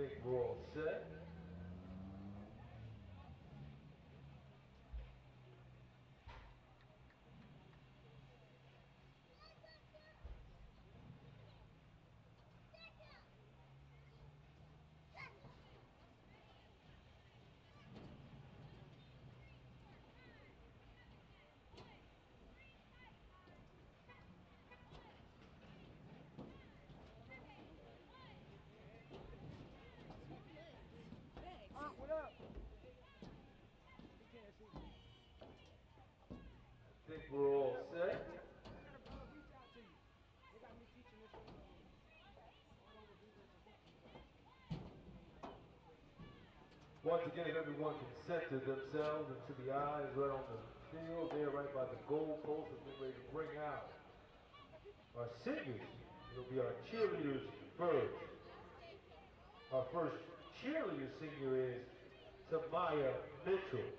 Think we're all set. Think we're all set. Once again, if everyone can center themselves into the eyes right on the field there, right by the goal post, we're ready to bring out our singers. It'll be our cheerleaders first. Our first cheerleader singer is Tamaya Mitchell,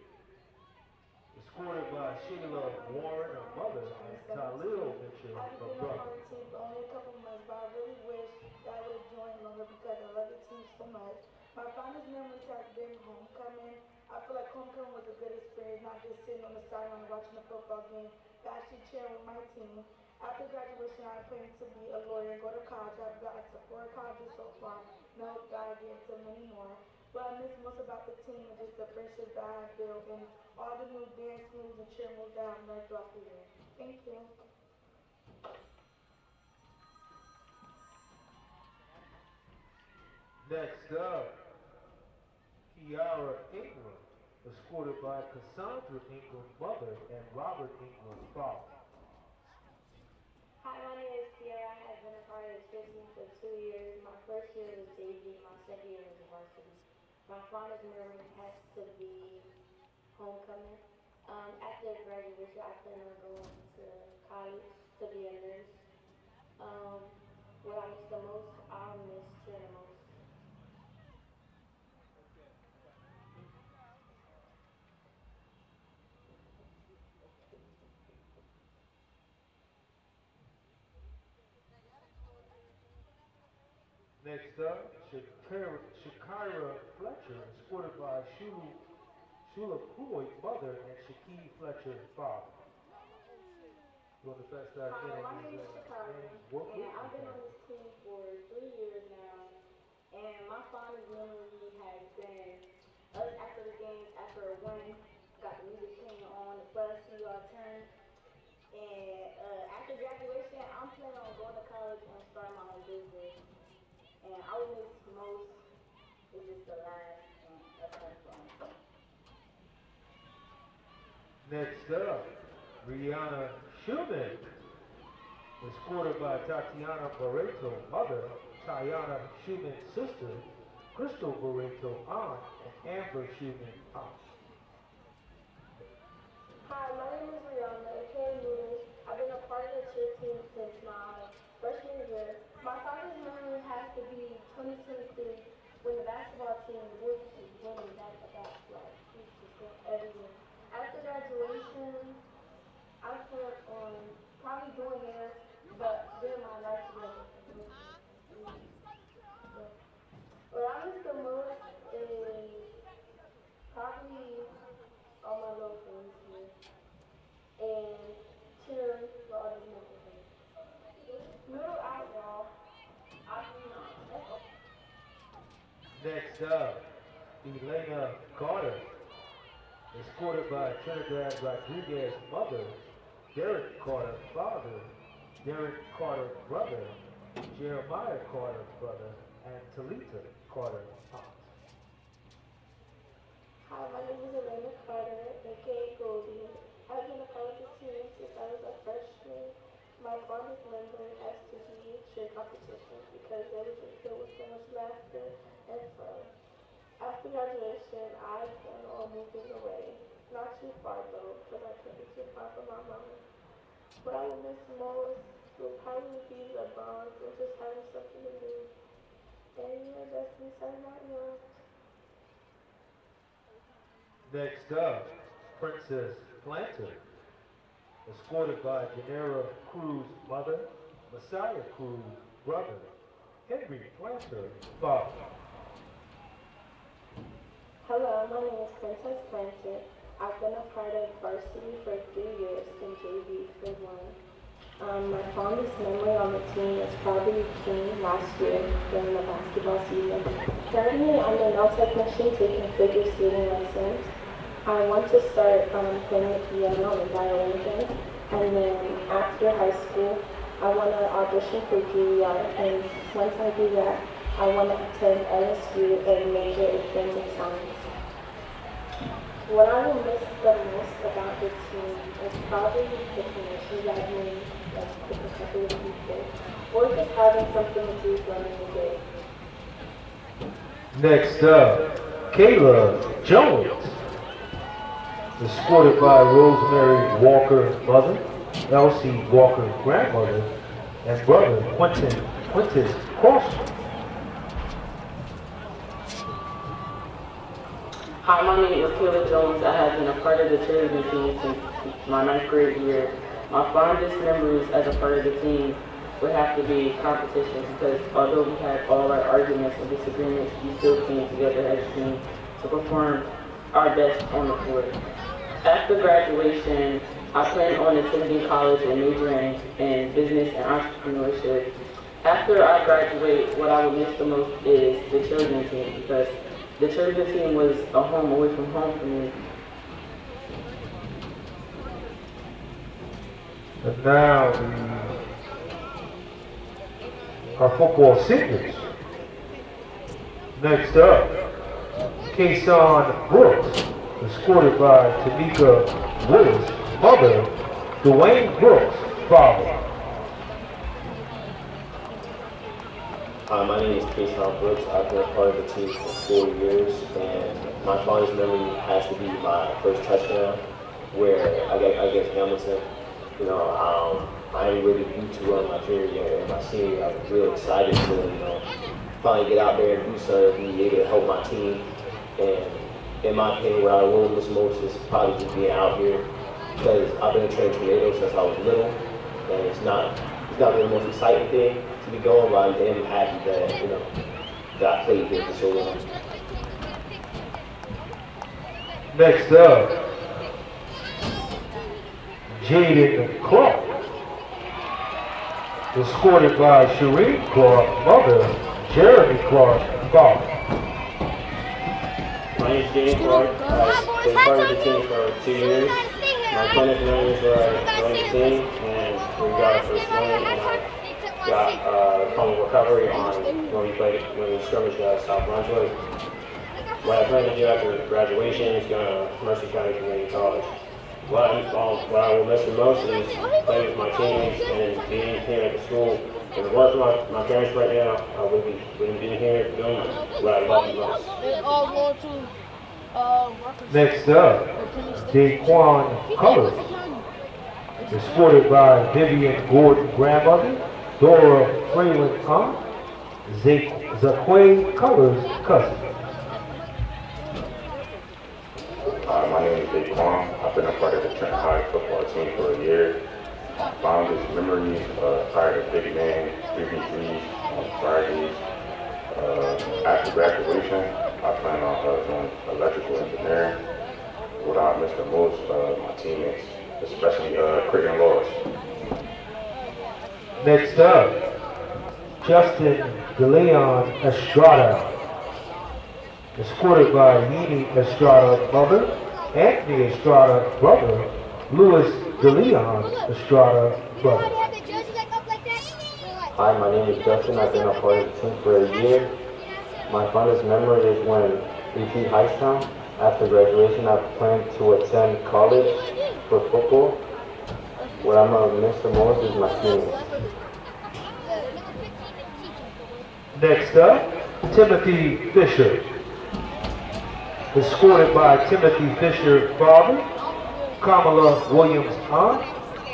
escorted by Sheila Warren, her mother, and Talil Mitchell, her brother. Only a couple months, but I really wish that I would have joined longer because I love the team so much. My fondest memories have been homecoming. I feel like homecoming was a good experience, not just sitting on the sideline watching a football game, but actually cheering with my team. After graduation, I plan to be a lawyer and go to college. I've got to 4 colleges so far, and I hope that I get to many more. What I miss most about the team is just the friendships that I have built and all the new dance moves and cheer moves that I've learned throughout the year. Thank you. Next up, Kiara Ingram, escorted by Cassandra Ingram, mother, and Robert Ingram, father. Hi, my name is Kiara. I have been a part of this team for 2 years. My first year was JV, my second year was varsity. My fondest memory has to be homecoming. After graduation, I plan on going to college to be a nurse. Um, what I miss the most, I miss cheering the most. Next up, Shakira Fletcher, escorted by Shula Pruitt, mother, and Shaquille Fletcher, father. Doing the best I can Hi, my in name is these Shakira, names. Work with and I've been me. on this team for 3 years now. And my fondest memory has been us after the games, after a win, got the music playing on the bus, see our turn. And after graduation, I'm planning on going to college and starting my own business. And I would miss most is just the laugh and us having fun. Next up, Rihanna Schumann, escorted by Tatiana Barreto, mother, Tayana Schumann, sister, Crystal Barreto, aunt, and Amber Schumann, aunt. Hi, my name is Rihanna, aka Noodles. I've been a part of the cheer team since my freshman year. My fondest memory has to be 2023 when the basketball team, the boys was just winning back to back, like, we was just win every year. After graduation, I plan on probably doing hair, but doing my life together. What I miss the most is probably all my little friends here and cheering for all these mental things. Noodle out, y'all. I mean, let's go. Next up, Elena Carter, escorted by Trinidad Rodriguez, mother, Derek Carter, father, Derek Carter, brother, Jeremiah Carter, brother, and Talita Carter, aunt. Hi, my name is Elena Carter, aka Goldie. I've been a part of the team since I was a freshman. My fondest memory has to be cheer competition because it was just filled with so much laughter and fun. After graduation, I plan on moving away. Not too far though, because I can't be too far from my mama. What I will miss most will probably be the bonds and just having something to do. And yeah, that's me signing out now. Next up, Princess Planter, escorted by Janera Cruz, mother, Messiah Cruz, brother, Henry Planter, father. Hello, my name is Princess Francis. I've been a part of varsity for 3 years and JV for one. My fondest memory on the team is probably King last year during the basketball season. Currently, I'm a nail technician taking figure skating lessons. I want to start playing the piano and violin again. And then after high school, I want to audition for Juilliard. And once I do that, I want to attend LSU and major in forensic science. What I will miss the most about the team is probably the connections I've made, like with a couple of people, or just having something to do during the day. Next up, Kayla Jones, escorted by Rosemary Walker, mother, Elsie Walker, grandmother, and brother Quentin Cross. Hi, my name is Kayla Jones. I have been a part of the cheerleading team since my 9th grade year. My fondest memories as a part of the team would have to be competition because although we had all our arguments and disagreements, we still came together as a team to perform our best on the court. After graduation, I plan on attending college and majoring in business and entrepreneurship. After I graduate, what I would miss the most is the cheerleading team because the cheerleading team was a home away from home for me. And now, our football seniors. Next up, Kason Brooks, escorted by Tamika Willis, mother, Dwayne Brooks, father. Hi, my name is Kason Brooks. I've been a part of the team for 4 years, and my fondest memory has to be my first touchdown, where I guess Hamilton. I ain't really due to run my junior year and my senior year. I was real excited to, finally get out there and do something, be able to help my team. And in my opinion, what I will miss most is probably just being out here because I've been a Trenton tornado since I was little, and it's not really the most exciting thing to be going, but I am happy that that I played here for so long. Next up, Jaden Clark, escorted by Shereen Clark, mother, Jeremy Clark, father. My name is Jaden Clark. I've been part of the team for 2 years. My fondest memories were I joined the team and we got our first win, and I got home recovery on when we scrimmaged at South Brunswick. What I plan to do after graduation is go to Mercer County Community College. What I will miss the most is playing with my teammates and being here at the school. If it weren't for my parents right now, I wouldn't be here doing what I love the most. Next up, Daquan Colors, escorted by Vivian Gordon, grandmother, Dora Freeland, aunt, Zaquay Colors, cousin. My name is Daquan. I've been a part of the Trenton High football team for a year. Fondest memories prior to big man, 3v3s on Fridays. After graduation, I plan on doing electrical engineering. What I miss the most, my teammates, especially Creighton and Loris. Next up, Justin DeLeon Estrada, escorted by Yini Estrada, mother, Anthony Estrada, brother, Louis DeLeon Estrada, brother. Hi, my name is Justin. I've been a part of the team for a year. My fondest memory is when we beat Hightstown. After graduation, I plan to attend college for football. What I'm going to miss the most is my teammates. Next up, Timothy Fisher, escorted by Timothy Fisher, father, Kamala Williams, aunt,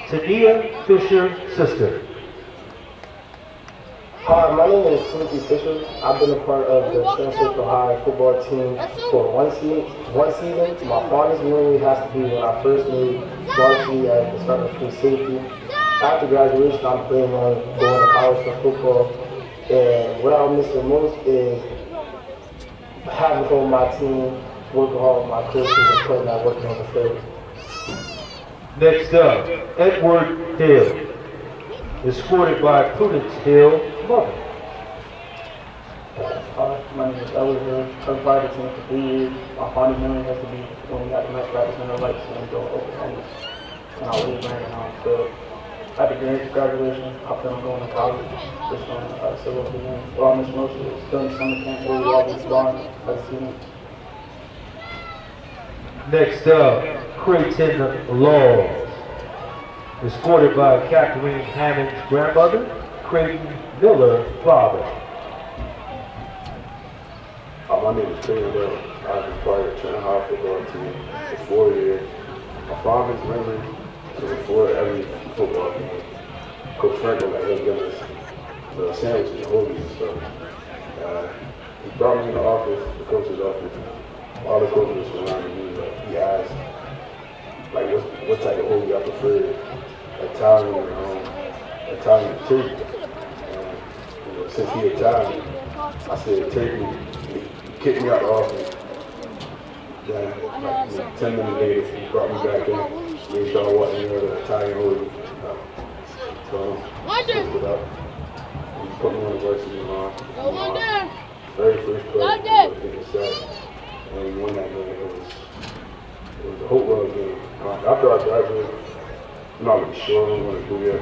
Tania Fisher, sister. Hi, my name is Timothy Fisher. I've been a part of the Trenton High football team for one season. My fondest memory has to be when I first made varsity as the starting free safety. After graduation, I'm planning on going to college for football. And what I'll miss the most is having fun with my team, working hard with my coaches and putting out working on the field. Next up, Edward Hill, escorted by Prudence Hill, mother. My name is Edward Hill. I've played the team for 3 years. My fondest memory has to be when we got the night practice in the lights and go Oklahoma. And I was running on the field. After graduation, I plan on going to college. This one, civil engineering. Well, I missed most of it. Still in summer camp, where we always gone as a student. Next up, Creighton Laws, escorted by Catherine Hammond's grandmother, Creighton Miller, father. My name is Creighton Laws. I've been part of the Trenton High football team for 4 years. My fondest memory is before every football game. Coach Trenton, he'll give us the sandwiches, hoagies and stuff. He brought me in the office, the coach's office. All the coaches surrounded me. He asked, like, what type of hoagie I prefer, Italian or Italian turkey. And since he Italian, I said turkey. He kicked me out the office. Then, like, 10 minutes later, he brought me back in. Made sure I wasn't in the Italian hoagie. So, I picked it up. He put me on the varsity line. Very first play, I think it's sack. And we won that game. It was a Hopewell game. After I graduated, I'm not really sure what I'm going to do yet.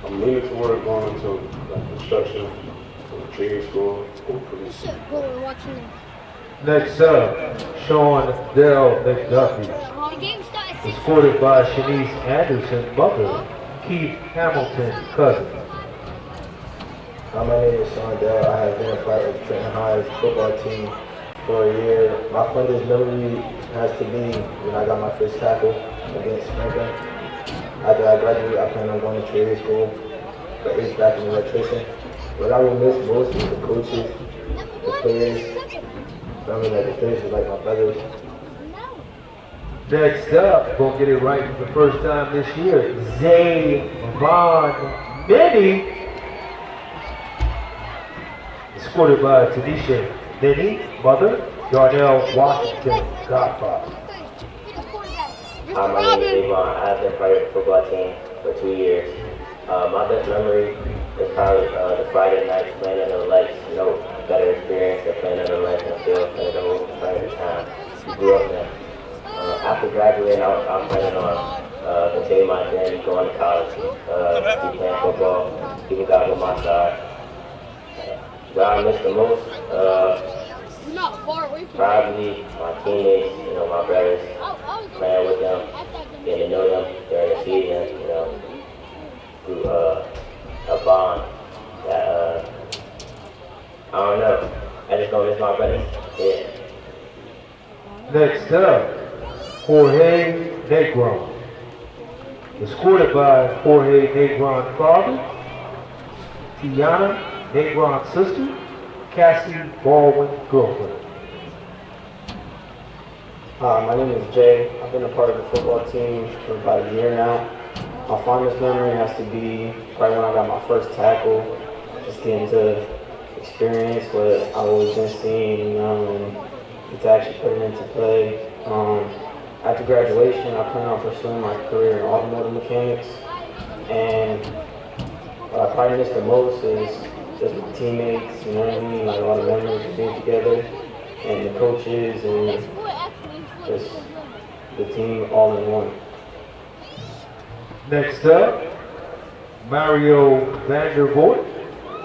I'm leaning toward going into like construction, or trade school, hopefully. Next up, Sean Dell McDuffie, escorted by Shanice Anderson, mother, Keith Hamilton, cousin. My name is Sean Dell. I have been a part of Trenton High's football team for a year. My fondest memory has to be when I got my first tackle against Trenton. After I graduated, I plan on going to trade school for HVAC and electrician. What I will miss most is the coaches, the players. I mean, like the players are like my brothers. Next up, gonna get it right for the first time this year, Zay Von Benny, escorted by Tanisha Benny, mother, Darnell Washington, godfather. Hi, my name is Devon. I've been part of the football team for 2 years. My best memory is probably the Friday night playing under the lights. No better experience than playing under the lights in the field than the whole Friday time. We grew up there. After graduating, I'm planning on continuing my journey, going to college, keep playing football, keeping God on my side. What I miss the most, probably my teammates, my brothers, playing with them, getting to know them during the season, through a bond that, I don't know, I just don't miss my brothers, yeah. Next up, Jorge Negron, escorted by Jorge Negron father, Tiana Negron sister, Cassie Baldwin girlfriend. My name is Jay. I've been a part of the football team for about a year now. My fondest memory has to be probably when I got my first tackle, just getting to experience what I've always been seeing, and get to actually put it into play. After graduation, I plan on pursuing my career in automotive mechanics, and what I probably miss the most is just my teammates, you know what I mean, like all the memories of being together, and the coaches, and just the team all in one. Next up, Mario Vandervoort,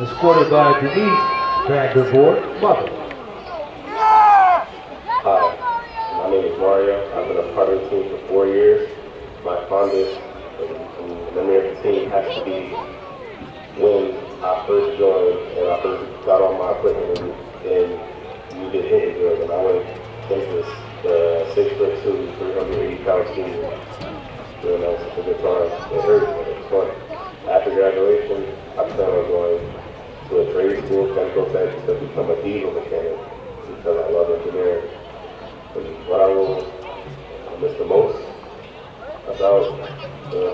escorted by Denise Vandervoort, mother. Hi, my name is Mario. I've been a part of the team for 4 years. My fondest memory of the team has to be when I first joined and I first got on my equipment and we did hitting drills, and I went against the 6'2", 380-pound team. And that was such a good time. It hurt, but it was fun. After graduation, I plan on going to a trade school, chemical tech, to become a diesel mechanic because I love engineering. And what I will miss the most about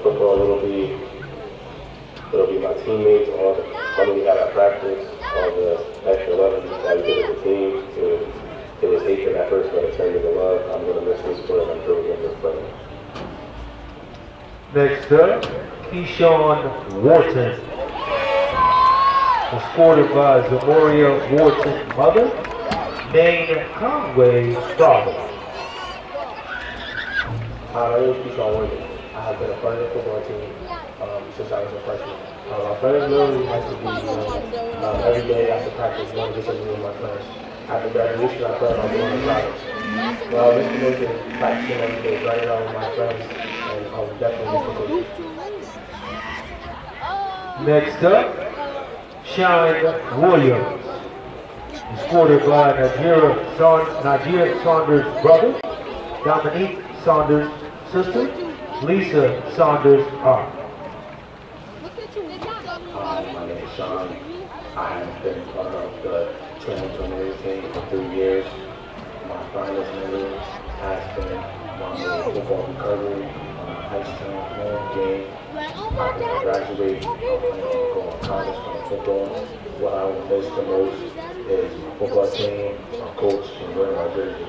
football, it'll be my teammates, all the fun we had at practice, all the extra 11 that we did as a team to It was hatred at first, but it turned into love. I'm going to miss this sport and I'm really going to miss playing. Next up, Keyshawn Wharton, escorted by Zamoria Wharton's mother, Maine Conway's father. My name is Keyshawn Wharton. I have been a part of the football team since I was a freshman. My friends really like to be every day after practice, going to get something with my friends. After graduation, I plan on going to college. Well, I wish to go to practicing every day, running out with my friends, and I will definitely miss the Next up, Shine Williams, escorted by Najir Saunders' brother, Dominique Saunders' sister, Lisa Saunders' aunt. My name is Sean. I have been part of the Trenton team for 3 years. My finest memory has been my football recovery, high school game. After I graduate, I'm planning on going to college playing football. What I will miss the most is my football team, my coach, and wearing my jersey.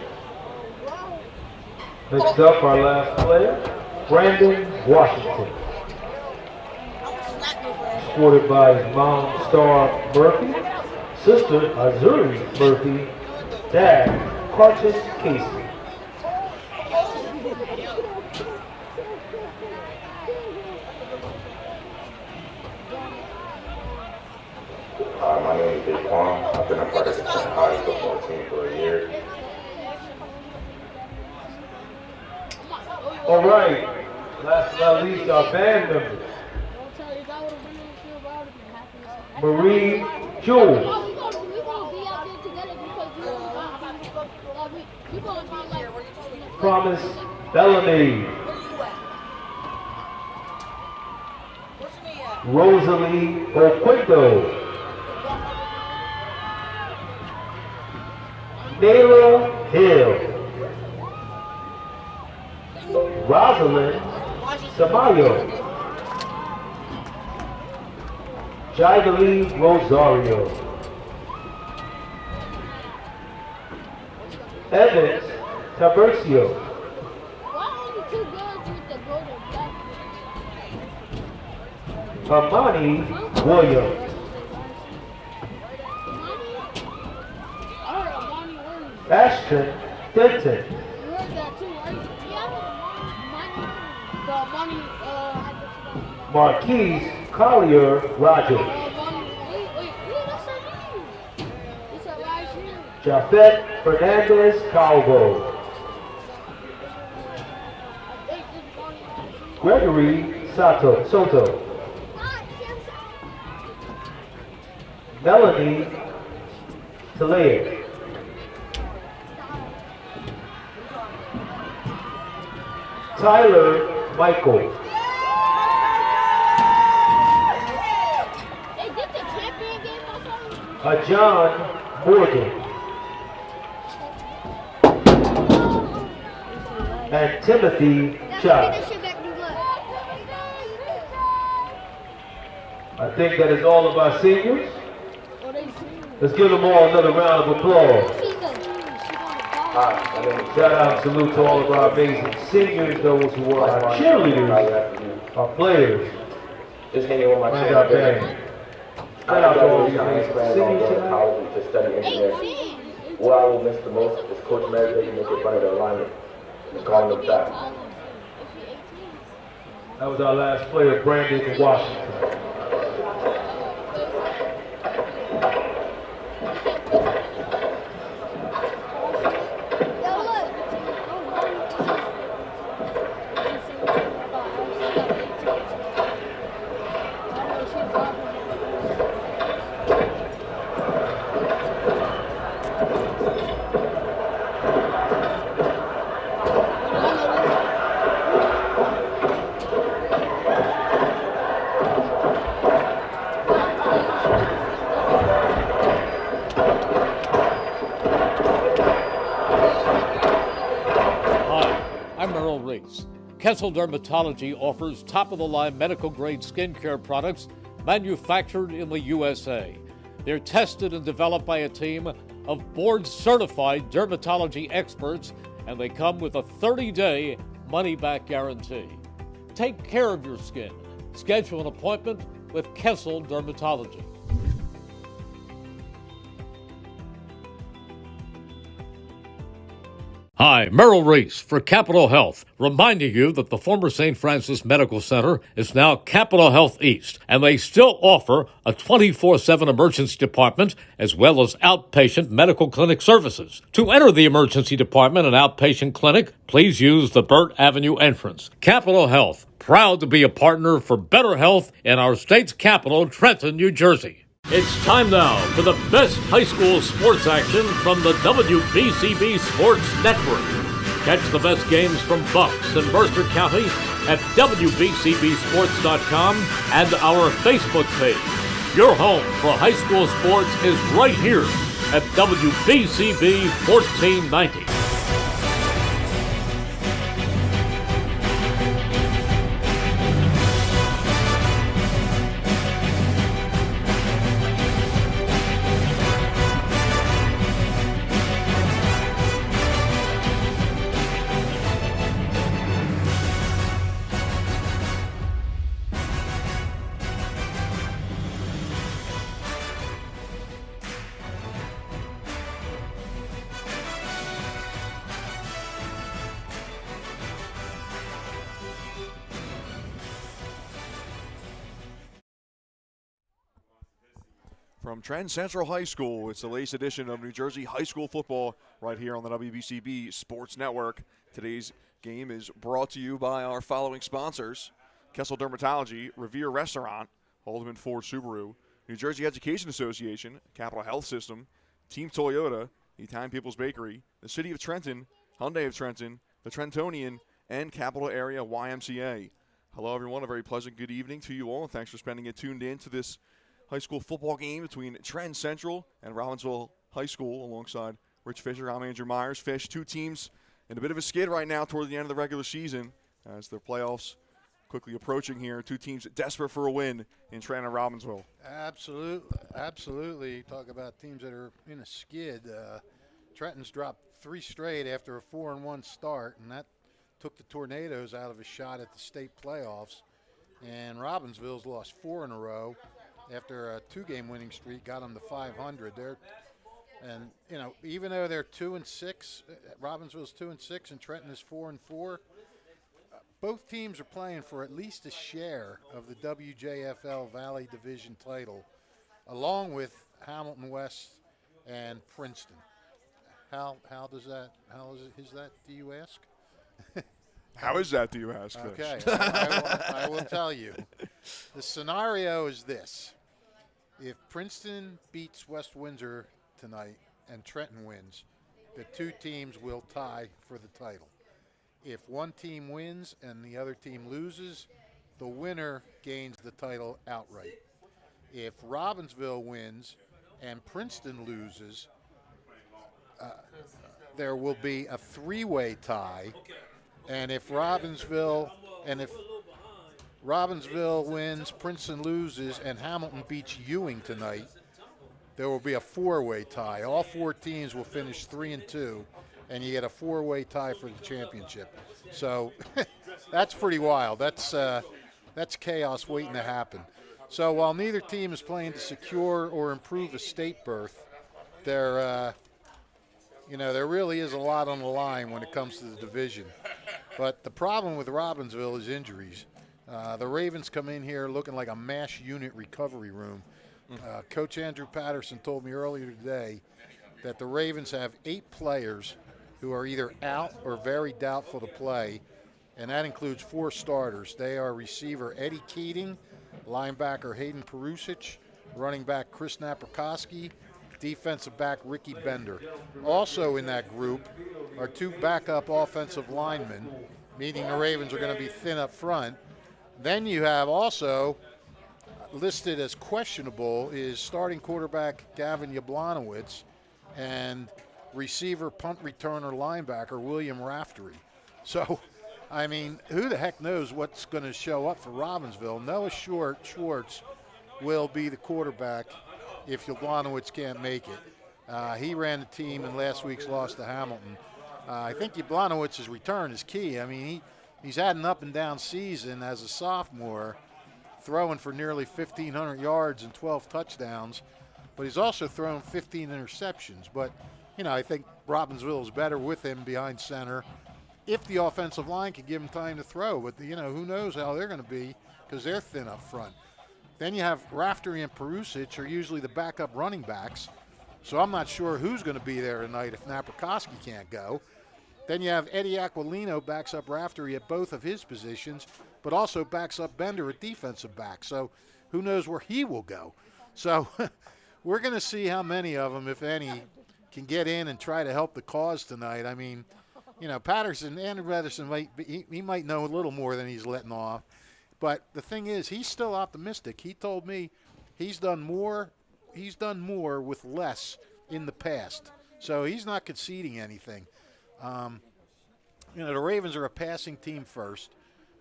Next up, our last player, Brandon Washington, escorted by his mom, Star Murphy, sister, Azuri Murphy, dad, Cartus Casey. My name is Big Quan. I've been a part of the Trenton High football team for a year. All right, last but not least, our band members. Marie Jules, Promise Bellamy, Rosalie Oquendo, Nayla Hill, Rosalind Samayo, Jaidalee Rosario, Evans Tabercio, Amani Williams, Ashton Denton, Marquise Collier Rogers, Jafet Fernandez Calvo, Gregory Soto, Melanie Talea, Tyler Michael, John Morgan, and Timothy Child. I think that is all of our seniors. Let's give them all another round of applause. Shout out and salute to all of our amazing seniors, those who are our cheerleaders, our players, and our band. Shout out to all these amazing seniors tonight. College to study engineering. What I will miss the most is Coach Mary making fun of the alignment and calling them back. That was our last player, Brandon Washington. Kessel Dermatology offers top-of-the-line medical-grade skincare products manufactured in the USA. They're tested and developed by a team of board-certified dermatology experts, and they come with a 30-day money-back guarantee. Take care of your skin. Schedule an appointment with Kessel Dermatology. Hi, Merrill Reese for Capital Health, reminding you that the former St. Francis Medical Center is now Capital Health East, and they still offer a 24/7 emergency department as well as outpatient medical clinic services. To enter the emergency department and outpatient clinic, please use the Burt Avenue entrance. Capital Health, proud to be a partner for better health in our state's capital, Trenton, New Jersey. It's time now for the best high school sports action from the WBCB Sports Network. Catch the best games from Bucks and Mercer County at WBCBsports.com and our Facebook page. Your home for high school sports is right here at WBCB 1490. From Trenton Central High School, it's the latest edition of New Jersey high school football right here on the WBCB Sports Network. Today's game is brought to you by our following sponsors: Kessel Dermatology, Revere Restaurant, Haldeman Ford Subaru, New Jersey Education Association, Capital Health System, Team Toyota, the Italian People's Bakery, the City of Trenton, Hyundai of Trenton, the Trentonian, and Capital Area YMCA. Hello, everyone. A very pleasant good evening to you all, and thanks for spending it tuned in to this high school football game between Trenton Central and Robbinsville High School alongside Rich Fisher. I'm Andrew Myers. Fish, two teams in a bit of a skid right now toward the end of the regular season as their playoffs quickly approaching here. Two teams desperate for a win in Trenton and Robbinsville. Absolutely. Talk about teams that are in a skid. Trenton's dropped 3 straight after a 4-1 start, and that took the Tornadoes out of a shot at the state playoffs. And Robbinsville's lost 4 in a row after a 2-game winning streak, got them to 500. Even though they're 2-6, Robbinsville's 2-6 and Trenton is 4-4. Both teams are playing for at least a share of the WJFL Valley Division title, along with Hamilton West and Princeton. How is that? Do you ask? How is that, do you ask? Okay, I will tell you. The scenario is this. If Princeton beats West Windsor tonight and Trenton wins, the two teams will tie for the title. If one team wins and the other team loses, the winner gains the title outright. If Robbinsville wins and Princeton loses, there will be a 3-way tie. And if Robbinsville wins, Princeton loses, and Hamilton beats Ewing tonight, there will be a 4-way tie. All 4 teams will finish 3-2, and you get a 4-way tie for the championship. So that's pretty wild. That's chaos waiting to happen. So while neither team is playing to secure or improve a state berth, there really is a lot on the line when it comes to the division. But the problem with Robbinsville is injuries. The Ravens come in here looking like a MASH unit recovery room. Coach Andrew Patterson told me earlier today that the Ravens have 8 players who are either out or very doubtful to play, and that includes 4 starters. They are receiver Eddie Keating, linebacker Hayden Perusic, running back Chris Naprikoski, defensive back Ricky Bender. Also in that group are 2 backup offensive linemen, meaning the Ravens are going to be thin up front. Then you have also listed as questionable is starting quarterback Gavin Yablonowitz and receiver punt returner linebacker William Raftery. So, I mean, who the heck knows what's going to show up for Robbinsville. Noah Schwartz will be the quarterback if Yablonowitz can't make it. He ran the team in last week's loss to Hamilton. I think Jablanowicz's return is key. I mean, he's had an up and down season as a sophomore, throwing for nearly 1,500 yards and 12 touchdowns, but he's also thrown 15 interceptions. But, I think Robbinsville is better with him behind center if the offensive line can give him time to throw. But, who knows how they're going to be because they're thin up front. Then you have Raftery and Perusic are usually the backup running backs. So I'm not sure who's going to be there tonight if Naprikoski can't go. Then you have Eddie Aquilino backs up Raftery at both of his positions, but also backs up Bender at defensive back. So who knows where he will go. So we're going to see how many of them, if any, can get in and try to help the cause tonight. I mean, Andrew Patterson, he might know a little more than he's letting off. But the thing is, he's still optimistic. He told me he's done more with less in the past. So he's not conceding anything. The Ravens are a passing team first.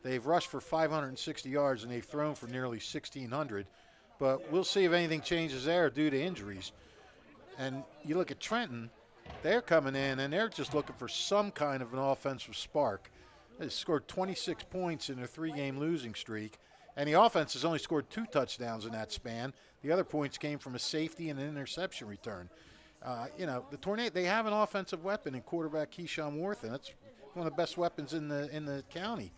They've rushed for 560 yards, and they've thrown for nearly 1,600. But we'll see if anything changes there due to injuries. And you look at Trenton, they're coming in, and they're just looking for some kind of an offensive spark. They scored 26 points in their 3-game losing streak, and the offense has only scored 2 touchdowns in that span. The other points came from a safety and an interception return. The Tornado, they have an offensive weapon in quarterback Keyshawn Worthen. That's one of the best weapons in the county.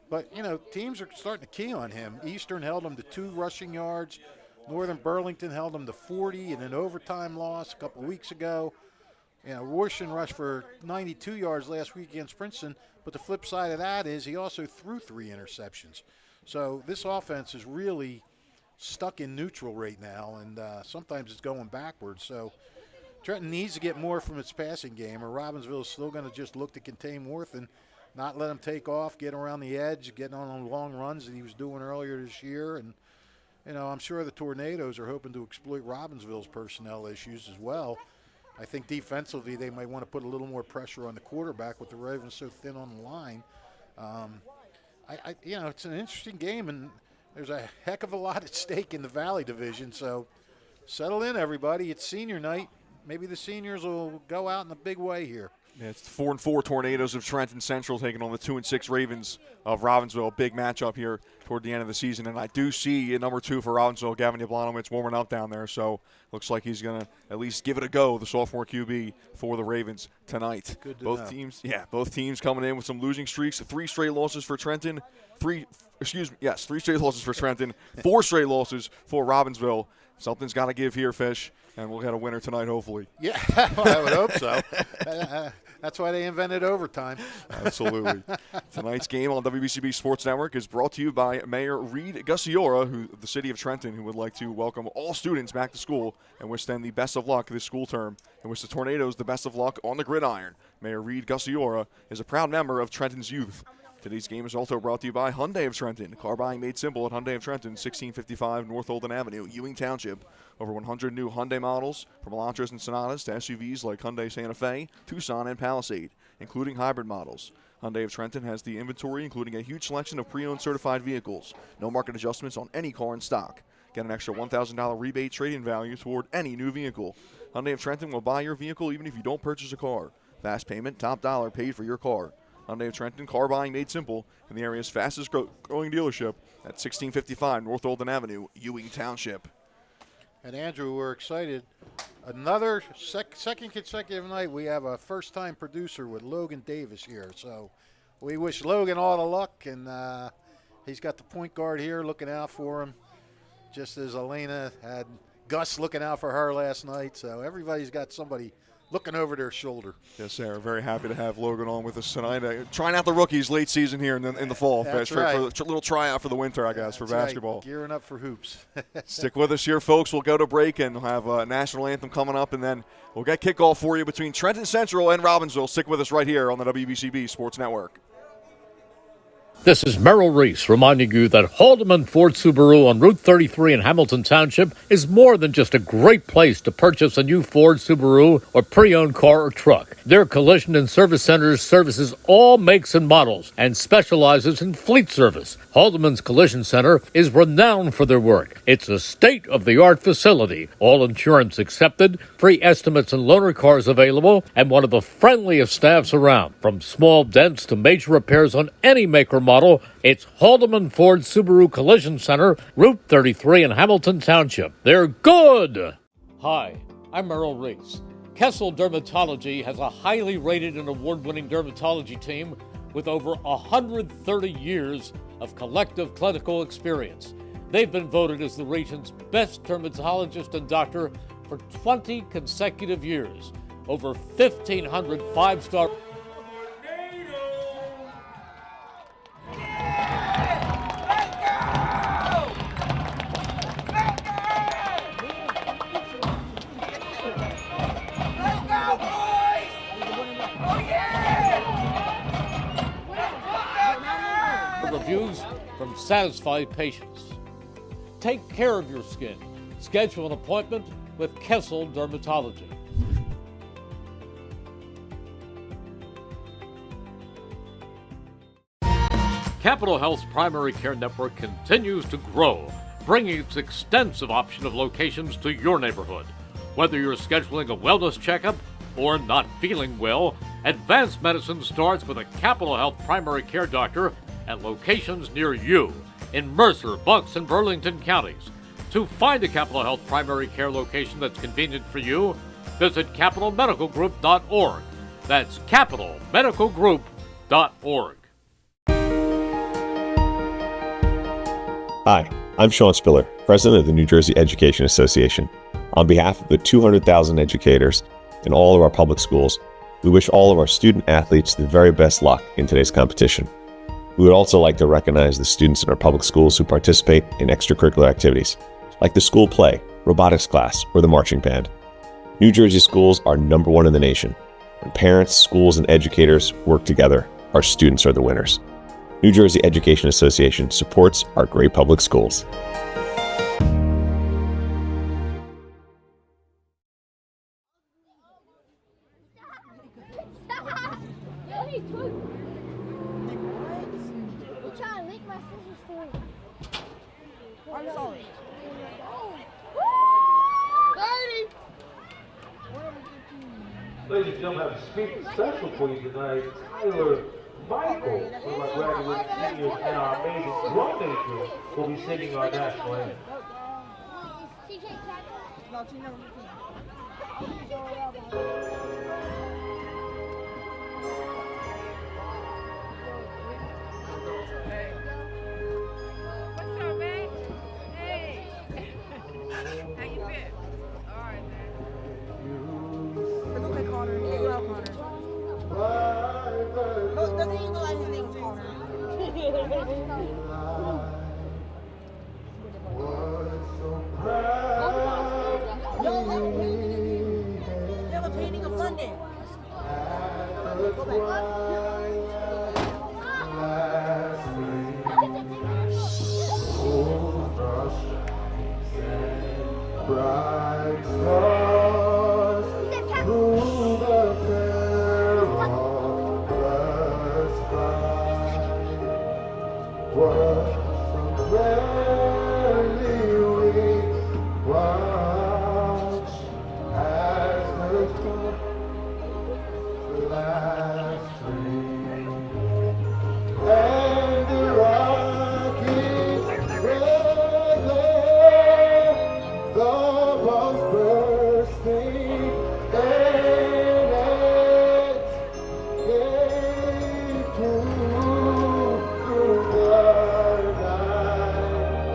But, teams are starting to key on him. Eastern held him to 2 rushing yards. Northern Burlington held him to 40 in an overtime loss a couple weeks ago. Royston rushed for 92 yards last week against Princeton. But the flip side of that is he also threw 3 interceptions. So this offense is really stuck in neutral right now, and sometimes it's going backwards. So Trenton needs to get more from its passing game, or Robbinsville is still going to just look to contain Worth and not let him take off, get around the edge, getting on long runs that he was doing earlier this year. And, I'm sure the Tornadoes are hoping to exploit Robbinsville's personnel issues as well. I think defensively they might want to put a little more pressure on the quarterback with the Ravens so thin on the line. It's an interesting game, and there's a heck of a lot at stake in the Valley Division. So settle in, everybody. It's senior night. Maybe the seniors will go out in a big way here. Yeah, it's the 4-4 Tornadoes of Trenton Central taking on the 2-6 Ravens of Robbinsville. Big matchup here toward the end of the season. And I do see a number 2 for Robbinsville, Gavin Jablanovic, warming up down there. So looks like he's going to at least give it a go, the sophomore QB for the Ravens tonight. Good to both know. Both teams coming in with some losing streaks. 3 straight losses for Trenton. 3 straight losses for Trenton. 4 straight losses for Robbinsville. Something's got to give here, Fish, and we'll get a winner tonight, hopefully. Yeah, well, I would hope so. That's why they invented overtime. Absolutely. Tonight's game on WBCB Sports Network is brought to you by Mayor Reed Gussiora, the city of Trenton, who would like to welcome all students back to school and wish them the best of luck this school term and wish the Tornadoes the best of luck on the gridiron. Mayor Reed Gussiora is a proud member of Trenton's youth. Today's game is also brought to you by Hyundai of Trenton. Car buying made simple at Hyundai of Trenton, 1655 North Olden Avenue, Ewing Township. Over 100 new Hyundai models, from Elantras and Sonatas to SUVs like Hyundai Santa Fe, Tucson, and Palisade, including hybrid models. Hyundai of Trenton has the inventory, including a huge selection of pre-owned certified vehicles. No market adjustments on any car in stock. Get an extra $1,000 rebate trade-in value toward any new vehicle. Hyundai of Trenton will buy your vehicle even if you don't purchase a car. Fast payment, top dollar paid for your car. Hyundai of Trenton, car buying made simple, in the area's fastest growing dealership at 1655 North Olden Avenue, Ewing Township. And Andrew, we're excited. Another second consecutive night, we have a first-time producer with Logan Davis here. So we wish Logan all the luck, and he's got the point guard here looking out for him, just as Elena had Gus looking out for her last night. So everybody's got somebody looking over their shoulder. Yes, sir. Very happy to have Logan on with us tonight. Trying out the rookies late season here in the fall. That's for right. a little tryout for the winter, I guess, for basketball. Right. Gearing up for hoops. Stick with us here, folks. We'll go to break and we'll have a national anthem coming up, and then we'll get kickoff for you between Trenton Central and Robbinsville. Stick with us right here on the WBCB Sports Network. This is Merrill Reese reminding you that Haldeman Ford Subaru on Route 33 in Hamilton Township is more than just a great place to purchase a new Ford, Subaru, or pre-owned car or truck. Their collision and service centers services all makes and models and specializes in fleet service. Haldeman's Collision Center is renowned for their work. It's a state-of-the-art facility, all insurance accepted, free estimates and loaner cars available, and one of the friendliest staffs around. From small dents to major repairs on any make or model, it's Haldeman Ford Subaru Collision Center, Route 33 in Hamilton Township. They're good! Hi, I'm Merrill Reese. Kessel Dermatology has a highly rated and award-winning dermatology team with over 130 years of collective clinical experience. They've been voted as the region's best dermatologist and doctor for 20 consecutive years. Over 1,500 five-star... reviews from satisfied patients. Take care of your skin. Schedule an appointment with Kessel Dermatology. Capital Health's primary care network continues to grow, bringing its extensive option of locations to your neighborhood. Whether you're scheduling a wellness checkup or not feeling well, advanced medicine starts with a Capital Health primary care doctor at locations near you in Mercer, Bucks, and Burlington counties. To find a Capital Health primary care location that's convenient for you, visit capitalmedicalgroup.org. That's capitalmedicalgroup.org. Hi, I'm Sean Spiller, President of the New Jersey Education Association. On behalf of the 200,000 educators in all of our public schools, we wish all of our student athletes the very best luck in today's competition. We would also like to recognize the students in our public schools who participate in extracurricular activities, like the school play, robotics class, or the marching band. New Jersey schools are #1 in the nation. When parents, schools, and educators work together, our students are the winners. New Jersey Education Association supports our great public schools. Ladies and gentlemen, I have a special for you tonight. Tyler Michael, one of my graduate seniors and our amazing drum major, will be singing our national anthem. What's up, man? Hey. How you been? All right, man. Look at Connor. Hey, what up, Connor? No, doesn't even know his name was Connor. They have a painting of London. Go back. Bright stars through the perilous fight. What so rarely we watch as the last dream and the rockets the bombs bursting and it came through the night.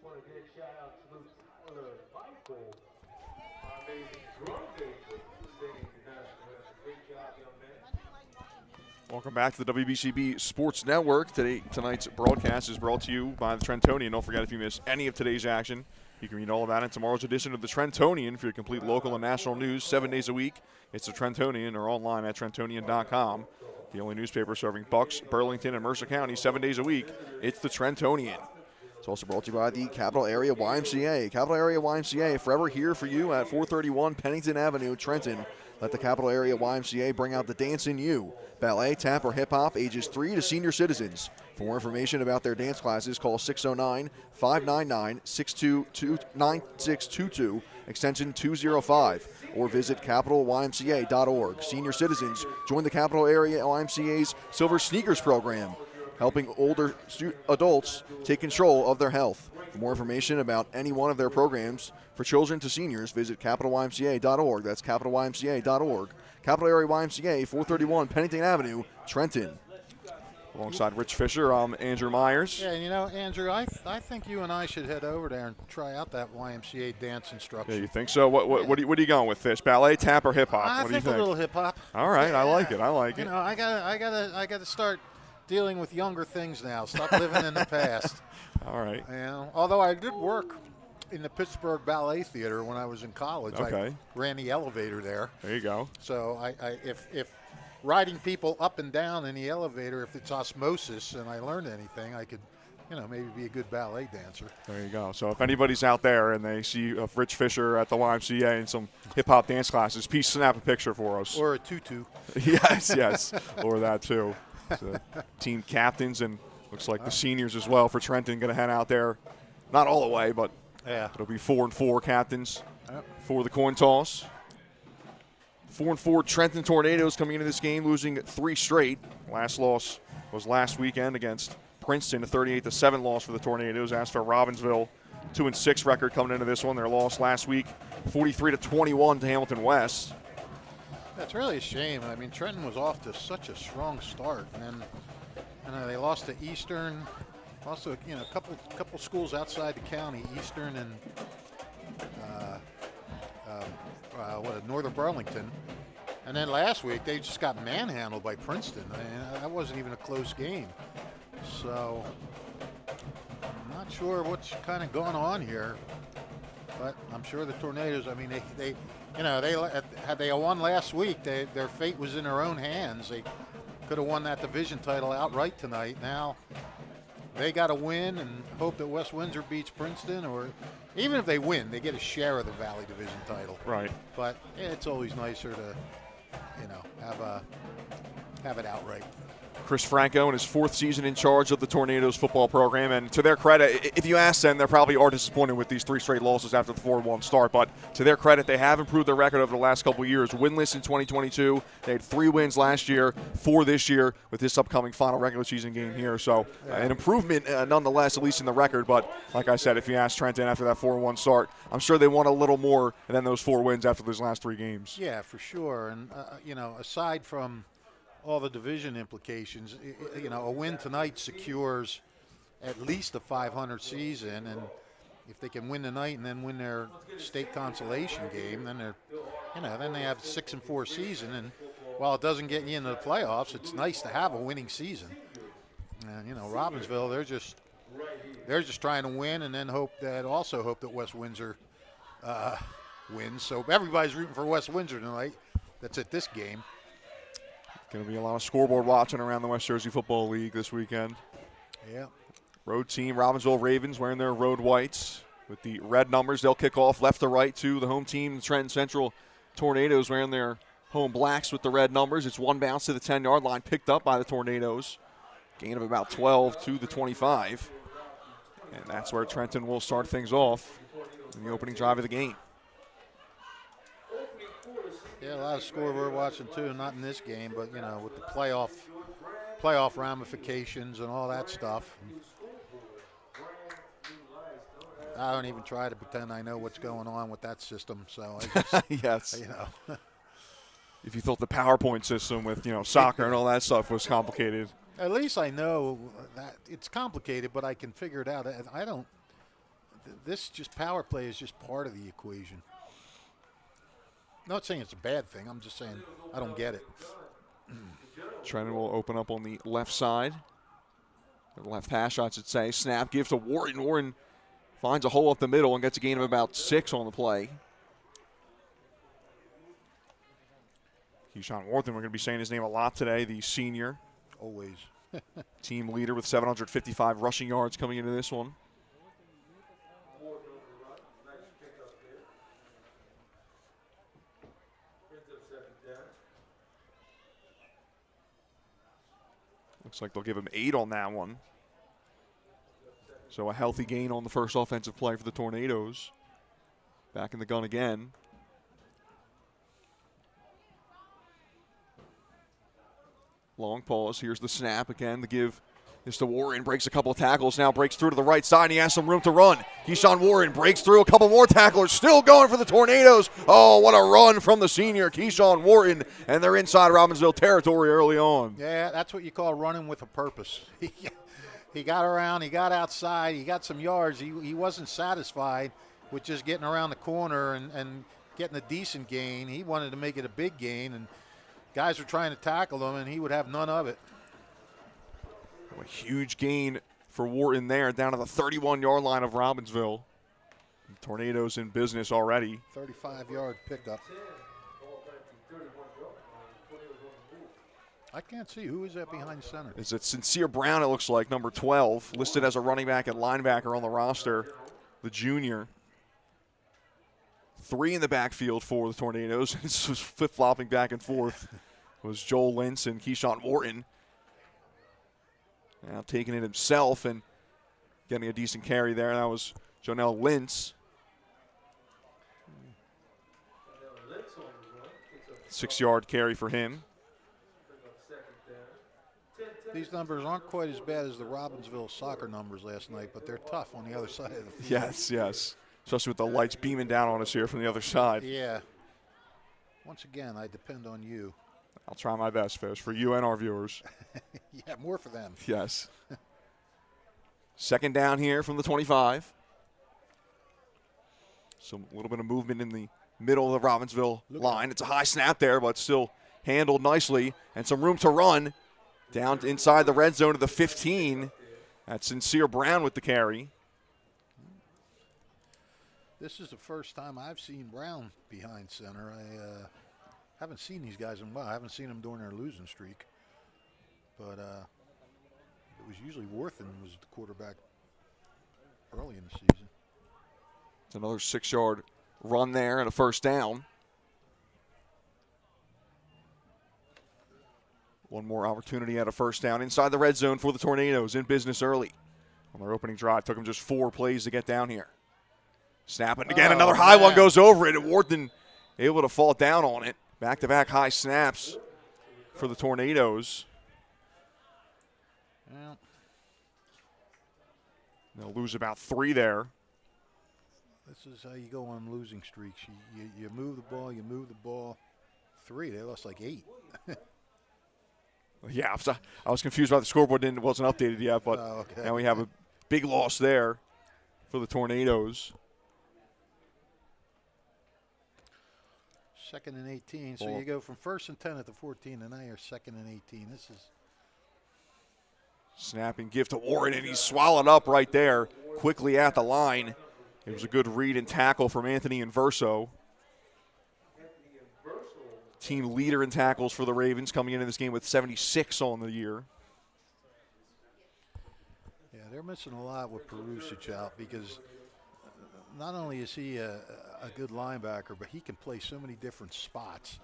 Want to get a shout out to Tyler Michael, our amazing drum baser, singing the national anthem. Great job, young man. Welcome back to the WBCB Sports Network. Tonight's broadcast is brought to you by the Trentonian. Don't forget, if you miss any of today's action, you can read all about it in tomorrow's edition of the Trentonian for your complete local and national news 7 days a week. It's the Trentonian or online at Trentonian.com. The only newspaper serving Bucks, Burlington, and Mercer County 7 days a week. It's the Trentonian. It's also brought to you by the Capital Area YMCA. Capital Area YMCA, forever here for you at 431 Pennington Avenue, Trenton. Let the Capital Area YMCA bring out the dance in you. Ballet, tap, or hip-hop, ages 3 to senior citizens. For more information about their dance classes, call 609-599-9622, extension 205, or visit capitalymca.org. Senior citizens, join the Capital Area YMCA's Silver Sneakers program, helping older adults take control of their health. For more information about any one of their programs for children to seniors, visit capitalymca.org. That's capitalymca.org. Capital Area YMCA, 431 Pennington Avenue, Trenton. Alongside Rich Fisher, I'm Andrew Myers. Yeah, you know, Andrew, I think you and I should head over there and try out that YMCA dance instruction. Yeah, you think so? What are you going with, Fish? Ballet, tap, or hip hop? What do you think? A little hip hop. All right, I like it. You know, I gotta start dealing with younger things now. Stop living in the past. All right. You know, although I did work in the Pittsburgh Ballet Theater when I was in college. Okay. I ran the elevator there. There you go. So if riding people up and down in the elevator, if it's osmosis and I learned anything, I could, you know, maybe be a good ballet dancer. There you go. So if anybody's out there and they see Rich Fisher at the YMCA in some hip-hop dance classes, please snap a picture for us. Or a tutu. yes. Or that too. So, team captains and looks like the seniors as well for Trenton going to head out there. Not all the way, but yeah, it'll be 4-4 captains for the coin toss. 4-4 Trenton Tornadoes coming into this game, losing 3 straight. Last loss was last weekend against Princeton, a 38-7 loss for the Tornadoes. As for Robbinsville, 2-6 record coming into this one. Their loss last week, 43-21 to Hamilton West. That's really a shame. I mean, Trenton was off to such a strong start, and then they lost to Eastern. Also, you know, a couple schools outside the county, Eastern and Northern Burlington. And then last week they just got manhandled by Princeton. I mean, that wasn't even a close game. So I'm not sure what's kind of going on here, but I'm sure the Tornadoes. I mean, they had they won last week, their fate was in their own hands. They could have won that division title outright tonight. Now they got to win and hope that West Windsor beats Princeton, or even if they win, they get a share of the Valley Division title. Right. But it's always nicer to, you know, have it outright. Chris Franco in his 4th season in charge of the Tornadoes football program, and to their credit, if you ask them, they probably are disappointed with these 3 straight losses after the 4-1 start, but to their credit, they have improved their record over the last couple of years. Winless in 2022, they had 3 wins last year, 4 this year with this upcoming final regular season game here, so an improvement nonetheless, at least in the record, but like I said, if you ask Trenton after that 4-1 start, I'm sure they want a little more than those 4 wins after those last 3 games. Yeah, for sure, and you know, aside from all the division implications, you know, a win tonight secures at least a 500 season, and if they can win tonight and then win their state consolation game, then then they have a 6-4 season. And while it doesn't get you into the playoffs, it's nice to have a winning season. And you know, Robbinsville, they're just trying to win, and then hope that West Windsor wins. So everybody's rooting for West Windsor tonight. That's at this game. Going to be a lot of scoreboard watching around the West Jersey Football League this weekend. Yeah. Road team, Robbinsville Ravens, wearing their road whites with the red numbers. They'll kick off left to right to the home team, the Trenton Central Tornadoes, wearing their home blacks with the red numbers. It's one bounce to the 10-yard line, picked up by the Tornadoes. Gain of about 12 to the 25. And that's where Trenton will start things off in the opening drive of the game. Yeah, a lot of scoreboard watching too, not in this game, but you know, with the playoff ramifications and all that stuff. I don't even try to pretend I know what's going on with that system, so I just, yes. You know. If you thought the PowerPoint system with, you know, soccer and all that stuff was complicated, At least I know that it's complicated, but I can figure it out. I don't. This just power play is just part of the equation. Not saying it's a bad thing. I'm just saying I don't get it. Trenton will open up on the left side. The left hash, I should say. Snap, give to Wharton. Wharton finds a hole up the middle and gets a gain of about 6 on the play. Keyshawn Wharton, we're going to be saying his name a lot today, the senior. Always. Team leader with 755 rushing yards coming into this one. Looks like they'll give him 8 on that one. So a healthy gain on the first offensive play for the Tornadoes. Back in the gun again. Long pause. Here's the snap again. The give is to Warren. Breaks a couple of tackles. Now breaks through to the right side. And he has some room to run. Keyshawn Warren breaks through. A couple more tacklers. Still going for the Tornadoes. Oh, what a run from the senior, Keyshawn Warren. And they're inside Robbinsville territory early on. Yeah, that's what you call running with a purpose. He got around. He got outside. He got some yards. He wasn't satisfied with just getting around the corner and getting a decent gain. He wanted to make it a big gain. And guys were trying to tackle him, and he would have none of it. A huge gain for Wharton there, down to the 31-yard line of Robbinsville. Tornadoes in business already. 35-yard pickup. I can't see. Who is that behind center? It's Sincere Brown, it looks like, number 12, listed as a running back and linebacker on the roster, the junior. 3 in the backfield for the Tornadoes. This was flip-flopping back and forth. It was Joel Lentz and Keyshawn Wharton. Now taking it himself and getting a decent carry there. That was Jonell Lentz. 6-yard carry for him. These numbers aren't quite as bad as the Robbinsville soccer numbers last night, but they're tough on the other side of the field. Yes, yes. Especially with the lights beaming down on us here from the other side. Yeah. Once again, I depend on you. I'll try my best, Fish, for you and our viewers. Yeah, more for them. Yes. Second down here from the 25. So a little bit of movement in the middle of the Robbinsville line. It's a high snap there, but still handled nicely. And some room to run down inside the red zone of the 15. That's Sincere Brown with the carry. This is the first time I've seen Brown behind center. I haven't seen these guys in a while. I haven't seen them during their losing streak. But it was usually Worthen was the quarterback early in the season. It's another 6-yard run there and a first down. One more opportunity at a first down inside the red zone for the Tornadoes, in business early. On their opening drive, took them just 4 plays to get down here. Snapping again, another high one goes over it, and Wharton able to fall down on it. Back-to-back high snaps for the Tornadoes. Yeah. They'll lose about 3 there. This is how you go on losing streaks. You move the ball. 3, they lost like 8. Yeah, I was confused about the scoreboard. It wasn't updated yet, but now we have a big loss there for the Tornadoes. 2nd and 18. So you go from 1st and 10 at the 14, and now you're 2nd and 18. This is snap and give to Warren, and he's swallowed up right there, quickly at the line. It was a good read and tackle from Anthony Inverso. Team leader in tackles for the Ravens, coming into this game with 76 on the year. Yeah, they're missing a lot with Perusic out, because not only is he a good linebacker, but he can play so many different spots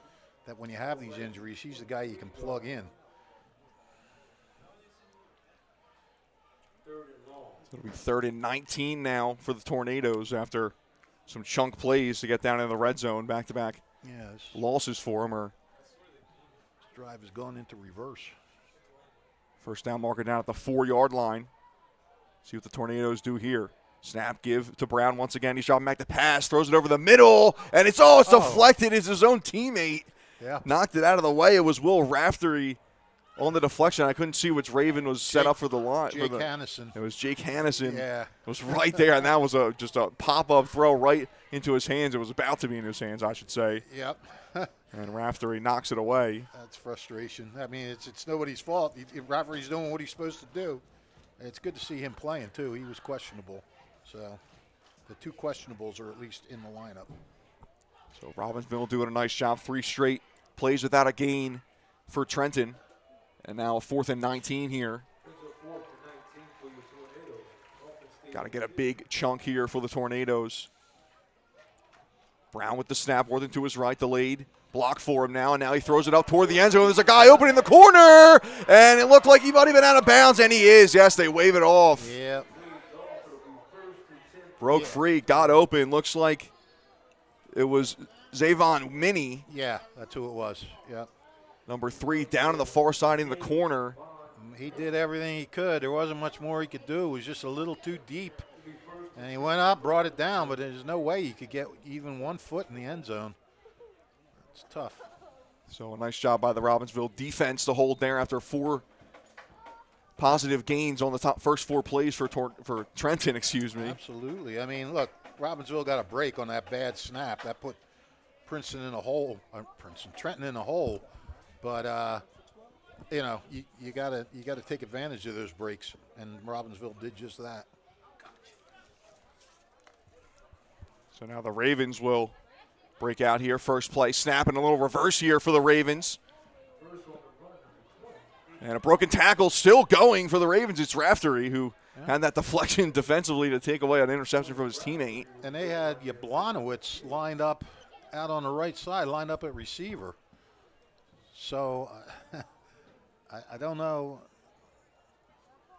that when you have these injuries, he's the guy you can plug in. It'll be 3rd and 19 now for the Tornadoes after some chunk plays to get down in the red zone. Back-to-back losses for them. This drive has gone into reverse. First down marker down at the 4-yard line. See what the Tornadoes do here. Snap, give to Brown once again. He's dropping back the pass, throws it over the middle, and it's deflected. It's his own teammate. Yeah. Knocked it out of the way. It was Will Raftery on the deflection. I couldn't see which Raven was set up for the line. Jake Hannison. It was Jake Hannison. Yeah. It was right there, and that was just a pop-up throw right into his hands. It was about to be in his hands, I should say. Yep. And Raftery knocks it away. That's frustration. I mean, it's nobody's fault. Raftery's doing what he's supposed to do. It's good to see him playing, too. He was questionable. So the two questionables are at least in the lineup. So Robbinsville doing a nice job. 3 straight plays without a gain for Trenton. And now a 4th and 19 here. Got to get a big chunk here for the Tornadoes. Brown with the snap, Worthing to his right, delayed. Block for him now, and now he throws it up toward the end zone. There's a guy open in the corner, and it looked like he might have been out of bounds, and he is. Yes, they wave it off. Yep. Broke free, got open. Looks like it was Zavon Minnie. Yeah, that's who it was. Yep. Number 3 down on the far side in the corner. He did everything he could. There wasn't much more he could do. It was just a little too deep. And he went up, brought it down, but there's no way he could get even 1 foot in the end zone. It's tough. So a nice job by the Robbinsville defense to hold there after 4 positive gains on the top first 4 plays for Trenton, excuse me. Absolutely. I mean, look, Robbinsville got a break on that bad snap. That put Trenton in a hole. But you know, you gotta take advantage of those breaks, and Robbinsville did just that. So now the Ravens will break out here. First play, snap, and a little reverse here for the Ravens. And a broken tackle still going for the Ravens. It's Raftery who had that deflection defensively to take away an interception from his teammate. And they had Jablonowicz lined up out on the right side, lined up at receiver. So I don't know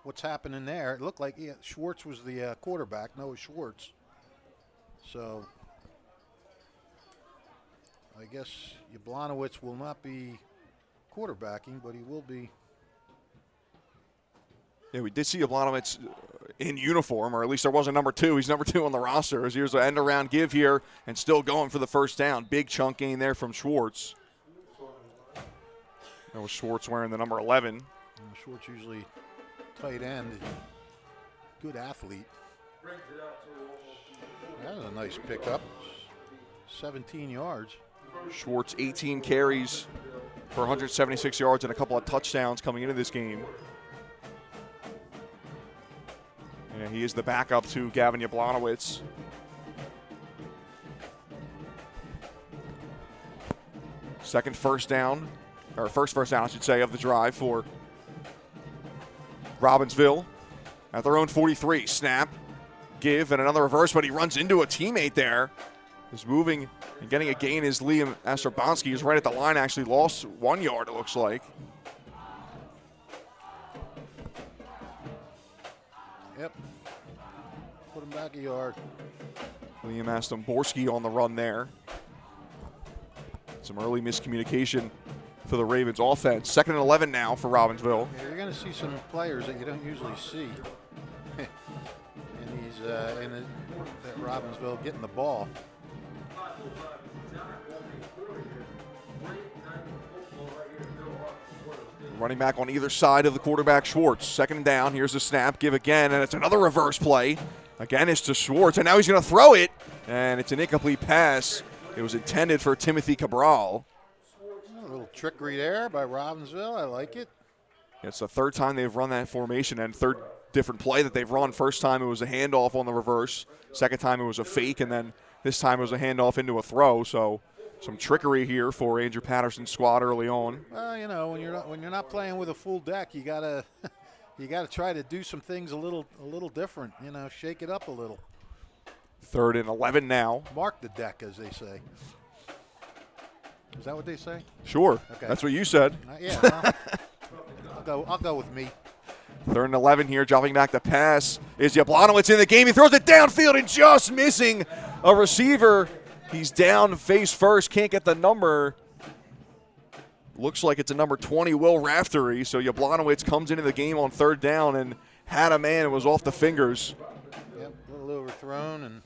what's happening there. It looked like Schwartz was the quarterback, Noah Schwartz. So I guess Jablonowicz will not be quarterbacking, but he will be. Yeah, we did see Jablonowicz in uniform, or at least there was a number 2. He's number 2 on the roster. As here's an end-around give here and still going for the first down. Big chunk gain there from Schwartz. That was Schwartz wearing the number 11. Schwartz usually tight end, good athlete. That was a nice pickup, 17 yards. Schwartz 18 carries for 176 yards and a couple of touchdowns coming into this game. And he is the backup to Gavin Jablonowicz. First first down, I should say, of the drive for Robbinsville at their own 43. Snap, give, and another reverse, but he runs into a teammate there. Is moving and getting a gain is Liam Astrobonsky, who's right at the line, actually lost 1 yard, it looks like. Yep. Put him back a yard. Liam Astomborski on the run there. Some early miscommunication for the Ravens offense. 2nd and 11 now for Robbinsville. Yeah, you're going to see some players that you don't usually see in these at Robbinsville getting the ball. Running back on either side of the quarterback, Schwartz. 2nd down, here's the snap, give again, and it's another reverse play. Again, it's to Schwartz, and now he's going to throw it, and it's an incomplete pass. It was intended for Timothy Cabral. A little trickery there by Robbinsville. I like it. It's the 3rd time they've run that formation and 3rd different play that they've run. First time it was a handoff on the reverse. 2nd time it was a fake, and then this time it was a handoff into a throw. So some trickery here for Andrew Patterson's squad early on. Well, you know, when you're not playing with a full deck, you gotta try to do some things a little different. You know, shake it up a little. 3rd and 11 now. Mark the deck, as they say. Is that what they say? Sure. Okay. That's what you said. Yeah. Well, I'll go with me. 3rd and 11 here, dropping back the pass. Is Jablonowicz in the game? He throws it downfield and just missing a receiver. He's down face first, can't get the number. Looks like it's a number 20, Will Raftery. So Jablonowicz comes into the game on 3rd down and had a man and was off the fingers. Yep, a little overthrown. And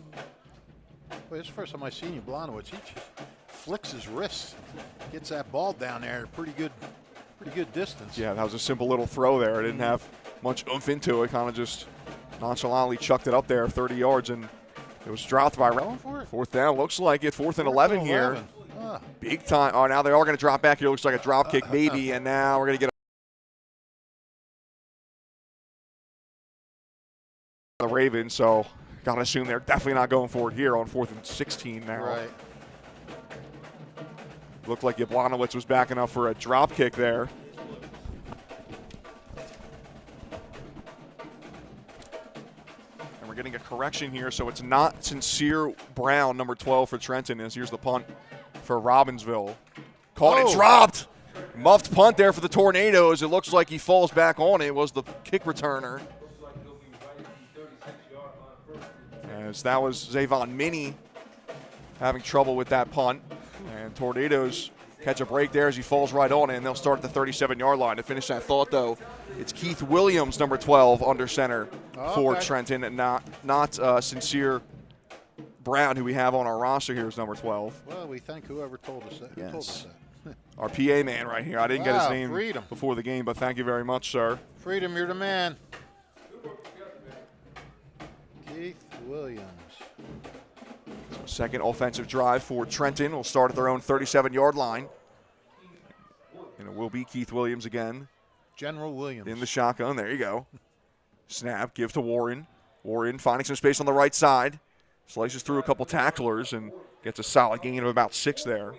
well, it's the first time I've seen Jablonowicz. He just flicks his wrist, gets that ball down there. Pretty good Pretty good distance. Yeah, that was a simple little throw there. It didn't have much oomph into it. Kind of just nonchalantly chucked it up there 30 yards, and it was dropped by Going for it? fourth down. Looks like it. Fourth and 11 here. Ah. Big time. Oh, now they are going to drop back here. Looks like a drop kick maybe, and now we're going to get the Ravens, so got to assume they're definitely not going for it here on 4th and 16 now. Right. Looked like Yablonowitz was backing up for a drop kick there. And we're getting a correction here, so it's not Sincere Brown, number 12 for Trenton, as here's the punt for Robbinsville. Caught and dropped. Muffed punt there for the Tornadoes. It looks like he falls back on it. Was the kick returner. As that was Zavon Minnie having trouble with that punt. And Tornadoes catch a break there as he falls right on it, and they'll start at the 37-yard line. To finish that thought, though, it's Keith Williams, number 12, under center for Trenton, and not Sincere Brown, who we have on our roster here, is number 12. Well, we thank whoever told us that. Yes. Told us that. Our PA man right here. I didn't get his name Freedom. before the game, but thank you very much, sir. Freedom, you're the man. Keith Williams. Second offensive drive for Trenton. Will start at their own 37-yard line. And it will be Keith Williams again. General Williams. In the shotgun. There you go. Snap. Give to Warren. Warren finding some space on the right side. Slices through a couple tacklers and gets a solid gain of about 6 there.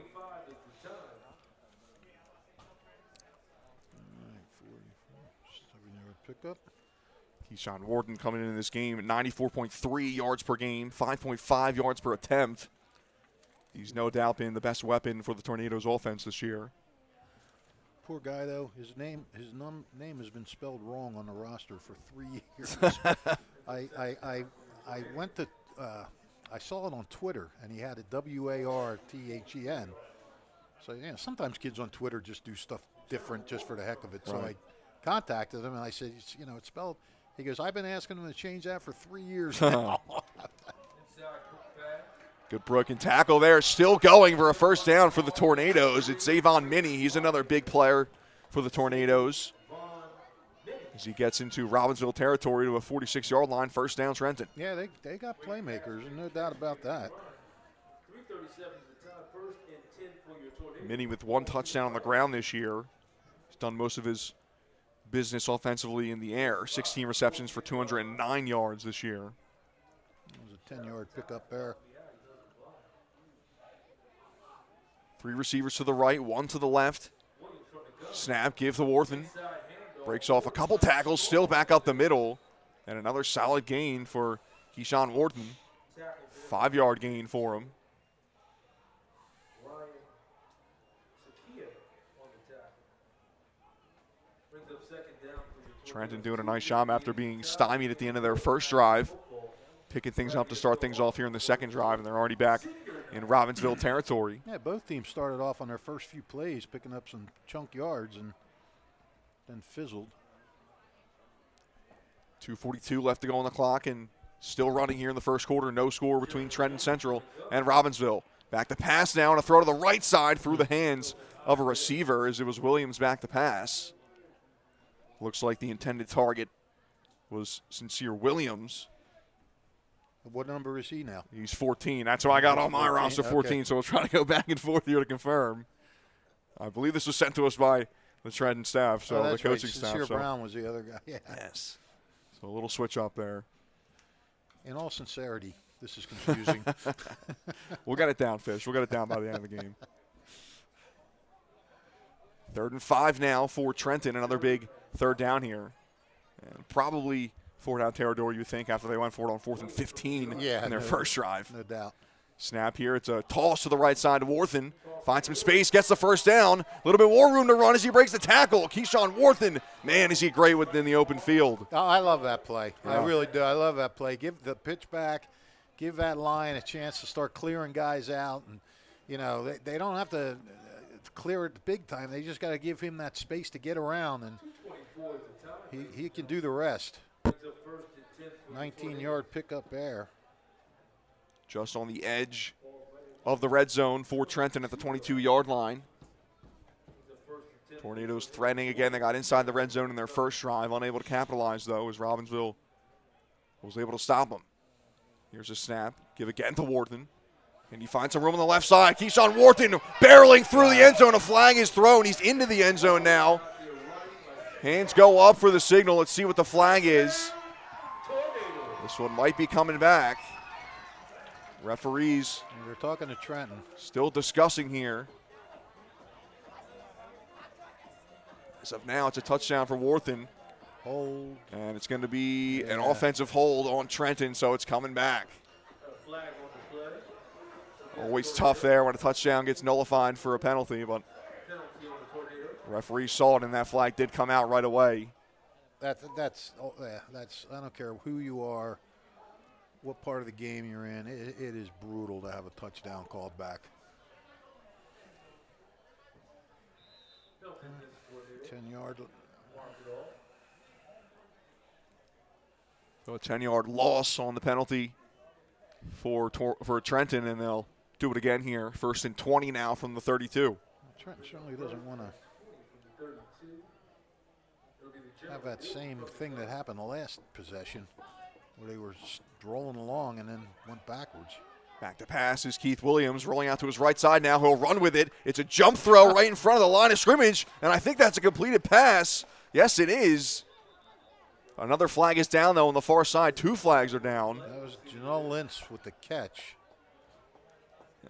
Pickup. Keyshawn Wharton coming in this game at 94.3 yards per game, 5.5 yards per attempt. He's no doubt been the best weapon for the Tornadoes offense this year. Poor guy, though. His name has been spelled wrong on the roster for 3 years. I went to I saw it on Twitter, and he had a W-A-R-T-H-E-N. So sometimes kids on Twitter just do stuff different just for the heck of it. So I contacted him and I said, it's spelled. He goes, I've been asking him to change that for 3 years now. Good broken tackle there. Still going for a first down for the Tornadoes. It's Zavon Minnie. He's another big player for the Tornadoes. As he gets into Robbinsville territory to a 46-yard line, first down Trenton. Yeah, they got playmakers, no doubt about that. Minnie with 1 touchdown on the ground this year. He's done most of his business offensively in the air. 16 receptions for 209 yards this year. It was a 10-yard pickup there. 3 receivers to the right, 1 to the left. Snap, give to Worthen. Breaks off a couple tackles, still back up the middle. And another solid gain for Keyshawn Wharton. 5-yard gain for him. Trenton doing a nice job after being stymied at the end of their first drive. Picking things up to start things off here in the second drive, and they're already back in Robbinsville territory. Yeah, both teams started off on their first few plays picking up some chunk yards and then fizzled. 2:42 left to go on the clock, and still running here in the first quarter. No score between Trenton Central and Robbinsville. Back to pass now, and a throw to the right side through the hands of a receiver as it was Williams back to pass. Looks like the intended target was Sincere Williams. What number is he now? He's 14. That's what I got on my roster, 14. Okay. So we'll try to go back and forth here to confirm. I believe this was sent to us by the Trenton staff, so the coaching staff. Sincere Brown was the other guy. Yeah. Yes. So a little switch up there. In all sincerity, this is confusing. We'll get it down, Fish. We'll get it down by the end of the game. 3rd and 5 now for Trenton. Another big third down here. And probably 4-down territory, you think, after they went for it on 4th and 15 in their first drive. No doubt. Snap here. It's a toss to the right side to Worthen. Finds some space, gets the first down. A little bit more room to run as he breaks the tackle. Keyshawn Worthen, man, is he great within the open field. Oh, I love that play. Yeah. I really do. I love that play. Give the pitch back. Give that line a chance to start clearing guys out. And, they don't have to clear it big time. They just got to give him that space to get around, and he can do the rest. 19-yard pickup there. Just on the edge of the red zone for Trenton at the 22-yard line. Tornadoes threatening again. They got inside the red zone in their first drive. Unable to capitalize, though, as Robbinsville was able to stop them. Here's a snap. Give again to Wharton. And he finds some room on the left side. Keyshawn Wharton barreling through the end zone. A flag is thrown. He's into the end zone now. Hands go up for the signal. Let's see what the flag is. This one might be coming back. Referees. We're talking to Trenton. Still discussing here. As of now, it's a touchdown for Wharton. Hold. And it's going to be an offensive hold on Trenton, so it's coming back. Always tough there when a touchdown gets nullified for a penalty, but the referee saw it, and that flag did come out right away. That's I don't care who you are, what part of the game you're in. It is brutal to have a touchdown called back. 10-yard. So a 10-yard loss on the penalty for Trenton, and they'll do it again here. 1st and 20 now from the 32. Trenton certainly doesn't want to have that same thing that happened the last possession, where they were strolling along and then went backwards. Back to pass is Keith Williams, rolling out to his right side now. He'll run with it. It's a jump throw right in front of the line of scrimmage, and I think that's a completed pass. Yes, it is. Another flag is down, though, on the far side. 2 flags are down. That was Janelle Lentz with the catch.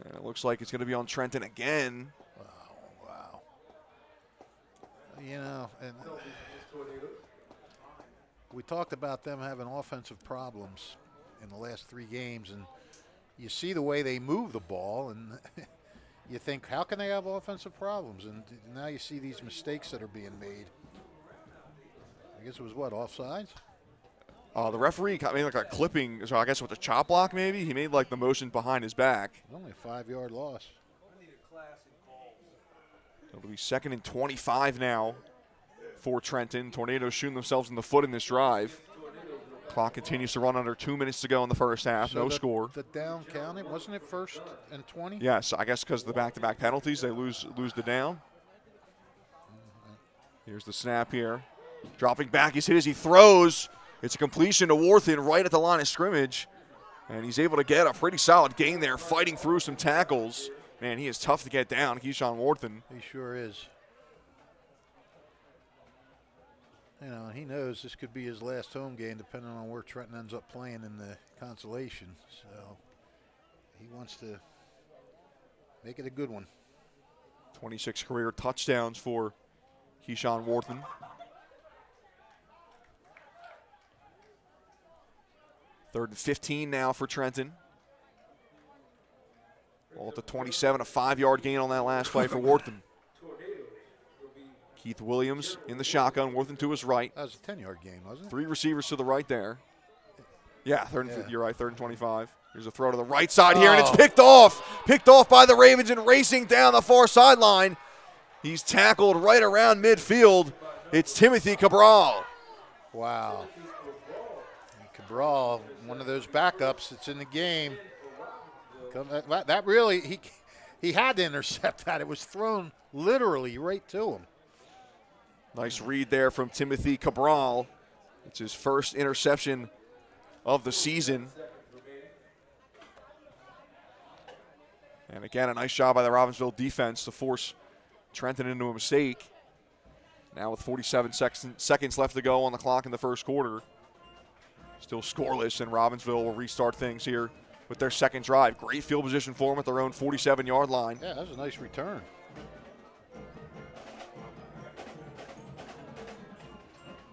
And it looks like it's going to be on Trenton again. Wow. You know, and we talked about them having offensive problems in the last 3 games, and you see the way they move the ball, and you think, how can they have offensive problems? And now you see these mistakes that are being made. I guess it was what, offsides? The referee made like a clipping, so I guess with the chop block maybe. He made like the motion behind his back. Only a 5-yard loss. It'll be 2nd and 25 now for Trenton. Tornadoes shooting themselves in the foot in this drive. Clock continues to run under 2 minutes to go in the first half. So no score. The down counted, wasn't it 1st and 20? Yes, I guess because of the back-to-back penalties, they lose the down. Here's the snap here. Dropping back, he's hit as he throws. It's a completion to Wharton right at the line of scrimmage. And he's able to get a pretty solid gain there, fighting through some tackles. Man, he is tough to get down, Keyshawn Wharton. He sure is. You know, he knows this could be his last home game, depending on where Trenton ends up playing in the consolation. So he wants to make it a good one. 26 career touchdowns for Keyshawn Wharton. Third and 15 now for Trenton. Ball at the 27, a 5-yard gain on that last play for Wharton. Keith Williams in the shotgun, Wharton to his right. That was a 10-yard gain, wasn't it? 3 receivers to the right there. Yeah, you're right, 3rd and 25. Here's a throw to the right side here, and it's picked off. Picked off by the Ravens and racing down the far sideline. He's tackled right around midfield. It's Timothy Cabral. Wow. And Cabral, one of those backups that's in the game. That really, he had to intercept that. It was thrown literally right to him. Nice read there from Timothy Cabral. It's his first interception of the season. And again, a nice job by the Robbinsville defense to force Trenton into a mistake. Now with 47 seconds left to go on the clock in the first quarter. Still scoreless, and Robbinsville will restart things here with their second drive. Great field position for them at their own 47-yard line. Yeah, that was a nice return.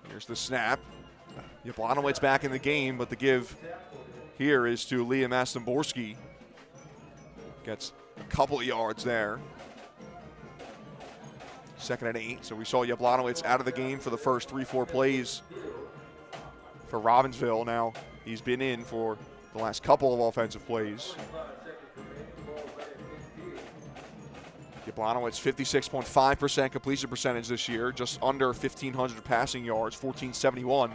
Here's the snap. Yablonowitz back in the game, but the give here is to Liam Astomborski. Gets a couple of yards there. 2nd and 8. So we saw Yablonowitz out of the game for the first 3-4 plays for Robbinsville. Now he's been in for the last couple of offensive plays. Yablonowitz 56.5% completion percentage this year, just under 1,500 passing yards, 1,471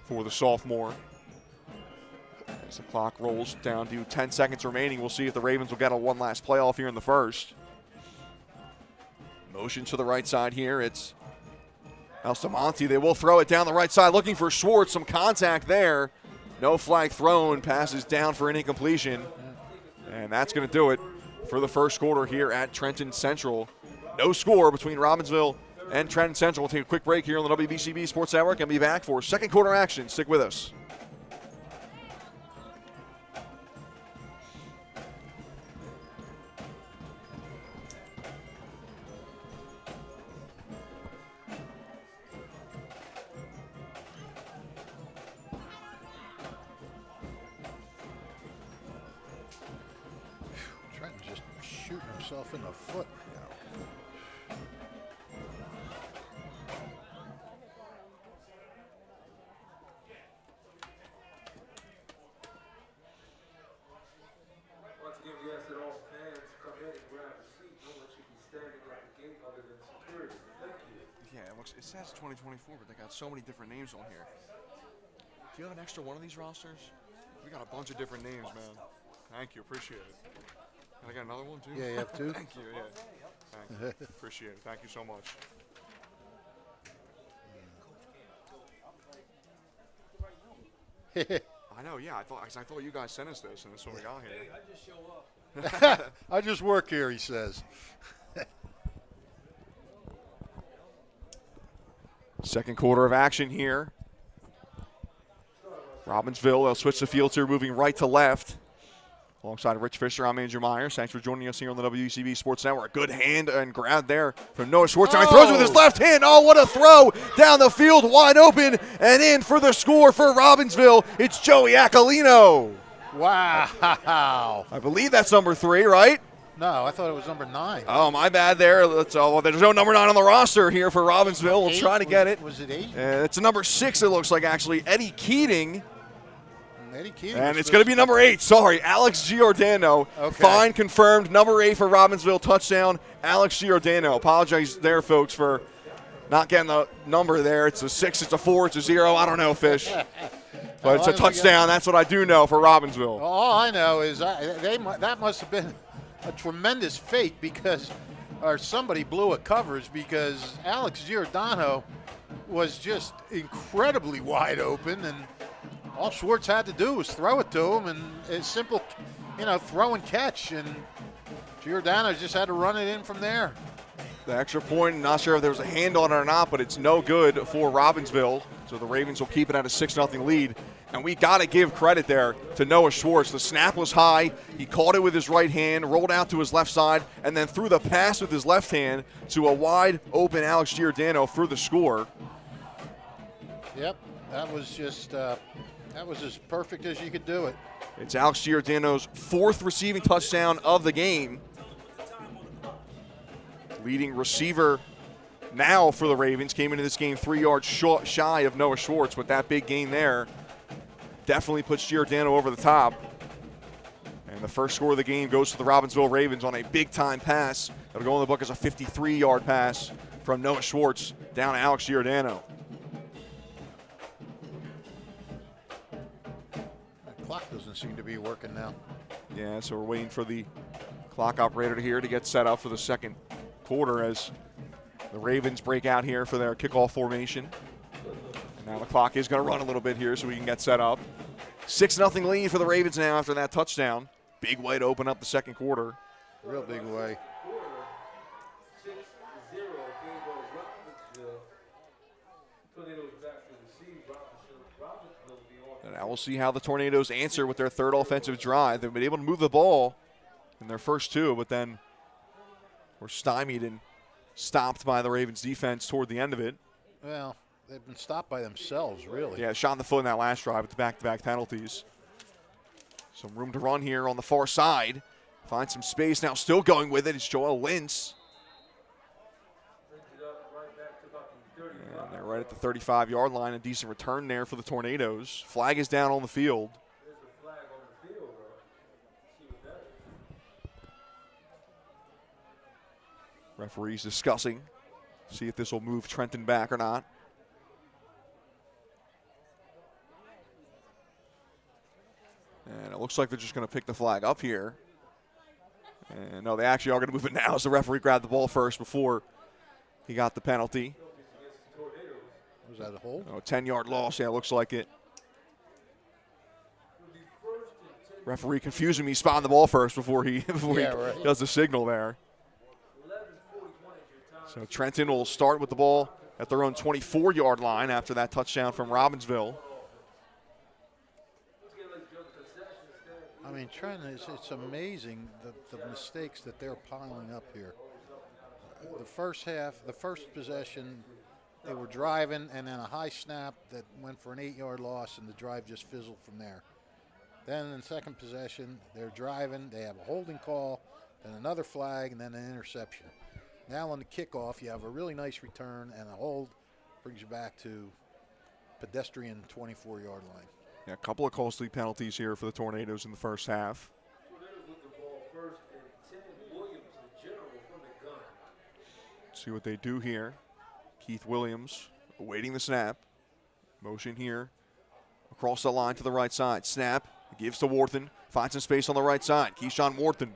for the sophomore. As the clock rolls down to 10 seconds remaining, we'll see if the Ravens will get a one last playoff here in the first. Motion to the right side here. It's Alstamonte. They will throw it down the right side, looking for Schwartz. Some contact there. No flag thrown. Passes down for an incompletion. And that's going to do it for the first quarter here at Trenton Central. No score between Robbinsville and Trenton Central. We'll take a quick break here on the WBCB Sports Network and be back for second quarter action. Stick with us. Trenton just shooting himself in the foot. Once again, we ask that all fans come in and grab a seat. No one should be standing at the gate other than security. Thank you. Yeah, it says 2024, but they got so many different names on here. Do you have an extra one of these rosters? We got a bunch of different names, man. Thank you, appreciate it. And I got another one too? Yeah, you have two? Thank you, yeah. Thank you. Appreciate it. Thank you so much. I know, yeah. I thought you guys sent us this, and that's what we got here. I just show up. I just work here, he says. Second quarter of action here. Robbinsville, they'll switch the field here, moving right to left. Alongside Rich Fisher, I'm Andrew Myers. Thanks for joining us here on the WCB Sports Network. Good hand and grab there from Noah Schwartz. Now he throws it with his left hand. Oh, what a throw down the field, wide open and in for the score for Robbinsville. It's Joey Accolino. Wow. I believe that's number 3, right? No, I thought it was number 9. Oh, my bad there. There's no number 9 on the roster here for Robbinsville. We'll try to get it. Was it 8? It's a number 6, it looks like, actually. Eddie Keating. Eddie Keating. And it's going to be number 8. Sorry, Alex Giordano. Okay. Fine, confirmed. Number 8 for Robbinsville. Touchdown, Alex Giordano. Apologize there, folks, for not getting the number there. It's a 6, it's a 4, it's a 0. I don't know, Fish. But it's a touchdown. That's what I do know for Robbinsville. All I know is that must have been a tremendous fake or somebody blew a coverage because Alex Giordano was just incredibly wide open, and all Schwartz had to do was throw it to him, and it's simple, throw and catch, and Giordano just had to run it in from there. The extra point, not sure if there was a hand on it or not, but it's no good for Robbinsville. So the Ravens will keep it at a 6-0 lead. And we got to give credit there to Noah Schwartz. The snap was high. He caught it with his right hand, rolled out to his left side, and then threw the pass with his left hand to a wide open Alex Giordano for the score. Yep, that was just that was as perfect as you could do it. It's Alex Giordano's 4th receiving touchdown of the game. Leading receiver now for the Ravens came into this game 3 yards shy of Noah Schwartz, with that big gain there definitely puts Giordano over the top. And the first score of the game goes to the Robbinsville Ravens on a big-time pass. It'll go in the book as a 53-yard pass from Noah Schwartz down to Alex Giordano. The clock doesn't seem to be working now. Yeah, so we're waiting for the clock operator here to get set up for the second quarter as the Ravens break out here for their kickoff formation. And now the clock is going to run a little bit here so we can get set up. 6-0 lead for the Ravens now after that touchdown. Big way to open up the second quarter. Real big way. 6-0 game over Robbinsville. Tornadoes back to the sea. Robbinsville will be on. And now we'll see how the Tornadoes answer with their third offensive drive. They've been able to move the ball in their first 2, but then were stymied and stopped by the Ravens defense toward the end of it. Well, they've been stopped by themselves, really. Yeah, shot in the foot in that last drive with the back-to-back penalties. Some room to run here on the far side. Find some space now, still going with it. It's Joel Lintz. And they're right at the 35-yard line. A decent return there for the Tornadoes. Flag is down on the field. There's a flag on the field, See what that is. Referees discussing. See if this will move Trenton back or not. And it looks like they're just going to pick the flag up here. And no, they actually are going to move it now as the referee grabbed the ball first before he got the penalty. Was that a hold? Oh, 10-yard loss. Yeah, looks like it. Referee confusing me, spotting the ball first before he Right. does the signal there. So Trenton will start with the ball at their own 24-yard line after that touchdown from Robbinsville. I mean, Trenton, it's amazing the mistakes that they're piling up here. The first possession, they were driving, and then a high snap that went for an 8-yard loss, and the drive just fizzled from there. Then in the second possession, they're driving, they have a holding call, then another flag, and then an interception. Now on the kickoff, you have a really nice return, and a hold brings you back to pedestrian 24-yard line. Yeah, a couple of costly penalties here for the Tornadoes in the first half. See what they do here. Keith Williams awaiting the snap. Motion here across the line to the right side. Snap, gives to Worthen, finds some space on the right side. Keyshawn Worthen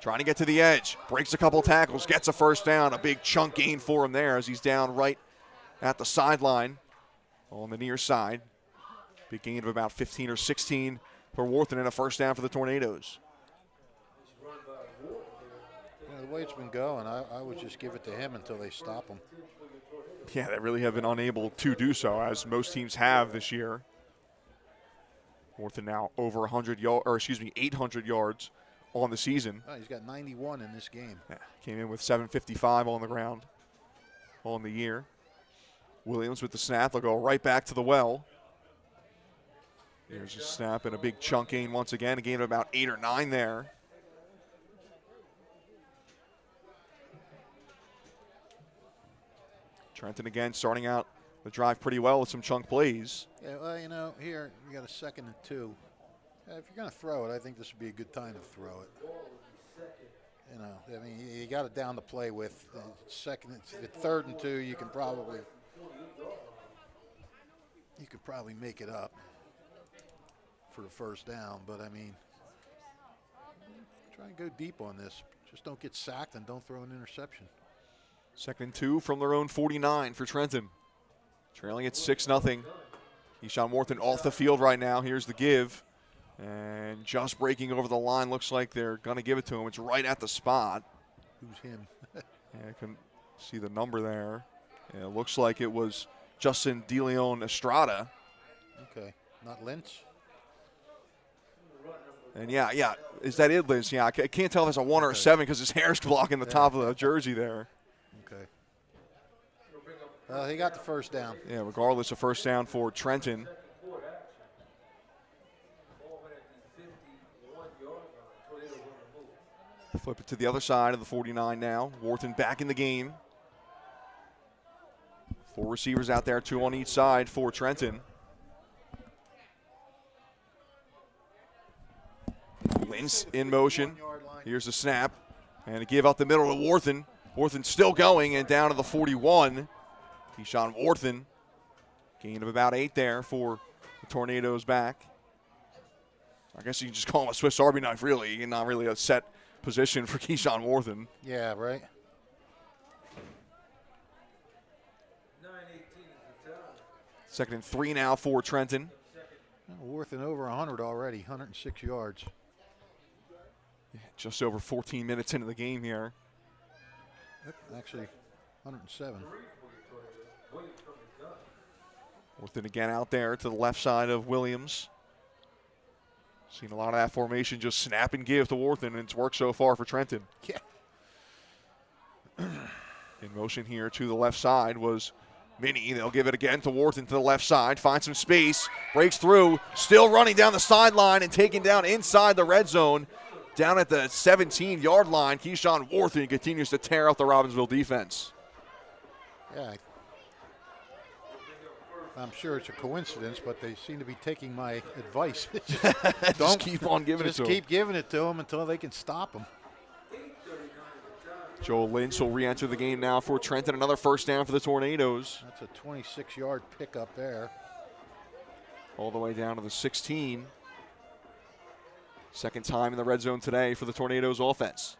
trying to get to the edge, breaks a couple tackles, gets a first down. A big chunk gain for him there as he's down right at the sideline on the near side. Big gain of about 15 or 16 for Worthen and a first down for the Tornadoes. The way it's been going, I would just give it to him until they stop him. Yeah, they really have been unable to do so, as most teams have this year. Worthen now over 800 yards on the season. Oh, he's got 91 in this game. Yeah, came in with 755 on the ground on the year. Williams with the snap. They'll go right back to the well. Here's a snap and a big chunk gain once again. A gain of about 8 or 9 there. Trenton again starting out the drive pretty well with some chunk plays. Yeah, well, here you got a 2nd and 2. If you're going to throw it, I think this would be a good time to throw it. I mean, you got it down to play with. At 3rd and 2, you could probably make it up for the first down. But I mean, try and go deep on this. Just don't get sacked and don't throw an interception. 2nd and 2 from their own 49 for Trenton. Trailing at 6-0. Keyshawn Worthen off the field right now. Here's the give. And just breaking over the line. Looks like they're going to give it to him. It's right at the spot. Who's him? I can see the number there. And it looks like it was Justin DeLeon Estrada. Okay. Not Lynch? And yeah. Is that it, Liz? Yeah, I can't tell if it's a 1 or a 7 because his hair's blocking the top of the jersey there. Okay. He got the first down. Yeah, regardless, a first down for Trenton. Flip it to the other side of the 49 now. Worthen back in the game. 4 receivers out there, 2 on each side for Trenton. Lynch in motion. Here's the snap. And a give up the middle to Worthen. Worthen still going and down to the 41. Keyshawn Worthen. Gain of about 8 there for the Tornadoes back. I guess you can just call him a Swiss Army knife, really. Not really a set position for Keyshawn Worthen. Yeah, right. 2nd and 3 now for Trenton. Worthen over 100 already, 106 yards. Yeah, just over 14 minutes into the game here. Actually, 107. Worthen again out there to the left side of Williams. Seen a lot of that formation, just snap and give to Worthen, and it's worked so far for Trenton. Yeah. In motion here to the left side was Minnie. They'll give it again to Worthen to the left side. Finds some space, breaks through, still running down the sideline and taken down inside the red zone. Down at the 17-yard line, Keyshawn Worthen continues to tear up the Robbinsville defense. Yeah, I'm sure it's a coincidence, but they seem to be taking my advice. Just keep on giving it to them. Just keep giving it to them until they can stop them. Joel Lynch will re-enter the game now for Trenton. Another first down for the Tornadoes. That's a 26-yard pickup there. All the way down to the 16. Second time in the red zone today for the Tornadoes offense.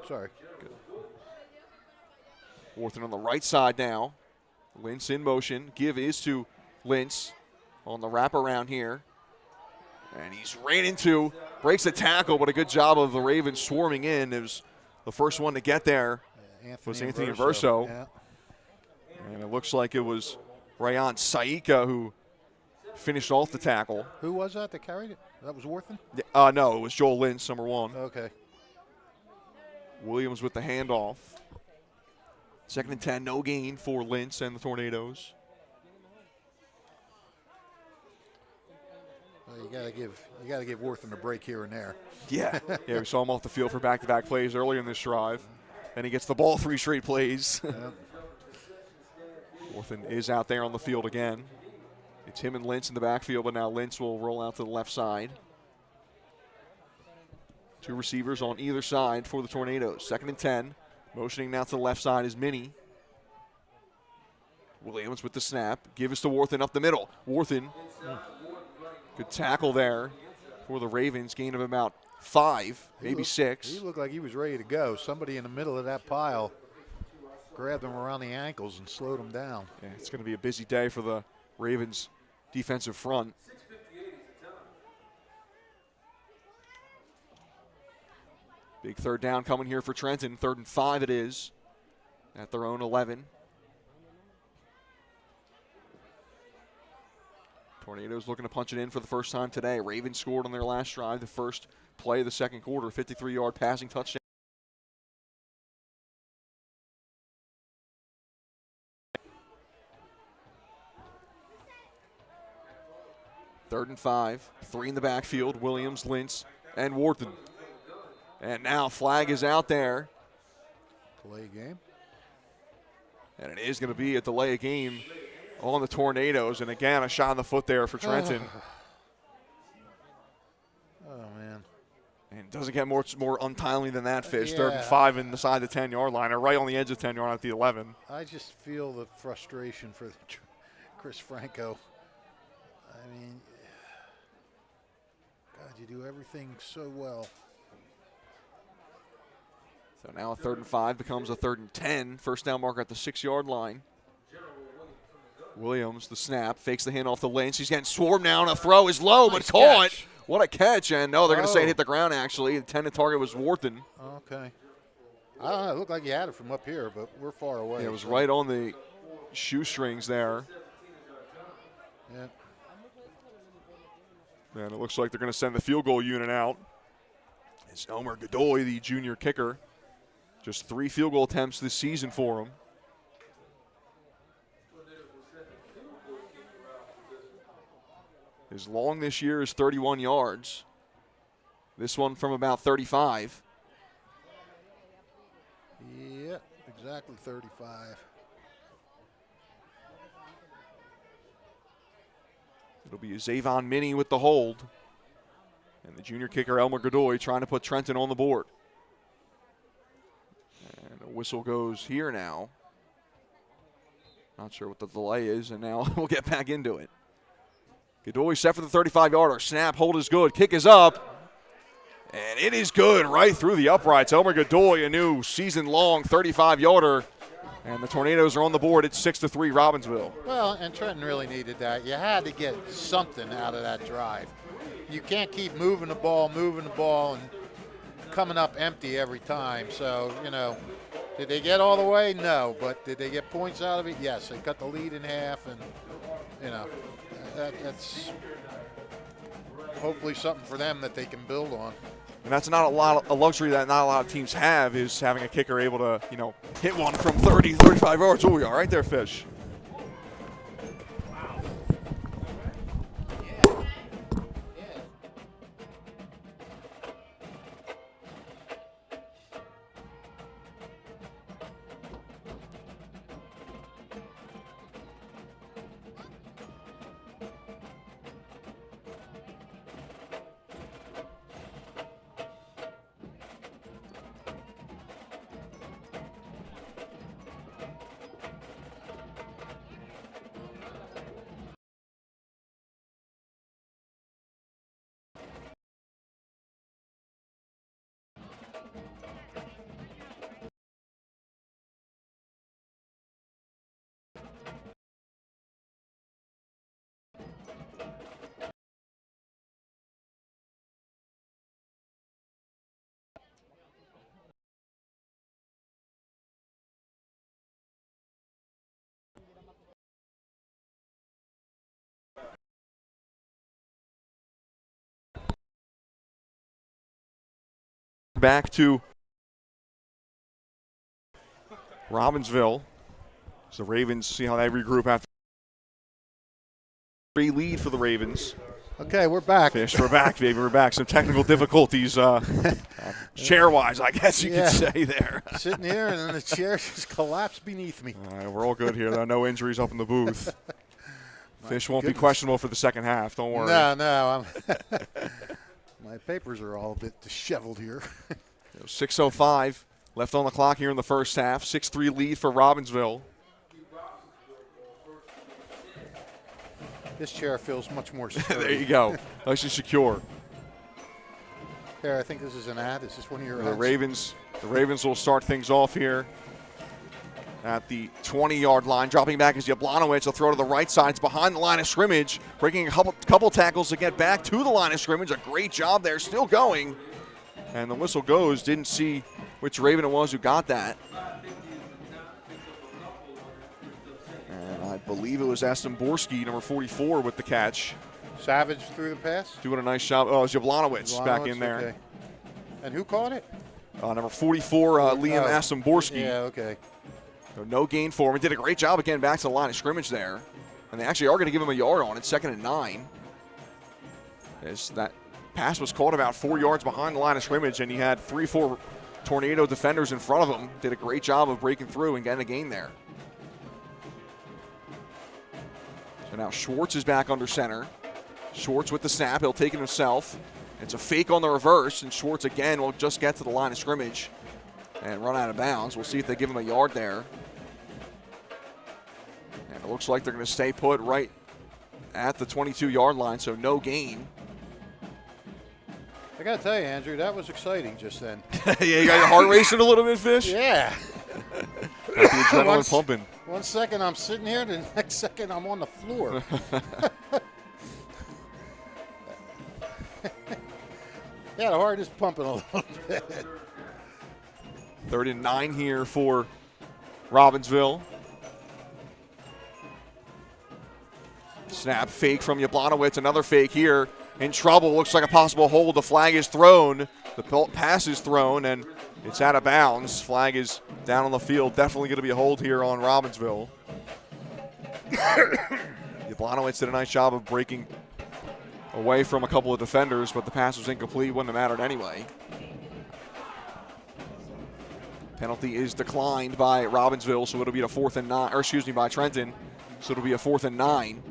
Sorry. Good. Worthing on the right side now. Lentz in motion. Give is to Lentz on the wraparound here. And he's ran into, breaks the tackle, but a good job of the Ravens swarming in. It was the first one to get there was Anthony Inverso. Yeah. And it looks like it was Rayan Saika who finished off the tackle. Who was that carried it? That was Worthen? No, it was Joel Lentz, number 1. Okay. Williams with the handoff. 2nd and 10, no gain for Lentz and the Tornadoes. Well, you gotta give Worthen a break here and there. Yeah, we saw him off the field for back-to-back plays earlier in this drive. Then he gets the ball 3 straight plays. Yep. Worthen is out there on the field again. It's him and Lentz in the backfield, but now Lentz will roll out to the left side. 2 receivers on either side for the Tornadoes. 2nd and 10. Motioning now to the left side is Minnie. Williams with the snap. Give us to Worthen up the middle. Worthen. Good tackle there for the Ravens. Gain of about 5, maybe 6. He looked like he was ready to go. Somebody in the middle of that pile grabbed him around the ankles and slowed him down. Yeah, it's going to be a busy day for the Ravens defensive front. Big 3rd down coming here for Trenton. 3rd and 5 it is at their own 11. Tornadoes looking to punch it in for the first time today. Ravens scored on their last drive, the first play of the 2nd quarter, 53-yard passing touchdown. Third and 5, 3 in the backfield. Williams, Lentz, and Worthen. And now flag is out there. Delay game. And it is going to be a delay of game on the Tornadoes. And again, a shot in the foot there for Trenton. Oh, man. And it doesn't get more untimely than that, Fish. Yeah. 3rd and 5 inside the 10-yard line, or right on the edge of the 10-yard line at the 11. I just feel the frustration for Chris Franco. I mean, God, you do everything so well. So now a 3rd and 5 becomes a 3rd and 10. First down marker at the 6-yard line. Williams, the snap, fakes the handoff to Lentz. He's getting swarmed now, and a throw is low, but caught. Catch. What a catch. And no, they're going to say it hit the ground, actually. The intended target was Worthen. Okay. I don't know. It looked like he had it from up here, but we're far away. Yeah, it was right on the shoestrings there. Yeah. And it looks like they're going to send the field goal unit out. It's Elmer Godoy, the junior kicker. Just 3 field goal attempts this season for him. His long this year is 31 yards. This one from about 35. Yeah, exactly 35. It'll be Zavon Minnie with the hold. And the junior kicker, Elmer Godoy, trying to put Trenton on the board. And a whistle goes here now. Not sure what the delay is, and now we'll get back into it. Godoy set for the 35-yarder. Snap, hold is good. Kick is up. And it is good right through the uprights. Elmer Godoy, a new season-long 35-yarder. And the Tornadoes are on the board. It's 6-3 Robbinsville. Well, and Trenton really needed that. You had to get something out of that drive. You can't keep moving the ball, and coming up empty every time. So, you know, did they get all the way? No. But did they get points out of it? Yes. They cut the lead in half, and, you know, that's hopefully something for them that they can build on. And that's not a luxury that not a lot of teams have, is having a kicker able to, you know, hit one from 30, 35 yards. Oh, we are right there, Fish. back to Robbinsville. So the Ravens see how they regroup after 3 lead for the Ravens. Okay, we're back. Fish, we're back, baby. We're back. Some technical difficulties, chair-wise, I guess you could say there. Sitting here, and then the chair just collapsed beneath me. All right, we're all good here, though. No injuries up in the booth. Fish won't be questionable for the second half. Don't worry. No. My papers are all a bit disheveled here. 6:05 left on the clock here in the first half. 6-3 lead for Robbinsville. This chair feels much more secure. There you go. Nice and secure. Here, I think this is an ad. Is this one of your The ads? Ravens will start things off here at the 20-yard line. Dropping back is Jablonowicz. They'll throw to the right side. It's behind the line of scrimmage. Breaking a couple tackles to get back to the line of scrimmage. A great job there. Still going. And the whistle goes. Didn't see which Raven it was who got that. And I believe it was Astomborski, number 44, with the catch. Savage threw the pass? Doing a nice job. Oh, Jablonowicz back in there. Okay. And who caught it? Number 44, Liam Astomborski. Yeah, okay. So no gain for him. He did a great job of getting back to the line of scrimmage there. And they actually are going to give him a yard on it, 2nd and 9. As that pass was caught about 4 yards behind the line of scrimmage, and he had 3-4 Tornado defenders in front of him. Did a great job of breaking through and getting a gain there. So now Schwartz is back under center. Schwartz with the snap. He'll take it himself. It's a fake on the reverse, and Schwartz again will just get to the line of scrimmage and run out of bounds. We'll see if they give him a yard there. And it looks like they're going to stay put right at the 22-yard line, so no gain. I got to tell you, Andrew, that was exciting just then. Yeah, you got your heart racing a little bit, Fish? Yeah. Got the adrenaline pumping. 1 second I'm sitting here, the next second I'm on the floor. Yeah, the heart is pumping a little bit. 3rd and 9 here for Robbinsville. Snap fake from Jablonowicz. Another fake here. In trouble. Looks like a possible hold. The flag is thrown. The pass is thrown, and it's out of bounds. Flag is down on the field. Definitely going to be a hold here on Robbinsville. Jablonowicz did a nice job of breaking away from a couple of defenders, but the pass was incomplete. Wouldn't have mattered anyway. Penalty is declined by Robbinsville, so it'll be a 4th and 9, or excuse me, by Trenton. So it'll be a 4th and 9.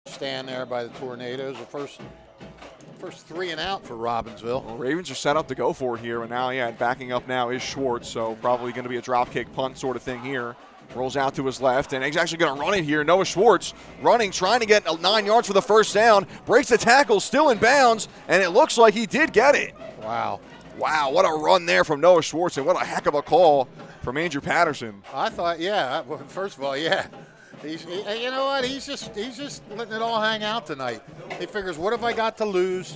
Stand there by the Tornadoes. The first 3 and out for Robbinsville. Well, Ravens are set up to go for it here, and now, yeah, backing up now is Schwartz, so probably going to be a drop kick punt sort of thing here. Rolls out to his left, and he's actually going to run it here. Noah Schwartz running, trying to get 9 yards for the first down. Breaks the tackle, still in bounds, and it looks like he did get it. Wow. Wow, what a run there from Noah Schwartz, and what a heck of a call from Andrew Patterson. I thought, yeah, well, first of all, yeah. You know what? He's just letting it all hang out tonight. He figures, what have I got to lose?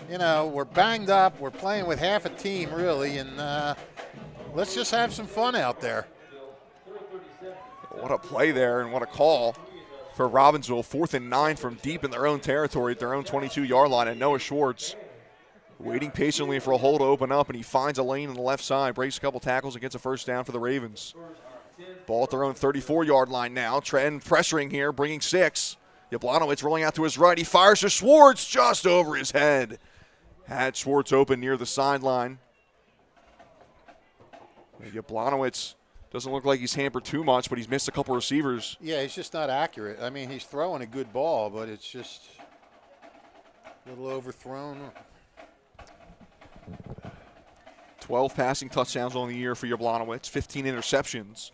You know, we're banged up. We're playing with half a team, really, and let's just have some fun out there. What a play there, and what a call for Robbinsville. 4th and 9 from deep in their own territory at their own 22-yard line, and Noah Schwartz waiting patiently for a hole to open up, and he finds a lane on the left side, breaks a couple tackles, and gets a first down for the Ravens. Ball at their own 34-yard line now. Trenton pressuring here, bringing 6. Jablonowicz rolling out to his right. He fires to Schwartz just over his head. Had Schwartz open near the sideline. Jablonowicz doesn't look like he's hampered too much, but he's missed a couple receivers. Yeah, he's just not accurate. I mean, he's throwing a good ball, but it's just a little overthrown. 12 passing touchdowns on the year for Jablonowicz, 15 interceptions.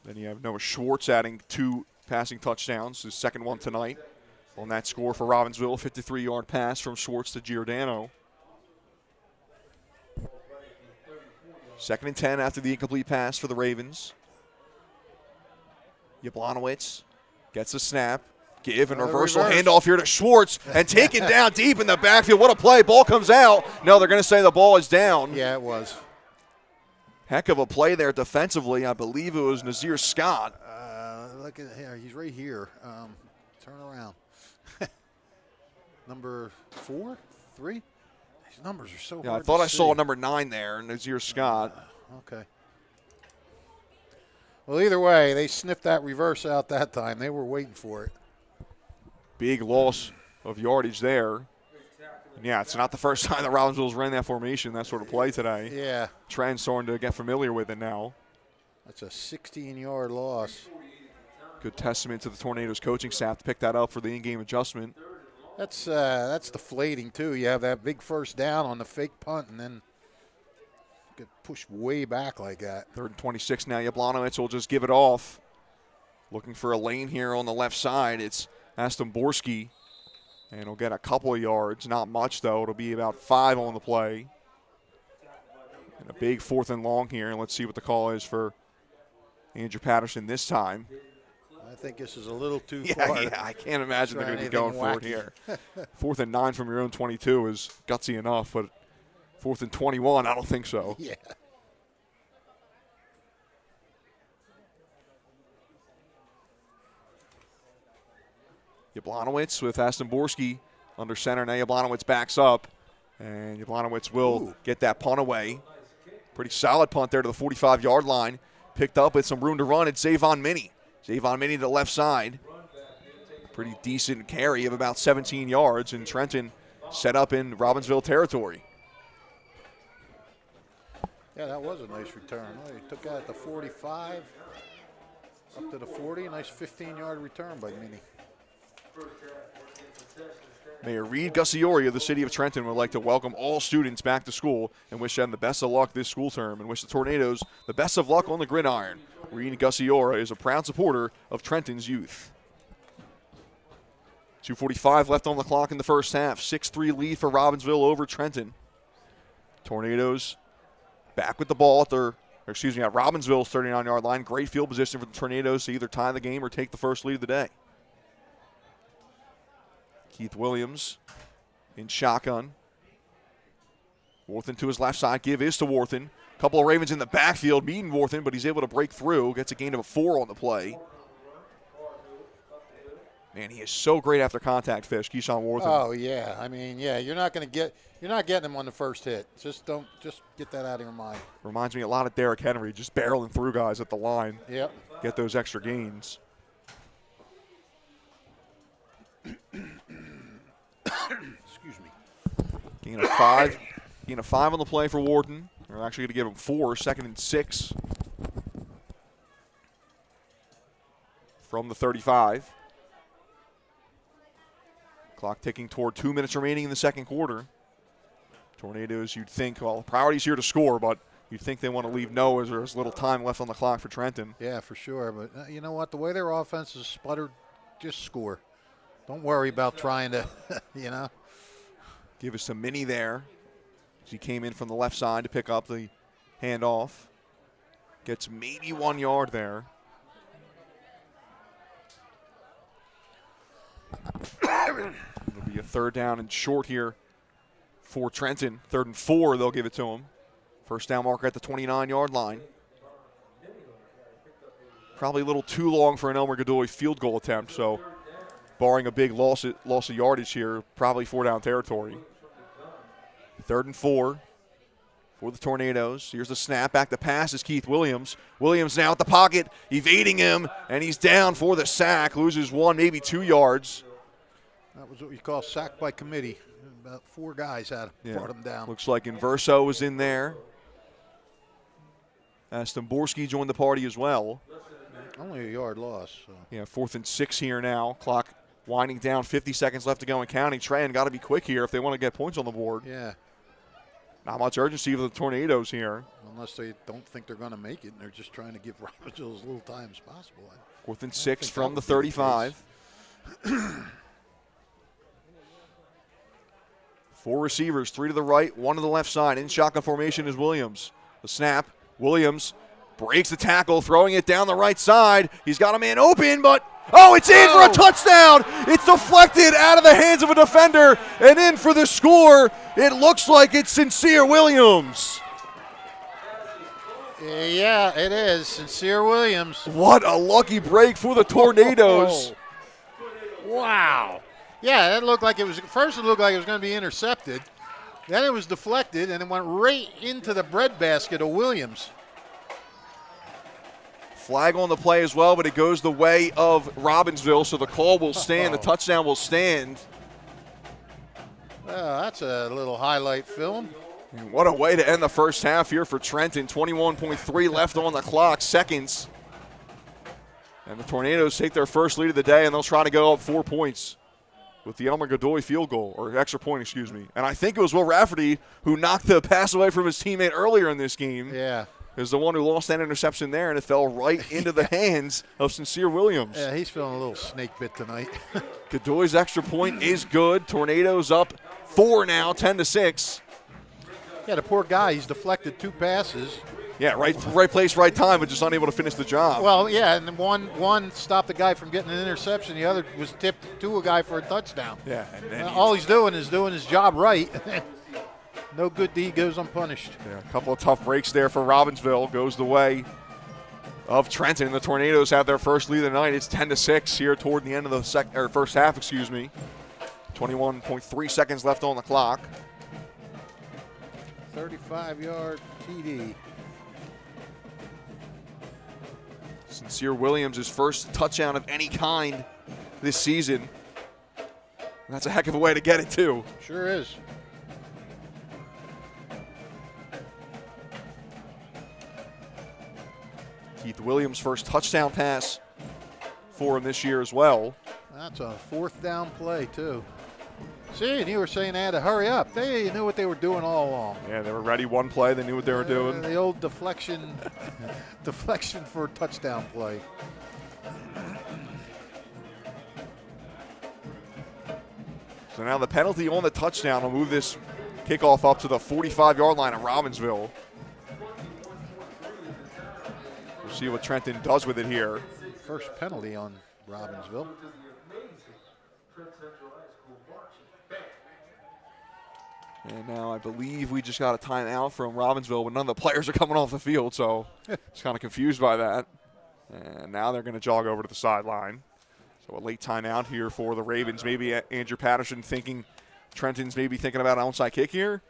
Then you have Noah Schwartz adding 2 passing touchdowns, his second one tonight. On that score for Robbinsville, 53-yard pass from Schwartz to Giordano. 2nd and 10 after the incomplete pass for the Ravens. Jablonowicz gets a snap. Give and reversal handoff here to Schwartz and taken down deep in the backfield. What a play. Ball comes out. No, they're going to say the ball is down. Yeah, it was. Heck of a play there defensively. I believe it was Nazir Scott. look at here. He's right here. Turn around. Number 4, 3. These numbers are so hard. Yeah, I thought to I saw see. number 9 there, and Nazir Scott. Okay. Well, either way, they sniffed that reverse out that time. They were waiting for it. Big loss of yardage there. And yeah, it's not the first time that Robbinsville's ran that formation, that sort of play today. Yeah. Trent's starting to get familiar with it now. That's a 16-yard loss. Good testament to the Tornadoes coaching staff to pick that up for the in-game adjustment. That's deflating, too. You have that big first down on the fake punt, and then get pushed way back like that. 3rd and 26 now. Jablonowicz will just give it off. Looking for a lane here on the left side. It's Astomborski, and he'll get a couple of yards. Not much, though. It'll be about 5 on the play. And a big 4th and long here, and let's see what the call is for Andrew Patterson this time. I think this is a little too Yeah, far. yeah, I can't imagine they're going to be going for it wacky. here. 4th and 9 from your own 22 is gutsy enough, but 4th and 21, I don't think so. Yeah. Jablonowicz with Astomborski under center. Now Jablonowicz backs up, and Jablonowicz will get that punt away. Pretty solid punt there to the 45-yard line. Picked up with some room to run. It's Zavon Minnie. Zavon Minnie to the left side. Pretty decent carry of about 17 yards, and Trenton set up in Robbinsville territory. Yeah, that was a nice return. Well, he took that at the 45 up to the 40. A nice 15-yard return by Minnie. Mayor Reed Gussiori of the city of Trenton would like to welcome all students back to school and wish them the best of luck this school term and wish the Tornadoes the best of luck on the gridiron. Reed Gussiori is a proud supporter of Trenton's youth. 2:45 left on the clock in the first half. 6-3 lead for Robbinsville over Trenton. Tornadoes back with the ball at Robbinsville's 39-yard line. Great field position for the Tornadoes to either tie the game or take the first lead of the day. Keith Williams in shotgun. Worthen to his left side. Give is to Worthen. Couple of Ravens in the backfield meeting Worthen, but he's able to break through. Gets a gain of 4 on the play. Man, he is so great after contact, Fish. Keyshawn Worthen. Oh yeah, I mean, yeah, you're not getting him on the first hit. Just get that out of your mind. Reminds me a lot of Derrick Henry, just barreling through guys at the line. Yep. Get those extra gains. Excuse me. Gain of 5. Gain of 5 on the play for Worthen. They're actually going to give him 4. 2nd and 6. From the 35. Clock ticking toward 2 minutes remaining in the second quarter. Tornadoes, you'd think, well, priority's here to score, but you'd think they want to leave no as there's little time left on the clock for Trenton. Yeah, for sure. But you know what? The way their offense is sputtered, just score. Don't worry about trying to, Give us some Minnie there. He came in from the left side to pick up the handoff. Gets maybe 1 yard there. It'll be a 3rd down and short here for Trenton. 3rd and 4, they'll give it to him. First down marker at the 29-yard line. Probably a little too long for an Elmer Godoy field goal attempt, so barring a big loss of yardage here, probably 4-down territory. 3rd and 4 for the Tornadoes. Here's the snap. Back to pass is Keith Williams. Williams now at the pocket, evading him, and he's down for the sack. Loses 1, maybe 2 yards. That was what you call sack by committee. About 4 guys brought him down. Looks like Inverso was in there. Astomborski joined the party as well. Only a yard loss. So. Yeah, 4th and 6 here now. Clock winding down, 50 seconds left to go and counting. Trenton got to be quick here if they want to get points on the board. Yeah. Not much urgency for the Tornadoes here. Unless they don't think they're going to make it, and they're just trying to give Robbinsville as little time as possible. 4th and 6 from the 35. 4 receivers, 3 to the right, 1 to the left side. In shotgun formation is Williams. The snap. Williams breaks the tackle, throwing it down the right side. He's got a man open, but it's in for a touchdown. It's deflected out of the hands of a defender and in for the score. It looks like it's Sincere Williams. Yeah, it is. Sincere Williams. What a lucky break for the Tornadoes. Wow. Yeah, that looked like it was, first it looked like it was going to be intercepted. Then it was deflected, and it went right into the breadbasket of Williams. Flag on the play as well, but it goes the way of Robbinsville, so the call will stand. The touchdown will stand. Well, that's a little highlight film. And what a way to end the first half here for Trenton. 21.3 left on the clock, seconds. And the Tornadoes take their first lead of the day, and they'll try to go up 4 points with the Elmer Godoy field goal, or extra point, excuse me. And I think it was Will Rafferty who knocked the pass away from his teammate earlier in this game. Yeah. Is the one who lost that interception there, and it fell right into the hands of Sincere Williams. Yeah, he's feeling a little snake bit tonight. Godoy's extra point is good. Tornadoes up 4 now, 10-6. Yeah, the poor guy, he's deflected 2 passes. Yeah, right place, right time, but just unable to finish the job. Well, yeah, and one stopped the guy from getting an interception. The other was tipped to a guy for a touchdown. Yeah, and then all he's doing is doing his job right. No good deed goes unpunished. Yeah, a couple of tough breaks there for Robbinsville. Goes the way of Trenton. The Tornadoes have their first lead of the night. It's 10-6 here toward the end of the first half. 21.3 seconds left on the clock. 35-yard TD. Sincere Williams, his first touchdown of any kind this season. That's a heck of a way to get it, too. Sure is. Keith Williams' first touchdown pass for him this year as well. That's a 4th down play, too. See, and you were saying they had to hurry up. They knew what they were doing all along. Yeah, they were ready one play. They knew what they were doing. The old deflection, deflection for a touchdown play. So now the penalty on the touchdown will move this kickoff up to the 45-yard line of Robbinsville. We'll see what Trenton does with it here. First penalty on Robbinsville. And now I believe we just got a timeout from Robbinsville, but none of the players are coming off the field, so just kind of confused by that. And now they're going to jog over to the sideline. So a late timeout here for the Ravens. Maybe Andrew Patterson thinking Trenton's maybe thinking about an onside kick here.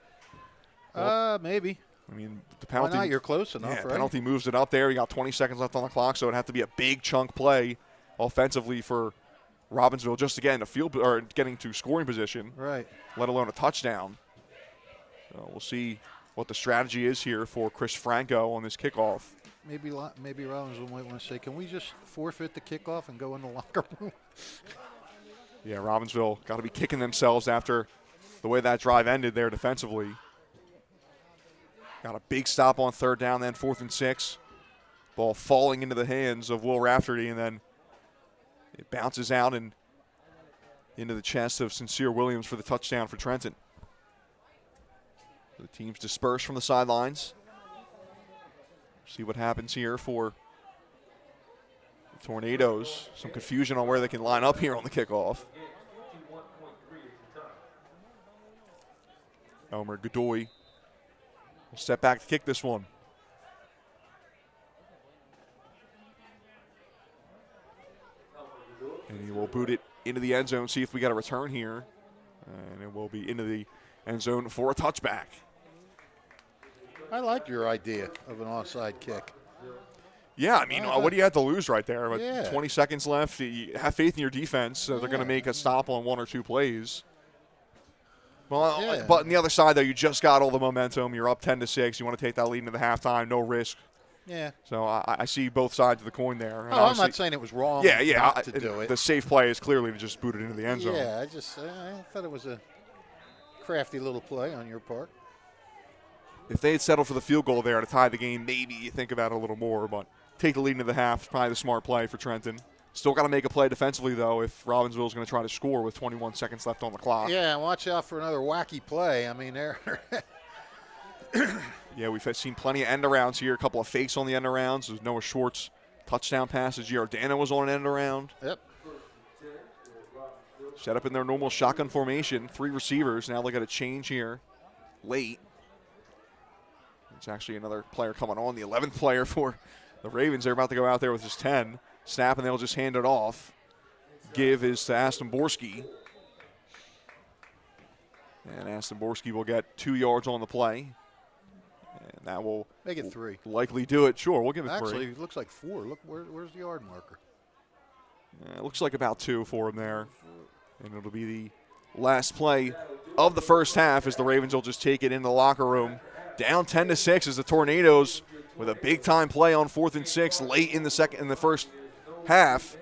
Maybe. I mean, the penalty. Why not? You're close enough, right? Penalty moves it up there. You got 20 seconds left on the clock, so it'd have to be a big chunk play offensively for Robbinsville just to get into field or getting to scoring position. Right. Let alone a touchdown. So we'll see what the strategy is here for Chris Franco on this kickoff. Maybe Robbinsville might want to say, can we just forfeit the kickoff and go in the locker room? Yeah, Robbinsville got to be kicking themselves after the way that drive ended there defensively. Got a big stop on 3rd down, then 4th and 6. Ball falling into the hands of Will Rafferty, and then it bounces out and into the chest of Sincere Williams for the touchdown for Trenton. The teams disperse from the sidelines. See what happens here for the Tornadoes. Some confusion on where they can line up here on the kickoff. Elmer Godoy will step back to kick this one. And he will boot it into the end zone, see if we got a return here. And it will be into the end zone for a touchback. I like your idea of an onside kick. Yeah, I mean, what do you have to lose right there? With Yeah. 20 seconds left, you have faith in your defense. So they're going to make a stop on 1 or 2 plays. Well, Yeah. but on the other side, though, you just got all the momentum. You're up 10-6. You want to take that lead into the halftime, no risk. Yeah. So I see both sides of the coin there. And Oh, I'm not saying it was wrong not to do it. The safe play is clearly to just boot it into the end zone. Yeah, I thought it was a crafty little play on your part. If they had settled for the field goal there to tie the game, maybe you think about it a little more. But take the lead into the half, probably the smart play for Trenton. Still got to make a play defensively, though, if Robbinsville is going to try to score with 21 seconds left on the clock. Yeah, watch out for another wacky play. I mean, they're Yeah, we've seen plenty of end-arounds here, a couple of fakes on the end-arounds. There's Noah Schwartz touchdown passes. Giordano was on an end-around. Yep. Set up in their normal shotgun formation. 3 receivers. Now they got a change here late. It's actually another player coming on, the 11th player for the Ravens. They're about to go out there with just 10. Snap, and they'll just hand it off. Give is to Aston Borski. And Aston Borski will get 2 yards on the play. And that will make it 3. Likely do it. Sure, we'll give it 3. Actually, it looks like 4. Look, where's the yard marker? It looks like about 2 for him there. And it'll be the last play of the first half as the Ravens will just take it in the locker room. Down 10-6 as the Tornadoes with a big-time play on 4th and 6 late in the first half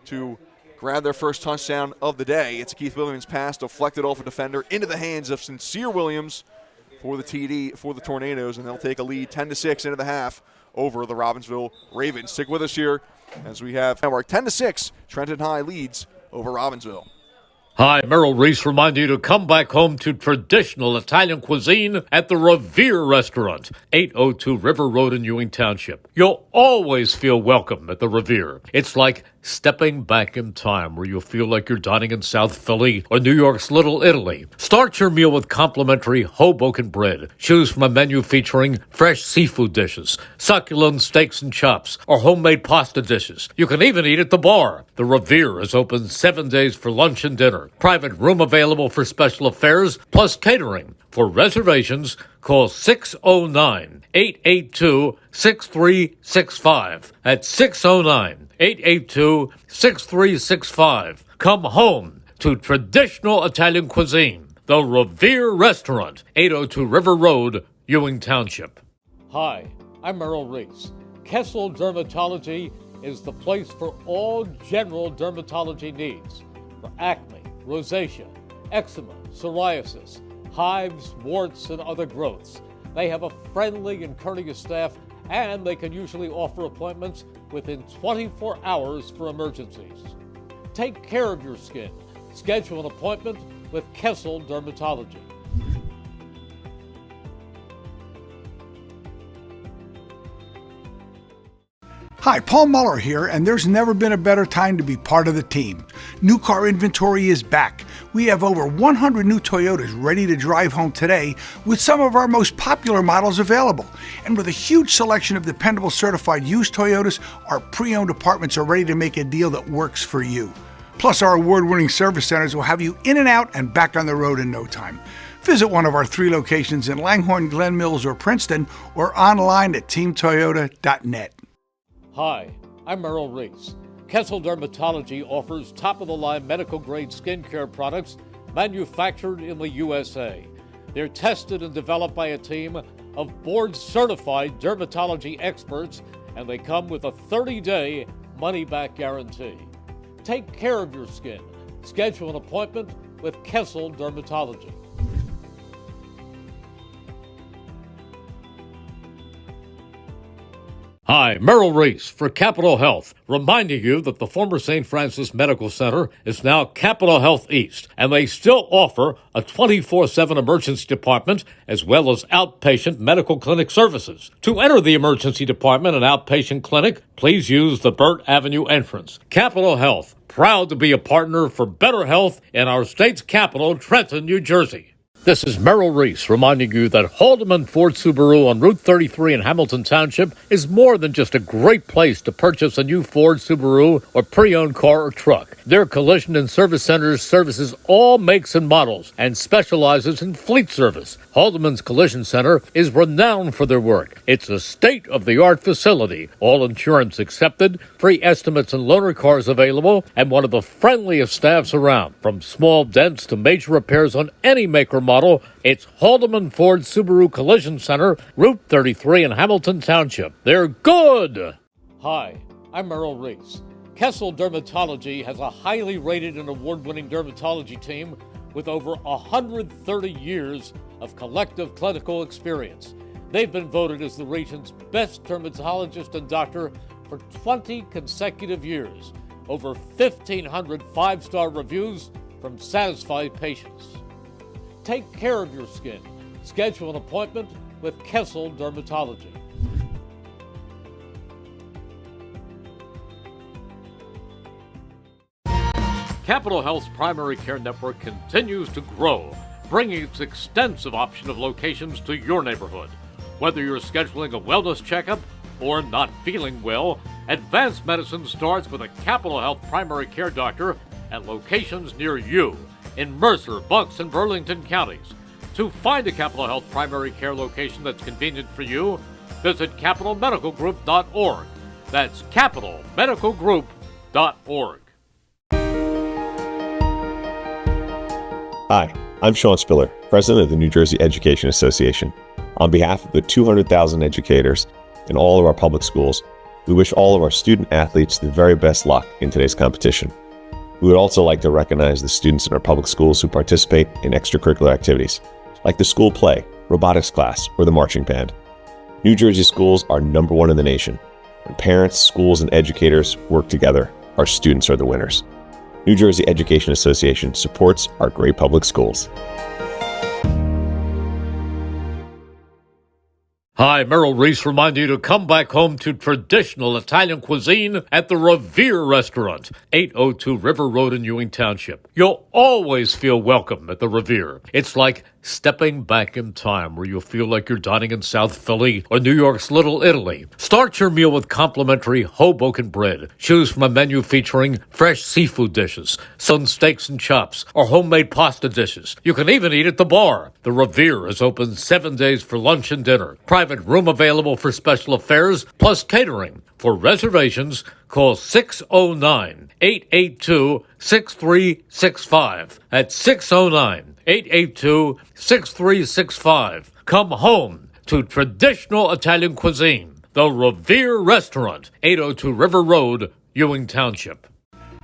to grab their first touchdown of the day. It's a Keith Williams pass deflected off a defender into the hands of Sincere Williams for the TD for the Tornadoes, and they'll take a lead 10-6 into the half over the Robbinsville Ravens. Stick with us here as we have our 10-6 Trenton High leads over Robbinsville. Hi, Merrill Reese reminding you to come back home to traditional Italian cuisine at the Revere Restaurant, 802 River Road in Ewing Township. You'll always feel welcome at the Revere. It's like stepping back in time where you'll feel like you're dining in South Philly or New York's Little Italy. Start your meal with complimentary Hoboken bread. Choose from a menu featuring fresh seafood dishes, succulent steaks and chops, or homemade pasta dishes. You can even eat at the bar. The Revere is open 7 days for lunch and dinner. Private room available for special affairs, plus catering. For reservations, call 609-882-6365. That's 609-882-6365. Come home to traditional Italian cuisine. The Revere Restaurant, 802 River Road, Ewing Township. Hi, I'm Merrill Reese. Kessel Dermatology is the place for all general dermatology needs. For acne, rosacea, eczema, psoriasis, hives, warts, and other growths. They have a friendly and courteous staff, and they can usually offer appointments within 24 hours for emergencies. Take care of your skin. Schedule an appointment with Kessel Dermatology. Hi, Paul Muller here, and there's never been a better time to be part of the team. New car inventory is back. We have over 100 new Toyotas ready to drive home today with some of our most popular models available. And with a huge selection of dependable certified used Toyotas, our pre-owned departments are ready to make a deal that works for you. Plus, our award-winning service centers will have you in and out and back on the road in no time. Visit one of our 3 locations in Langhorne, Glen Mills, or Princeton, or online at teamtoyota.net. Hi, I'm Merrill Reese. Kessel Dermatology offers top-of-the-line medical-grade skincare products manufactured in the USA. They're tested and developed by a team of board-certified dermatology experts, and they come with a 30-day money-back guarantee. Take care of your skin. Schedule an appointment with Kessel Dermatology. Hi, Merrill Reese for Capital Health, reminding you that the former St. Francis Medical Center is now Capital Health East, and they still offer a 24/7 emergency department as well as outpatient medical clinic services. To enter the emergency department and outpatient clinic, please use the Burt Avenue entrance. Capital Health, proud to be a partner for better health in our state's capital, Trenton, New Jersey. This is Merrill Reese reminding you that Haldeman Ford Subaru on Route 33 in Hamilton Township is more than just a great place to purchase a new Ford Subaru or pre-owned car or truck. Their collision and service centers services all makes and models and specializes in fleet service. Haldeman's Collision Center is renowned for their work. It's a state-of-the-art facility, all insurance accepted, free estimates and loaner cars available, and one of the friendliest staffs around. From small dents to major repairs on any make or model, it's Haldeman Ford Subaru Collision Center, Route 33 in Hamilton Township. They're good! Hi, I'm Merrill Reese. Kessel Dermatology has a highly rated and award-winning dermatology team with over 130 years of collective clinical experience. They've been voted as the region's best dermatologist and doctor for 20 consecutive years. Over 1,500 five-star reviews from satisfied patients. Take care of your skin. Schedule an appointment with Kessel Dermatology. Capital Health's primary care network continues to grow, bringing its extensive option of locations to your neighborhood. Whether you're scheduling a wellness checkup or not feeling well, advanced medicine starts with a Capital Health primary care doctor at locations near you in Mercer, Bucks, and Burlington counties. To find a Capital Health primary care location that's convenient for you, visit capitalmedicalgroup.org. That's capitalmedicalgroup.org. Hi, I'm Sean Spiller, President of the New Jersey Education Association. On behalf of the 200,000 educators in all of our public schools, we wish all of our student athletes the very best luck in today's competition. We would also like to recognize the students in our public schools who participate in extracurricular activities, like the school play, robotics class, or the marching band. New Jersey schools are number one in the nation. When parents, schools, and educators work together, our students are the winners. New Jersey Education Association supports our great public schools. Hi, Merrill Reese reminding you to come back home to traditional Italian cuisine at the Revere Restaurant, 802 River Road in Ewing Township. You'll always feel welcome at the Revere. It's like stepping back in time where you'll feel like you're dining in South Philly or New York's Little Italy. Start your meal with complimentary Hoboken bread. Choose from a menu featuring fresh seafood dishes, some steaks and chops, or homemade pasta dishes. You can even eat at the bar. The Revere is open 7 days for lunch and dinner. Private room available for special affairs, plus catering. For reservations, call 609-882-6365. That's 609-882-6365. Come home to traditional Italian cuisine. The Revere Restaurant, 802 River Road, Ewing Township.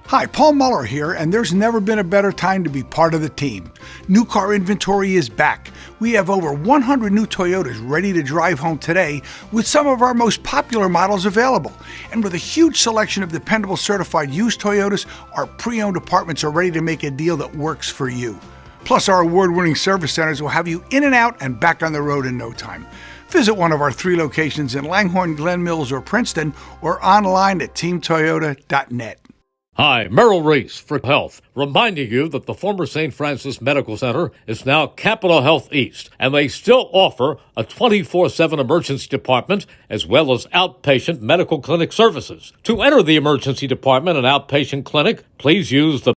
Hi, Paul Muller here, and there's never been a better time to be part of the team. New car inventory is back. We have over 100 new Toyotas ready to drive home today with some of our most popular models available. And with a huge selection of dependable certified used Toyotas, our pre-owned departments are ready to make a deal that works for you. Plus, our award-winning service centers will have you in and out and back on the road in no time. Visit one of our 3 locations in Langhorne, Glen Mills, or Princeton, or online at teamtoyota.net. Hi, Merrill Reese for Health, reminding you that the former St. Francis Medical Center is now Capital Health East, and they still offer a 24/7 emergency department as well as outpatient medical clinic services. To enter the emergency department and outpatient clinic, please use the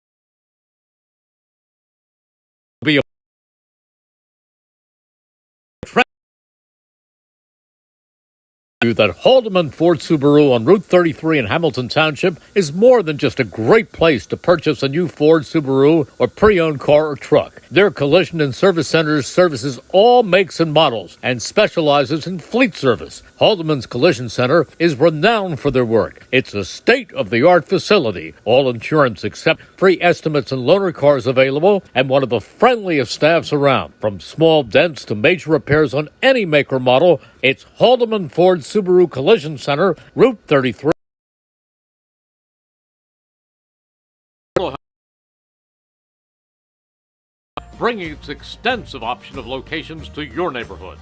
that Haldeman Ford Subaru on Route 33 in Hamilton Township is more than just a great place to purchase a new Ford, Subaru, or pre-owned car or truck. Their collision and service centers services all makes and models and specializes in fleet service. Haldeman's Collision Center is renowned for their work. It's a state-of-the-art facility. All insurance except free estimates and loaner cars available, and one of the friendliest staffs around. From small dents to major repairs on any make or model, it's Haldeman Ford Subaru Collision Center, Route 33. Bringing its extensive option of locations to your neighborhood.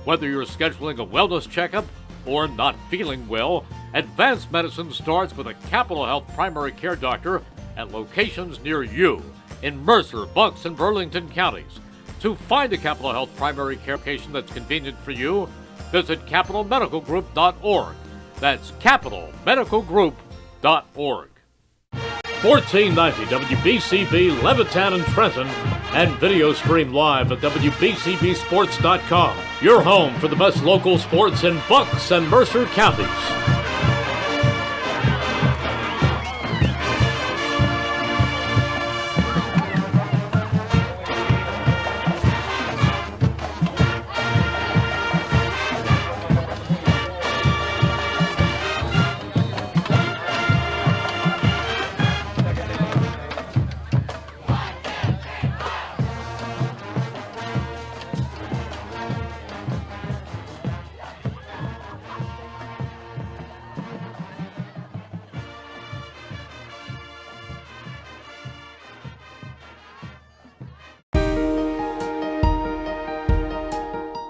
Whether you're scheduling a wellness checkup or not feeling well, advanced medicine starts with a Capital Health primary care doctor at locations near you in Mercer, Bucks, and Burlington counties. To find a Capital Health primary care location that's convenient for you, visit capitalmedicalgroup.org. That's capitalmedicalgroup.org. 1490 WBCB Levittown and Trenton, and video stream live at WBCBsports.com. Your home for the best local sports in Bucks and Mercer counties.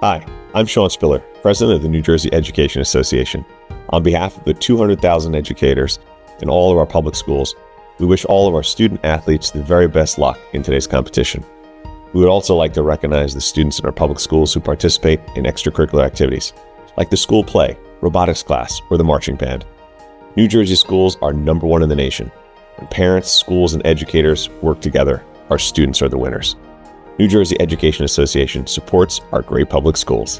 Hi, I'm Sean Spiller, President of the New Jersey Education Association. On behalf of the 200,000 educators in all of our public schools, we wish all of our student athletes the very best luck in today's competition. We would also like to recognize the students in our public schools who participate in extracurricular activities, like the school play, robotics class, or the marching band. New Jersey schools are number one in the nation. When parents, schools, and educators work together, our students are the winners. New Jersey Education Association supports our great public schools.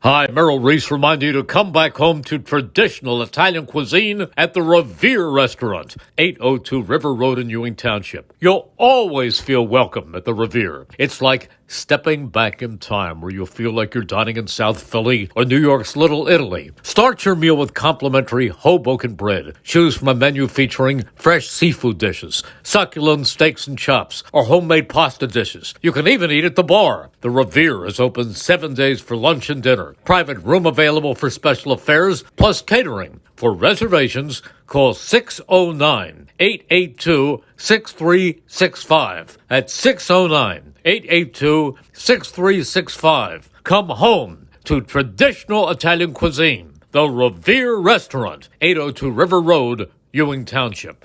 Hi, Merrill Reese reminding you to come back home to traditional Italian cuisine at the Revere Restaurant, 802 River Road in Ewing Township. You'll always feel welcome at the Revere. It's like stepping back in time where you'll feel like you're dining in South Philly or New York's Little Italy. Start your meal with complimentary Hoboken bread. Choose from a menu featuring fresh seafood dishes, succulent steaks and chops, or homemade pasta dishes. You can even eat at the bar. The Revere is open 7 days for lunch and dinner. Private room available for special affairs, plus catering. For reservations, call 609-882-6365. That's 609-882-6365. Come home to traditional Italian cuisine. The Revere Restaurant, 802 River Road, Ewing Township.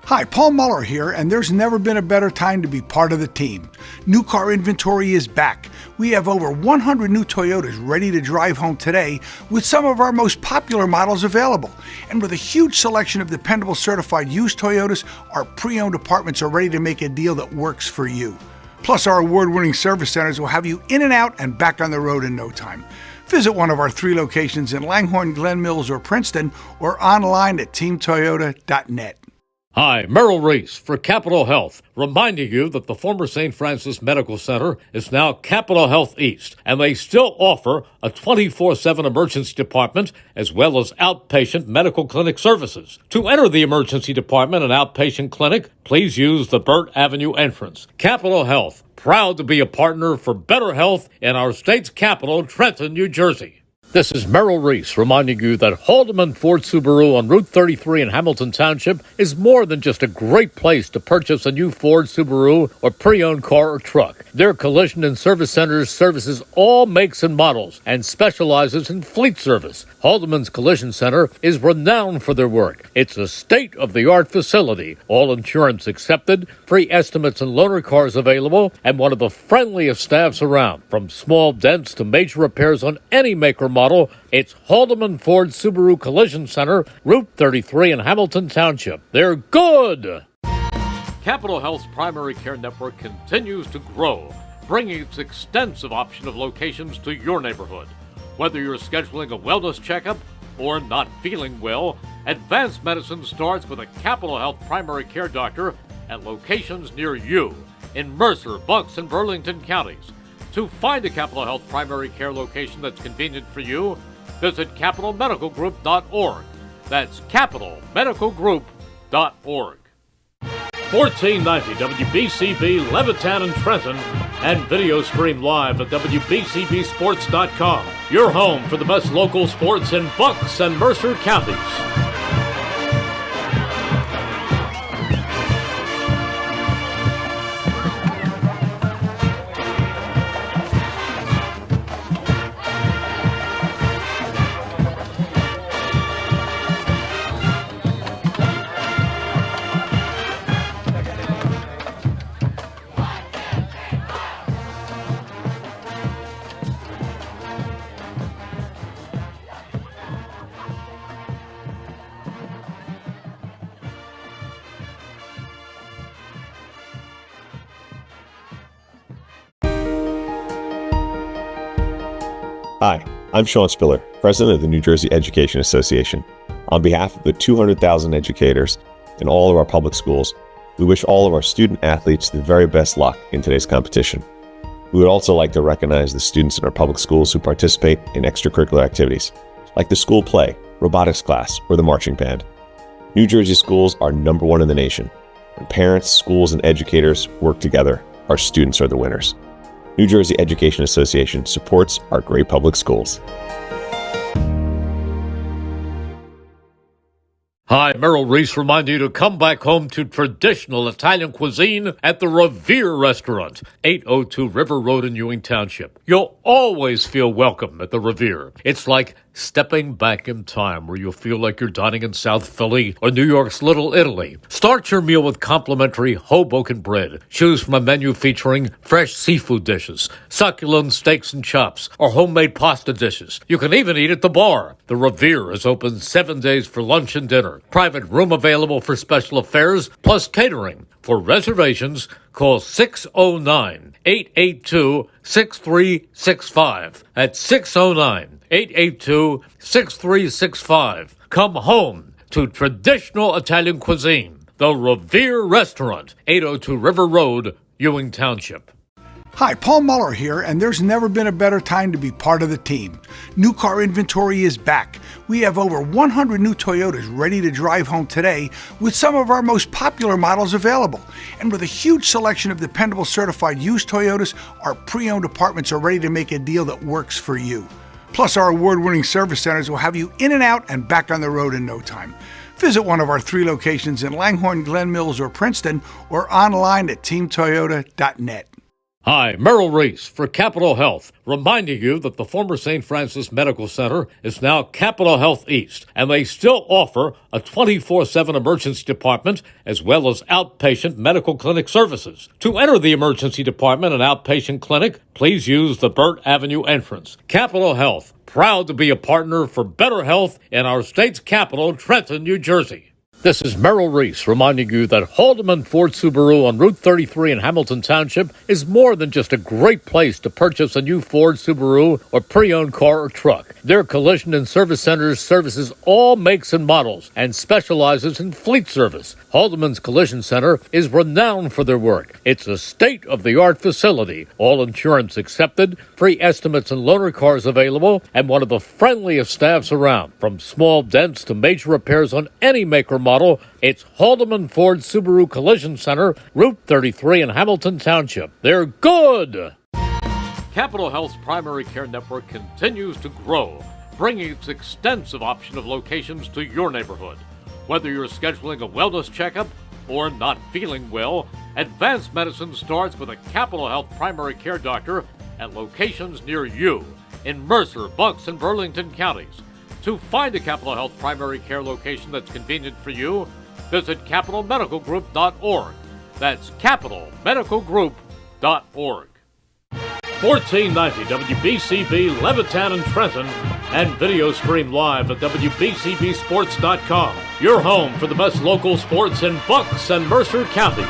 Hi, Paul Muller here, and there's never been a better time to be part of the team. New car inventory is back. We have over 100 new Toyotas ready to drive home today with some of our most popular models available. And with a huge selection of dependable certified used Toyotas, our pre-owned departments are ready to make a deal that works for you. Plus, our award-winning service centers will have you in and out and back on the road in no time. Visit one of our 3 locations in Langhorne, Glen Mills, or Princeton, or online at teamtoyota.net. Hi, Merrill Reese for Capital Health, reminding you that the former St. Francis Medical Center is now Capital Health East, and they still offer a 24/7 emergency department as well as outpatient medical clinic services. To enter the emergency department and outpatient clinic, please use the Burt Avenue entrance. Capital Health, proud to be a partner for better health in our state's capital, Trenton, New Jersey. This is Merrill Reese reminding you that Haldeman Ford Subaru on Route 33 in Hamilton Township is more than just a great place to purchase a new Ford Subaru or pre-owned car or truck. Their collision and service centers services all makes and models and specializes in fleet service. Haldeman's Collision Center is renowned for their work. It's a state-of-the-art facility, all insurance accepted, free estimates and loaner cars available, and one of the friendliest staffs around. From small dents to major repairs on any make or model, it's Haldeman Ford Subaru Collision Center, Route 33 in Hamilton Township. They're good! Capital Health's primary care network continues to grow, bringing its extensive option of locations to your neighborhood. Whether you're scheduling a wellness checkup or not feeling well, advanced medicine starts with a Capital Health primary care doctor at locations near you in Mercer, Bucks, and Burlington counties. To find a Capital Health primary care location that's convenient for you, visit capitalmedicalgroup.org. That's capitalmedicalgroup.org. 1490 WBCB Levittown and Trenton, and video stream live at WBCBsports.com. Your home for the best local sports in Bucks and Mercer counties. Hi, I'm Sean Spiller, President of the New Jersey Education Association. On behalf of the 200,000 educators in all of our public schools, we wish all of our student athletes the very best luck in today's competition. We would also like to recognize the students in our public schools who participate in extracurricular activities, like the school play, robotics class, or the marching band. New Jersey schools are number one in the nation. When parents, schools, and educators work together, our students are the winners. New Jersey Education Association supports our great public schools. Hi, Merrill Reese reminding you to come back home to traditional Italian cuisine at the Revere Restaurant, 802 River Road in Ewing Township. You'll always feel welcome at the Revere. It's like stepping back in time where you'll feel like you're dining in South Philly or New York's Little Italy. Start your meal with complimentary Hoboken bread. Choose from a menu featuring fresh seafood dishes, succulent steaks and chops, or homemade pasta dishes. You can even eat at the bar. The Revere is open 7 days for lunch and dinner. Private room available for special affairs, plus catering. For reservations, call 609-882-6365. That's 609-882-6365. Come home to traditional Italian cuisine. The Revere Restaurant, 802 River Road, Ewing Township. Hi, Paul Muller here, and there's never been a better time to be part of the team. New car inventory is back. We have over 100 new Toyotas ready to drive home today with some of our most popular models available. And with a huge selection of dependable certified used Toyotas, our pre-owned departments are ready to make a deal that works for you. Plus, our award-winning service centers will have you in and out and back on the road in no time. Visit one of our 3 locations in Langhorne, Glen Mills, or Princeton, or online at teamtoyota.net. Hi, Merrill Reese for Capital Health, reminding you that the former St. Francis Medical Center is now Capital Health East, and they still offer a 24/7 emergency department as well as outpatient medical clinic services. To enter the emergency department and outpatient clinic, please use the Burt Avenue entrance. Capital Health, proud to be a partner for better health in our state's capital, Trenton, New Jersey. This is Merrill Reese reminding you that Haldeman Ford Subaru on Route 33 in Hamilton Township is more than just a great place to purchase a new Ford Subaru or pre-owned car or truck. Their collision and service centers services all makes and models and specializes in fleet service. Haldeman's Collision Center is renowned for their work. It's a state-of-the-art facility, all insurance accepted, free estimates and loaner cars available, and one of the friendliest staffs around. From small dents to major repairs on any make or model, it's Haldeman Ford Subaru Collision Center, Route 33 in Hamilton Township. They're good! Capital Health's primary care network continues to grow, bringing its extensive option of locations to your neighborhood. Whether you're scheduling a wellness checkup or not feeling well, advanced medicine starts with a Capital Health primary care doctor at locations near you in Mercer, Bucks, and Burlington counties. To find a Capital Health primary care location that's convenient for you, visit capitalmedicalgroup.org. That's capitalmedicalgroup.org. 1490 WBCB Levittown and Trenton, and video stream live at WBCBsports.com. Your home for the best local sports in Bucks and Mercer counties.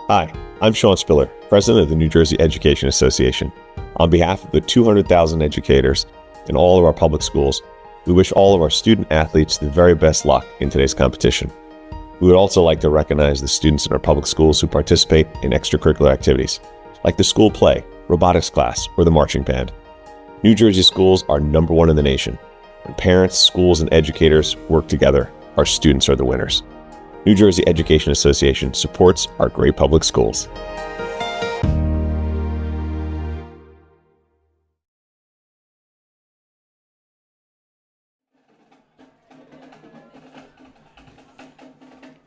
Hi, I'm Sean Spiller, President of the New Jersey Education Association. On behalf of the 200,000 educators in all of our public schools, we wish all of our student athletes the very best luck in today's competition. We would also like to recognize the students in our public schools who participate in extracurricular activities, like the school play, robotics class, or the marching band. New Jersey schools are #1 in the nation. When parents, schools, and educators work together, our students are the winners. New Jersey Education Association supports our great public schools.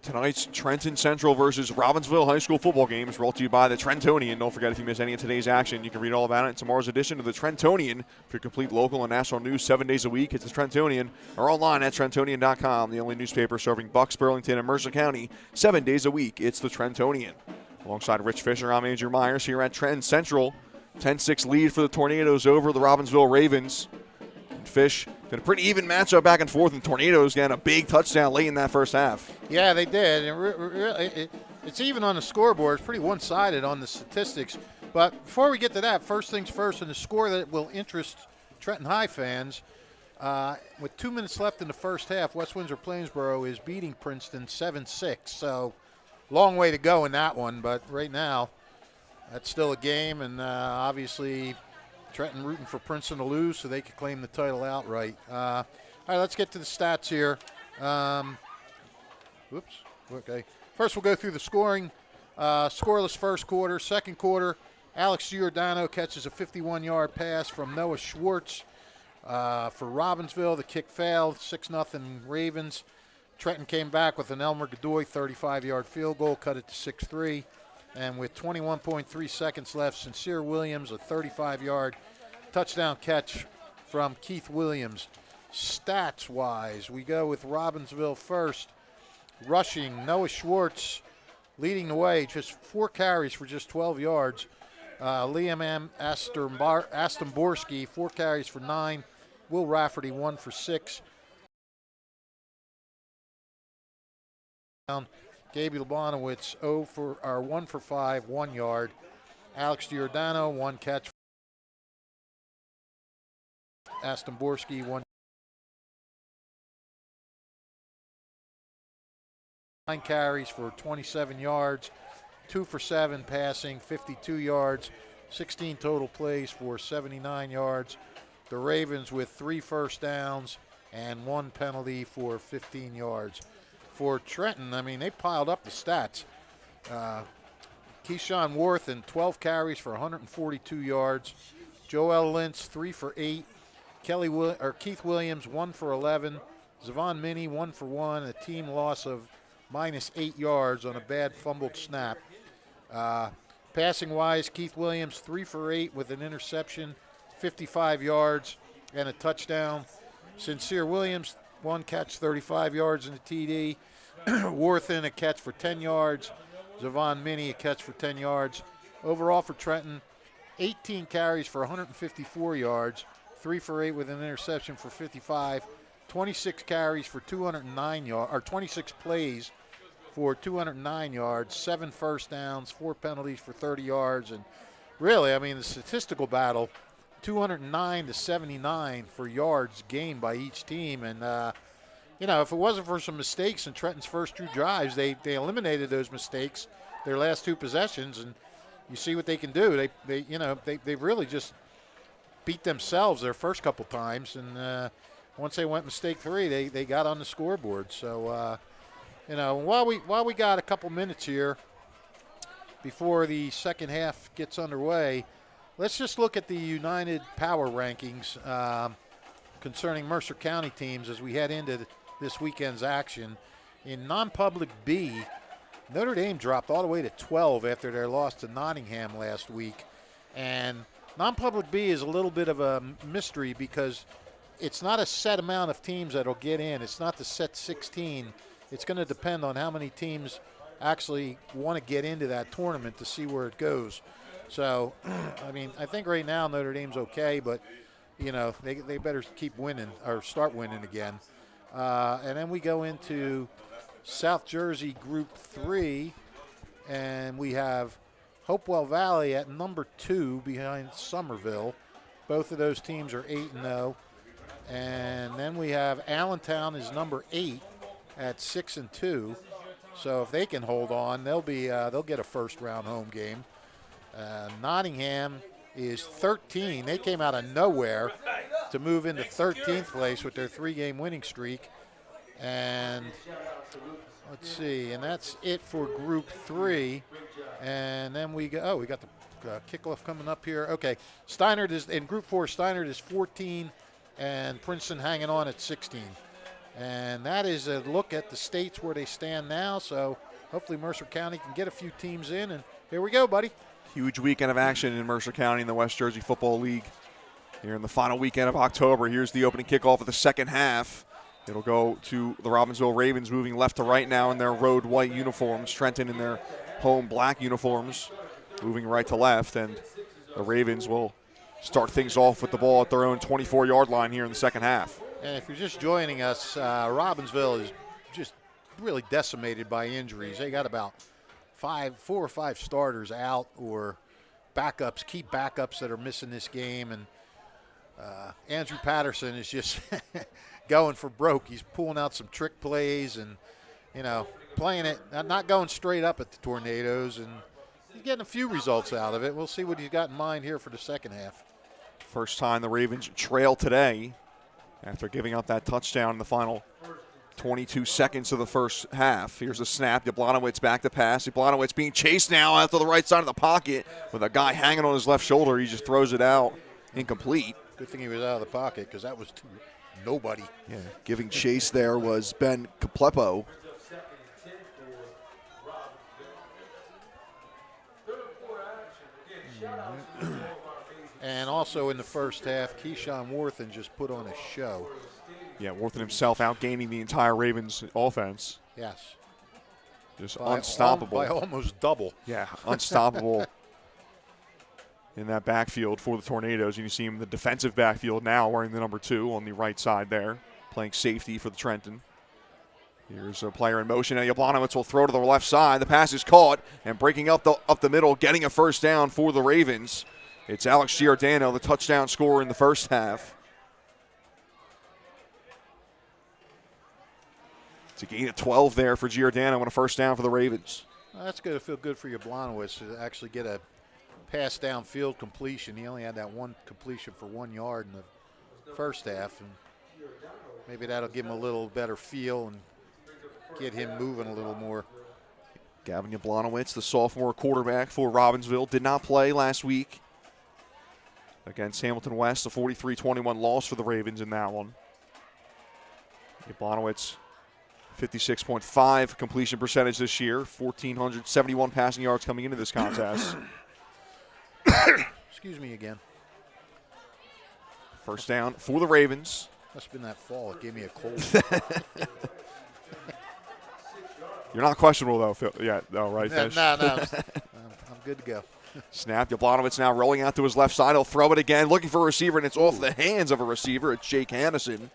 Tonight's Trenton Central versus Robbinsville High School football game is brought to you by the Trentonian. Don't forget, if you miss any of today's action, you can read all about it in tomorrow's edition of the Trentonian. For complete local and national news 7 days a week, it's the Trentonian, or online at Trentonian.com, the only newspaper serving Bucks, Burlington, and Mercer County 7 days a week. It's the Trentonian. Alongside Rich Fisher, I'm Andrew Myers here at Trenton Central. 10-6 lead for the Tornadoes over the Robbinsville Ravens. Fish got a pretty even matchup back and forth, and Tornadoes getting a big touchdown late in that first half. Yeah, they did. And it's even on the scoreboard. It's pretty one-sided on the statistics. But before we get to that, first things first, and the score that will interest Trenton High fans, With 2 minutes left in the first half, West Windsor-Plainsboro is beating Princeton 7-6. So long way to go in that one, but right now that's still a game, and obviously Trenton rooting for Princeton to lose so they could claim the title outright. All right, let's get to the stats here. Whoops. Okay. First, we'll go through the scoring. Scoreless first quarter. Second quarter, Alex Giordano catches a 51-yard pass from Noah Schwartz for Robbinsville. The kick failed. 6-0 Ravens. Trenton came back with an Elmer Godoy 35-yard field goal, cut it to 6-3. And with 21.3 seconds left, Sincere Williams, a 35-yard touchdown catch from Keith Williams. Stats-wise, we go with Robbinsville first. Rushing, Noah Schwartz leading the way, just 4 carries for just 12 yards. Liam M. Astomborski, 4 carries for 9. Will Rafferty, 1 for 6. Gabe Lubanowitz, 1 for 5, 1 yard. Alex Giordano, 1 catch. Astomborski, 1. 9 carries for 27 yards, 2 for 7 passing, 52 yards, 16 total plays for 79 yards. The Ravens with 3 first downs and 1 penalty for 15 yards. For Trenton, I mean, they piled up the stats. Keyshawn Worthen, 12 carries for 142 yards. Joel Lentz, 3 for 8. Keith Williams, 1 for 11. Zavon Minnie, 1 for 1. A team loss of -8 yards on a bad fumbled snap. Passing-wise, Keith Williams, 3 for 8 with an interception, 55 yards, and a touchdown. Sincere Williams, 1 catch, 35 yards in the TD. Worthen, a catch for 10 yards. Zavon Minnie, a catch for 10 yards. Overall for Trenton, 18 carries for 154 yards, 3 for 8 with an interception for 55. 26 carries for 209 yards, or 26 plays for 209 yards, 7 first downs, 4 penalties for 30 yards. And really, I mean, the statistical battle, 209 to 79 for yards gained by each team. And, you know, if it wasn't for some mistakes in Trenton's first 2 drives, they eliminated those mistakes their last 2 possessions. And you see what they can do. They really just beat themselves their first couple times. And once they went mistake 3, they got on the scoreboard. So, you know, while we got a couple minutes here before the second half gets underway, let's just look at the United Power Rankings concerning Mercer County teams as we head into this weekend's action. In non-public B, Notre Dame dropped all the way to 12 after their loss to Nottingham last week. And non-public B is a little bit of a mystery because it's not a set amount of teams that'll get in. It's not the set 16. It's going to depend on how many teams actually want to get into that tournament to see where it goes. So, I mean, I think right now Notre Dame's okay, but, you know, they better keep winning or start winning again. And then we go into South Jersey Group 3, and we have Hopewell Valley at number 2 behind Somerville. Both of those teams are 8-0. And then we have Allentown is number 8 at 6-2. So if they can hold on, they'll get a first-round home game. Nottingham is 13. They came out of nowhere to move into 13th place with their 3-game winning streak. And let's see, and that's it for Group 3. And then we got the kickoff coming up here. Okay, Steinert is in Group 4. Steinert is 14. And Princeton hanging on at 16. And that is a look at the states where they stand now. So hopefully Mercer County can get a few teams in. And here we go, buddy. Huge weekend of action in Mercer County in the West Jersey Football League. Here in the final weekend of October, here's the opening kickoff of the second half. It'll go to the Robbinsville Ravens moving left to right now in their road white uniforms. Trenton in their home black uniforms moving right to left. And the Ravens will start things off with the ball at their own 24-yard line here in the second half. And if you're just joining us, Robbinsville is just really decimated by injuries. They got about 4 or 5 starters out or backups, key backups that are missing this game. And Andrew Patterson is just going for broke. He's pulling out some trick plays and, playing it, not going straight up at the Tornadoes, and he's getting a few results out of it. We'll see what he's got in mind here for the second half. First time the Ravens trail today after giving up that touchdown in the final 22 seconds of the first half. Here's a snap. Yablonowitz back to pass. Yablonowitz being chased now out to the right side of the pocket with a guy hanging on his left shoulder. He just throws it out incomplete. Good thing he was out of the pocket because that was to nobody. Yeah, giving chase there was Ben Kaplepo. And also in the first half, Keyshawn Worthen just put on a show. Yeah, Worthen himself outgaining the entire Ravens offense. Yes. Just unstoppable. By almost double. Yeah, unstoppable in that backfield for the Tornadoes. And you see him in the defensive backfield now wearing the number 2 on the right side there, playing safety for the Trenton. Here's a player in motion, and Yablonowitz will throw to the left side. The pass is caught, and breaking up the middle, getting a first down for the Ravens. It's Alex Giordano, the touchdown scorer in the first half. It's a gain of 12 there for Giordano and a first down for the Ravens. Well, that's going to feel good for Yablonowitz to actually get a pass downfield completion. He only had that one completion for 1 yard in the first half, and maybe that'll give him a little better feel and get him moving a little more. Gavin Yablonowitz, the sophomore quarterback for Robbinsville, did not play last week against Hamilton West, a 43-21 loss for the Ravens in that one. Yablonowitz, 56.5 completion percentage this year, 1,471 passing yards coming into this contest. Excuse me again. First down for the Ravens. Must have been that fall. It gave me a cold. You're not questionable, though, Phil. Yeah, no, right? No. I'm good to go. Snap. Yablonowitz now rolling out to his left side. He'll throw it again, looking for a receiver, and it's off the hands of a receiver. It's Jake Hannison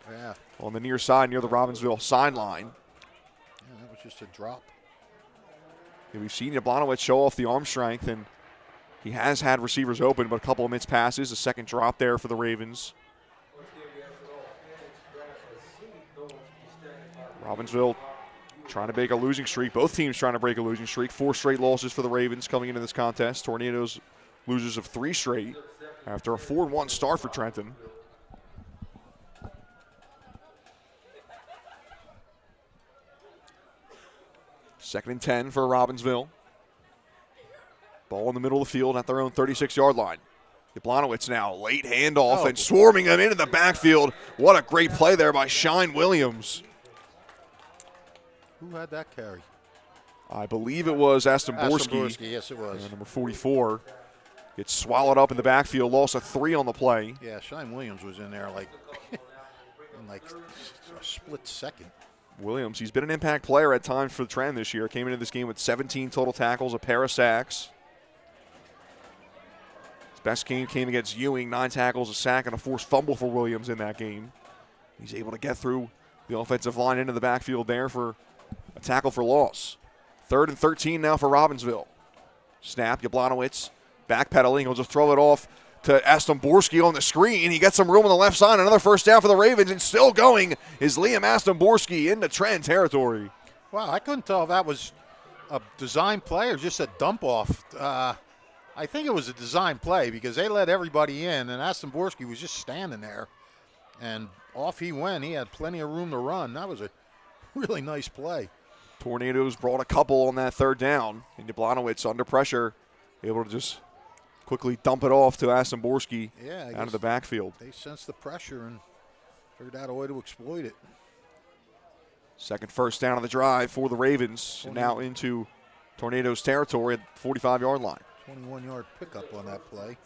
on the near side near the Robbinsville sideline. Yeah, that was just a drop. Yeah, we've seen Yablonowitz show off the arm strength, and he has had receivers open, but a couple of missed passes. A second drop there for the Ravens. Robbinsville trying to break a losing streak. Both teams trying to break a losing streak. 4 straight losses for the Ravens coming into this contest. Tornadoes losers of 3 straight after a 4-1 start for Trenton. Second and 10 for Robbinsville. Ball in the middle of the field at their own 36-yard line. Yablonowitz now, late handoff and swarming them into the backfield. What a great play there by Shine Williams. Who had that carry? I believe it was Aston Borski. Yes, it was. Number 44. Gets swallowed up in the backfield. Loss of 3 on the play. Yeah, Shine Williams was in there in a split second. Williams, he's been an impact player at times for the Trend this year. Came into this game with 17 total tackles, a pair of sacks. His best game came against Ewing, 9 tackles, a sack, and a forced fumble for Williams in that game. He's able to get through the offensive line into the backfield there for a tackle for loss. 3rd and 13 now for Robbinsville. Snap, Yablonowitz backpedaling. He'll just throw it off to Astomborski on the screen. He gets some room on the left side. Another first down for the Ravens, and still going is Liam Astomborski into Trent territory. Wow, I couldn't tell if that was a design play or just a dump off. I think it was a design play because they let everybody in, and Astomborski was just standing there. And off he went. He had plenty of room to run. That was a really nice play. Tornadoes brought a couple on that 3rd down, and Yablonowitz under pressure, able to just quickly dump it off to Astomborski out of the backfield. They sensed the pressure and figured out a way to exploit it. Second first down of the drive for the Ravens, now into Tornadoes territory at the 45-yard line. 21-yard pickup on that play.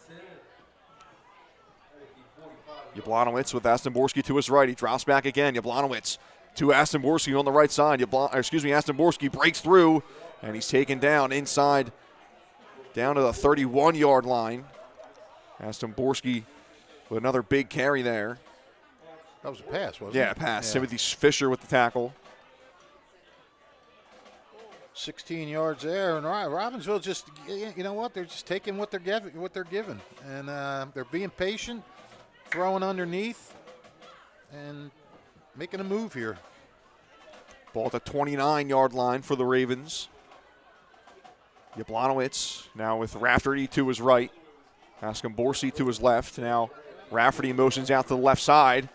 Yablonowitz with Astomborski to his right. He drops back again. Yablonowitz to Astomborski on the right side. Astomborski breaks through, and he's taken down inside, down to the 31-yard line. Astomborski with another big carry there. That was a pass, wasn't it? Yeah, pass. Yeah. Timothy Fisher with the tackle. 16 yards there, and Robbinsville just, you know what? They're just taking what they're given, and they're being patient. throwing underneath and making a move here. Ball at the 29-yard line for the Ravens. Yablonowitz now with Rafferty to his right. Askamborsi to his left. Now Rafferty motions out to the left side.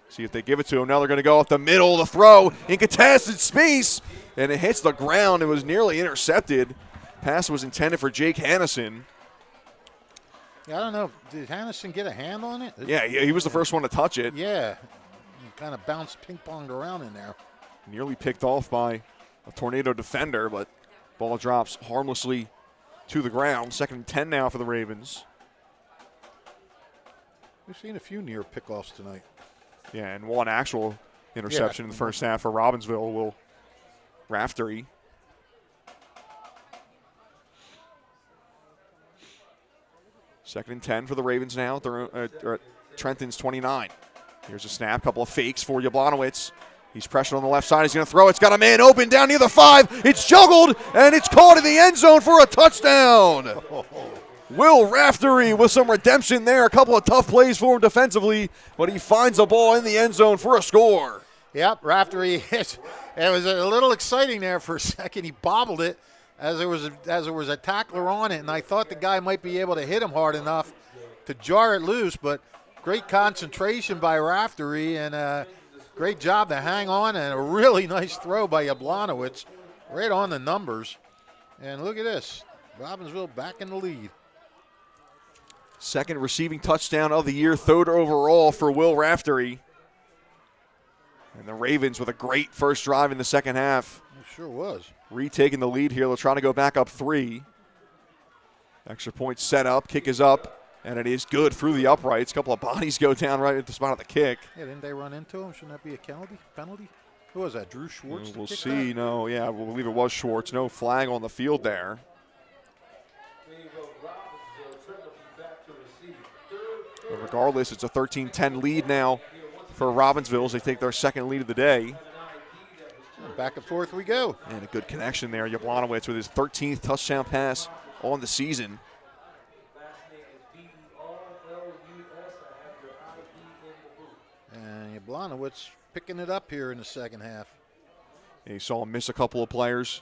See if they give it to him. Now they're going to go up the middle. The throw in contested space. And it hits the ground. It was nearly intercepted. Pass was intended for Jake Hannison. Yeah, I don't know. Did Hannison get a hand on it? Yeah, he was the first one to touch it. Yeah. He kind of bounced ping-ponged around in there. Nearly picked off by a Tornado defender, but ball drops harmlessly to the ground. 2nd and 10 now for the Ravens. We've seen a few near pickoffs tonight. Yeah, and one actual interception in the first half for Robbinsville. Will Raftery. Second and 10 for the Ravens now. They're at Trenton's 29. Here's a snap, couple of fakes for Yablonowitz. He's pressured on the left side. He's going to throw. It's got a man open down near the 5. It's juggled, and it's caught in the end zone for a touchdown. Will Raftery with some redemption there. A couple of tough plays for him defensively, but he finds the ball in the end zone for a score. Yep, Raftery. It was a little exciting there for a second. He bobbled it as there was a tackler on it, and I thought the guy might be able to hit him hard enough to jar it loose, but great concentration by Raftery and great job to hang on, and a really nice throw by Yablonowitz right on the numbers. And look at this, Robbinsville back in the lead. Second receiving touchdown of the year, 3rd overall for Will Raftery. And the Ravens with a great first drive in the second half. It sure was. Retaking the lead here. They'll try to go back up 3. Extra point set up, kick is up, and it is good through the uprights. A couple of bodies go down right at the spot of the kick. Yeah, didn't they run into him? Shouldn't that be a penalty? Who was that, Drew Schwartz? We'll see. No, yeah, we'll believe it was Schwartz. No flag on the field there. But regardless, it's a 13-10 lead now for Robbinsville as they take their second lead of the day. Back and forth we go. And a good connection there. Yablonowitz with his 13th touchdown pass on the season. And Yablonowitz picking it up here in the second half. And you saw him miss a couple of players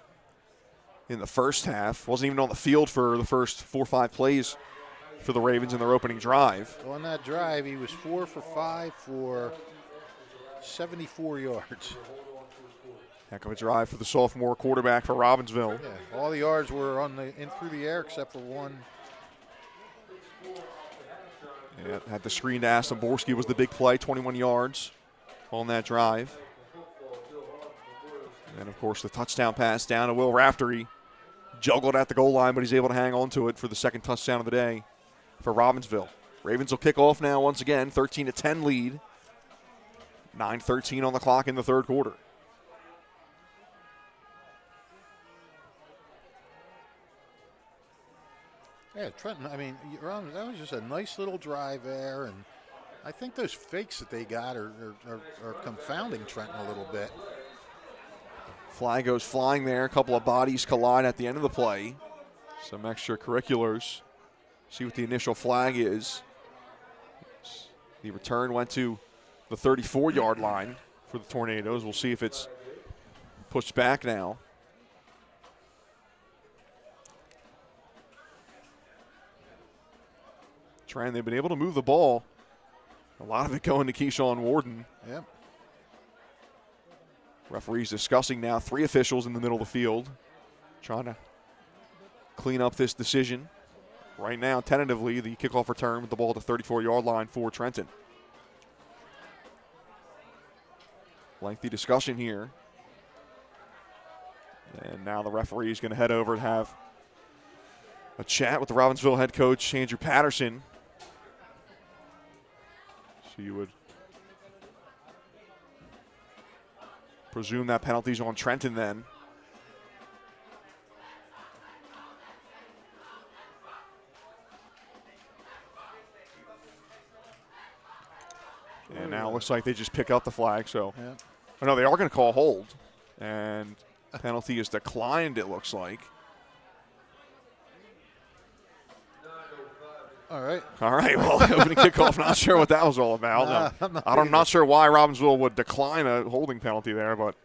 in the first half. Wasn't even on the field for the first 4 or 5 plays for the Ravens in their opening drive. On that drive, he was 4 for 5 for 74 yards. Heck of a drive for the sophomore quarterback for Robbinsville. Yeah, all the yards were in through the air except for one. Yeah, had the screen to Askamborsi was the big play, 21 yards on that drive. And, of course, the touchdown pass down to Will Raftery. Juggled at the goal line, but he's able to hang on to it for the second touchdown of the day for Robbinsville. Ravens will kick off now once again, 13-10 lead. 9:13 on the clock in the third quarter. Yeah, Trenton, I mean, that was just a nice little drive there, and I think those fakes that they got are confounding Trenton a little bit. Flag goes flying there. A couple of bodies collide at the end of the play. Some extracurriculars. See what the initial flag is. The return went to the 34-yard line for the Tornadoes. We'll see if it's pushed back now. They've been able to move the ball. A lot of it going to Keyshawn Warden. Yep. Referees discussing now. 3 officials in the middle of the field trying to clean up this decision. Right now, tentatively, the kickoff return with the ball at the 34-yard line for Trenton. Lengthy discussion here. And now the referee is going to head over and have a chat with the Robbinsville head coach, Andrew Patterson. So you would presume that penalty's on Trenton then. And now it looks like they just pick up the flag. So, yeah. Oh, no, they are going to call hold. And penalty is declined, it looks like. All right. All right, well, opening kickoff, not sure what that was all about. I'm not sure why Robbinsville would decline a holding penalty there, but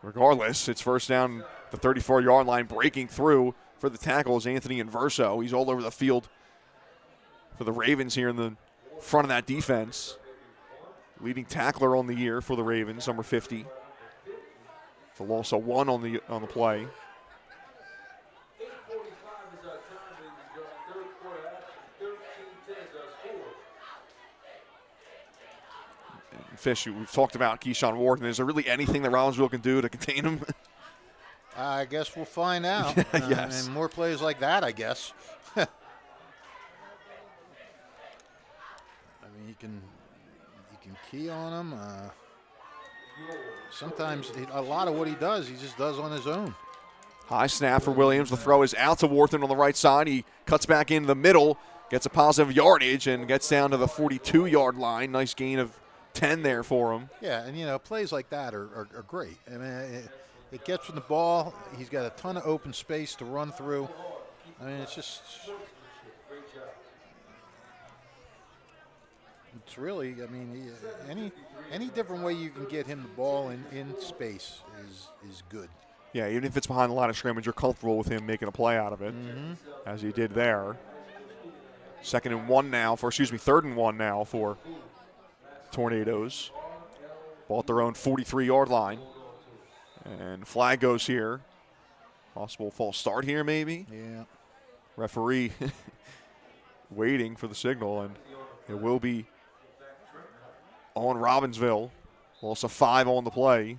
regardless, it's first down, the 34-yard line, breaking through for the tackle is Anthony Inverso. He's all over the field for the Ravens here in the front of that defense. Leading tackler on the year for the Ravens, number 50. It's a loss of 1 on the play. Fish, we've talked about Keyshawn Ward. Is there really anything that Robbinsville can do to contain him? I guess we'll find out. Yes. And more plays like that, I guess. I mean, you can key on him. Sometimes a lot of what he does, he just does on his own. High snap for Williams. The throw is out to Wharton on the right side. He cuts back into the middle, gets a positive yardage, and gets down to the 42-yard line. Nice gain of 10 there for him. Yeah, and, plays like that are great. I mean, it gets him the ball. He's got a ton of open space to run through. I mean, it's really, I mean, any different way you can get him the ball in space is good. Yeah, even if it's behind the line of scrimmage, you're comfortable with him making a play out of it, as he did there. Third and one now for Tornadoes. Ball at their own 43-yard line. And flag goes here. Possible false start here, maybe. Yeah. Referee waiting for the signal, and it will be on Robbinsville. Loss of 5 on the play.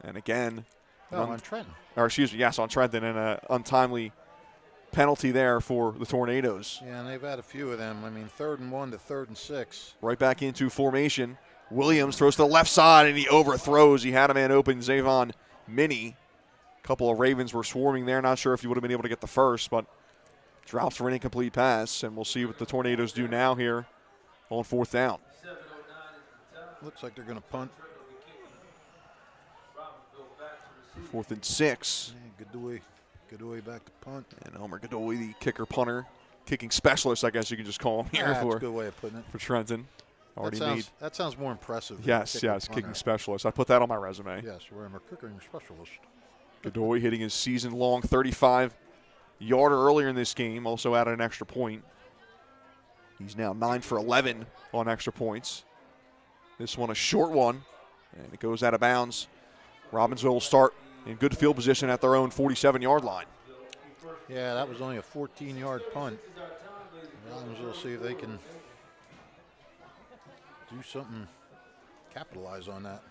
And again. On Trenton. On Trenton, and an untimely penalty there for the Tornadoes. Yeah, and they've had a few of them. I mean, 3rd and 1 to 3rd and 6. Right back into formation. Williams throws to the left side, and he overthrows. He had a man open, Zavon Minnie. A couple of Ravens were swarming there. Not sure if he would have been able to get the first, but drops for an incomplete pass, and we'll see what the Tornadoes do now here on 4th down. Looks like they're going to punt. 4th and 6. Yeah, Godoy back to punt. And Homer Godoy, the kicker punter, kicking specialist, I guess you can just call him here That's a good way of putting it. For Trenton. That sounds more impressive. Yes, kicking specialist. I put that on my resume. Yes, we're a kicking specialist. Godoy hitting his season-long 35-yarder earlier in this game, also added an extra point. He's now 9 for 11 on extra points. This one a short one, and it goes out of bounds. Robbinsville will start in good field position at their own 47-yard line. Yeah, that was only a 14-yard punt. Robbinsville will see if they can do something, capitalize on that.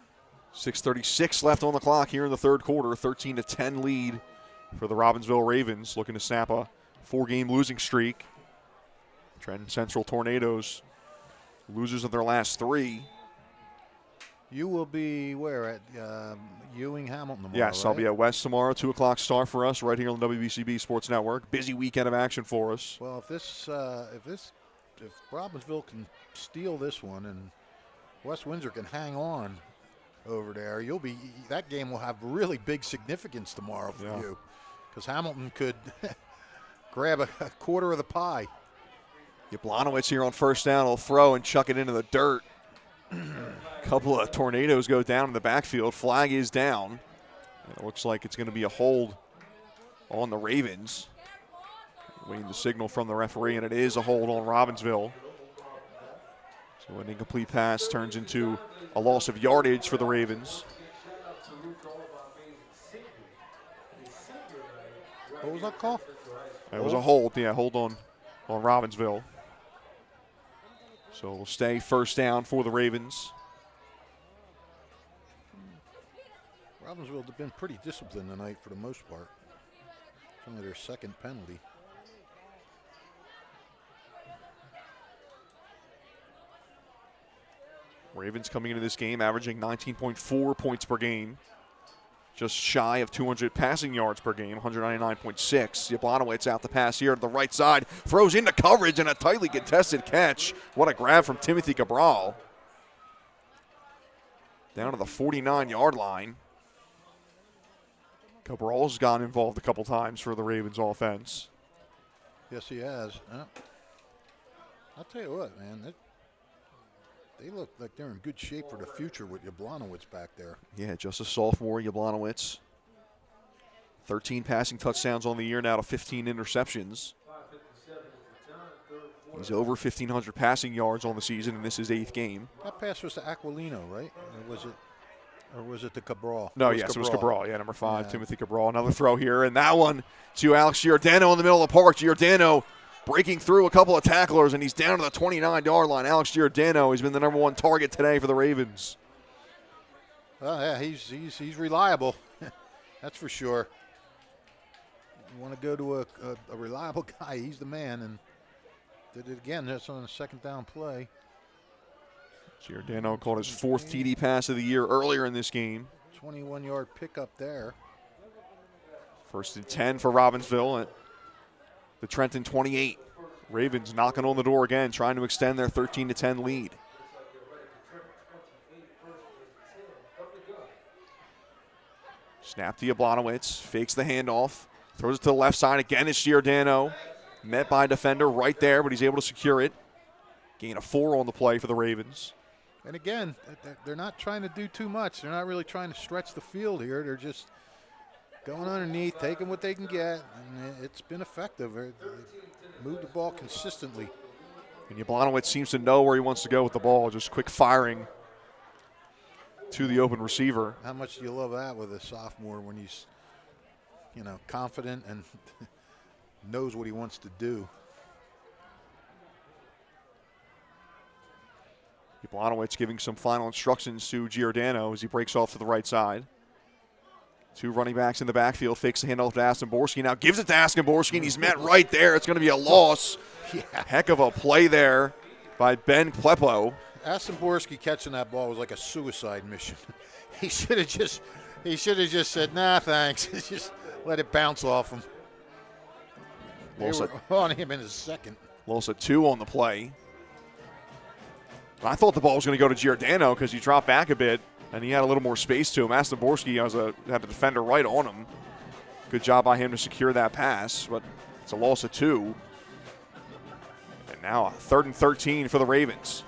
6:36 left on the clock here in the third quarter. 13-10 lead for the Robbinsville Ravens, looking to snap a 4-game losing streak. Trenton Central Tornadoes, losers of their last 3. You will be where at Ewing Hamilton tomorrow? Yes, right? I'll be at West tomorrow, 2 o'clock start for us right here on the WBCB Sports Network. Busy weekend of action for us. Well, if Robbinsville can steal this one and West Windsor can hang on over there, that game will have really big significance tomorrow for you, because Hamilton could grab a quarter of the pie. Yablonowitz here on first down will throw and chuck it into the dirt. Couple of Tornadoes go down in the backfield. Flag is down. It looks like it's going to be a hold on the Ravens. Waiting the signal from the referee, and it is a hold on Robbinsville. So an incomplete pass turns into a loss of yardage for the Ravens. What was that call? It was a hold, hold on Robbinsville. So we'll stay first down for the Ravens. Robbinsville have been pretty disciplined tonight for the most part. It's only their second penalty. Ravens coming into this game averaging 19.4 points per game. Just shy of 200 passing yards per game, 199.6. Yablonowitz out the pass here to the right side. Throws into coverage and a tightly contested catch. What a grab from Timothy Cabral. Down to the 49-yard line. Cabral's gotten involved a couple times for the Ravens offense. Yes, he has. I'll tell you what, man. They look like they're in good shape for the future with Yablonowitz back there. Yeah, just a sophomore, Yablonowitz. 13 passing touchdowns on the year now to 15 interceptions. He's over 1,500 passing yards on the season, and this is his 8th game. That pass was to Aquilino, right? Or was it to Cabral? No, yes, it was Cabral. Yeah, number 5, Timothy Cabral. Another throw here, and that one to Alex Giordano in the middle of the park. Giordano breaking through a couple of tacklers, and he's down to the 29-yard line. Alex Giordano has been the number 1 target today for the Ravens. Well, yeah, he's reliable. That's for sure. You want to go to a reliable guy, he's the man, and did it again. That's on the 2nd down play. Giordano caught his 4th TD pass of the year earlier in this game. 21-yard pickup there. 1st and 10 for Robbinsville at the Trenton 28. Ravens knocking on the door again, trying to extend their 13-10 lead. Snap to Yablonowitz, fakes the handoff, throws it to the left side. Again, it's Giordano. Met by a defender right there, but he's able to secure it. Gain of 4 on the play for the Ravens. And again, they're not trying to do too much. They're not really trying to stretch the field here. They're just going underneath, taking what they can get, and it's been effective. They move the ball consistently. And Yablonowitz seems to know where he wants to go with the ball, just quick firing to the open receiver. How much do you love that with a sophomore when he's, confident and knows what he wants to do? Yablonowitz giving some final instructions to Giordano as he breaks off to the right side. 2 running backs in the backfield, fakes the handoff to Aston-Borski. Now gives it to Aston-Borski, and he's met right there. It's going to be a loss. Yeah. Heck of a play there by Ben Kleppo. Aston-Borski catching that ball was like a suicide mission. He should have just said, nah, thanks. Just let it bounce off him. They were on him in a second. Loss of 2 on the play. I thought the ball was going to go to Giordano because he dropped back a bit and he had a little more space to him. Aston-Borski had the defender right on him. Good job by him to secure that pass, but it's a loss of 2. And now 3rd and 13 for the Ravens.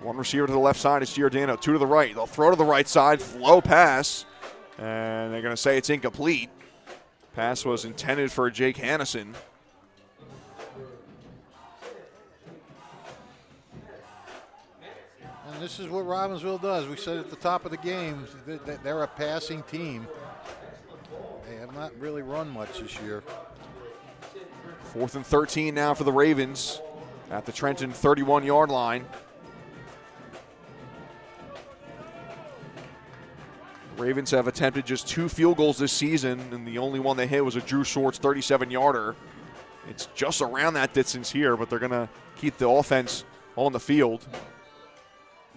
1 receiver to the left side is Giordano, 2 to the right. They'll throw to the right side, flow pass, and they're going to say it's incomplete. Pass was intended for Jake Hannison. And this is what Robbinsville does. We said at the top of the game that they're a passing team. They have not really run much this year. 4th and 13 now for the Ravens at the Trenton 31-yard line. Ravens have attempted just 2 field goals this season, and the only one they hit was a Drew Schwartz 37-yarder. It's just around that distance here, but they're going to keep the offense on the field.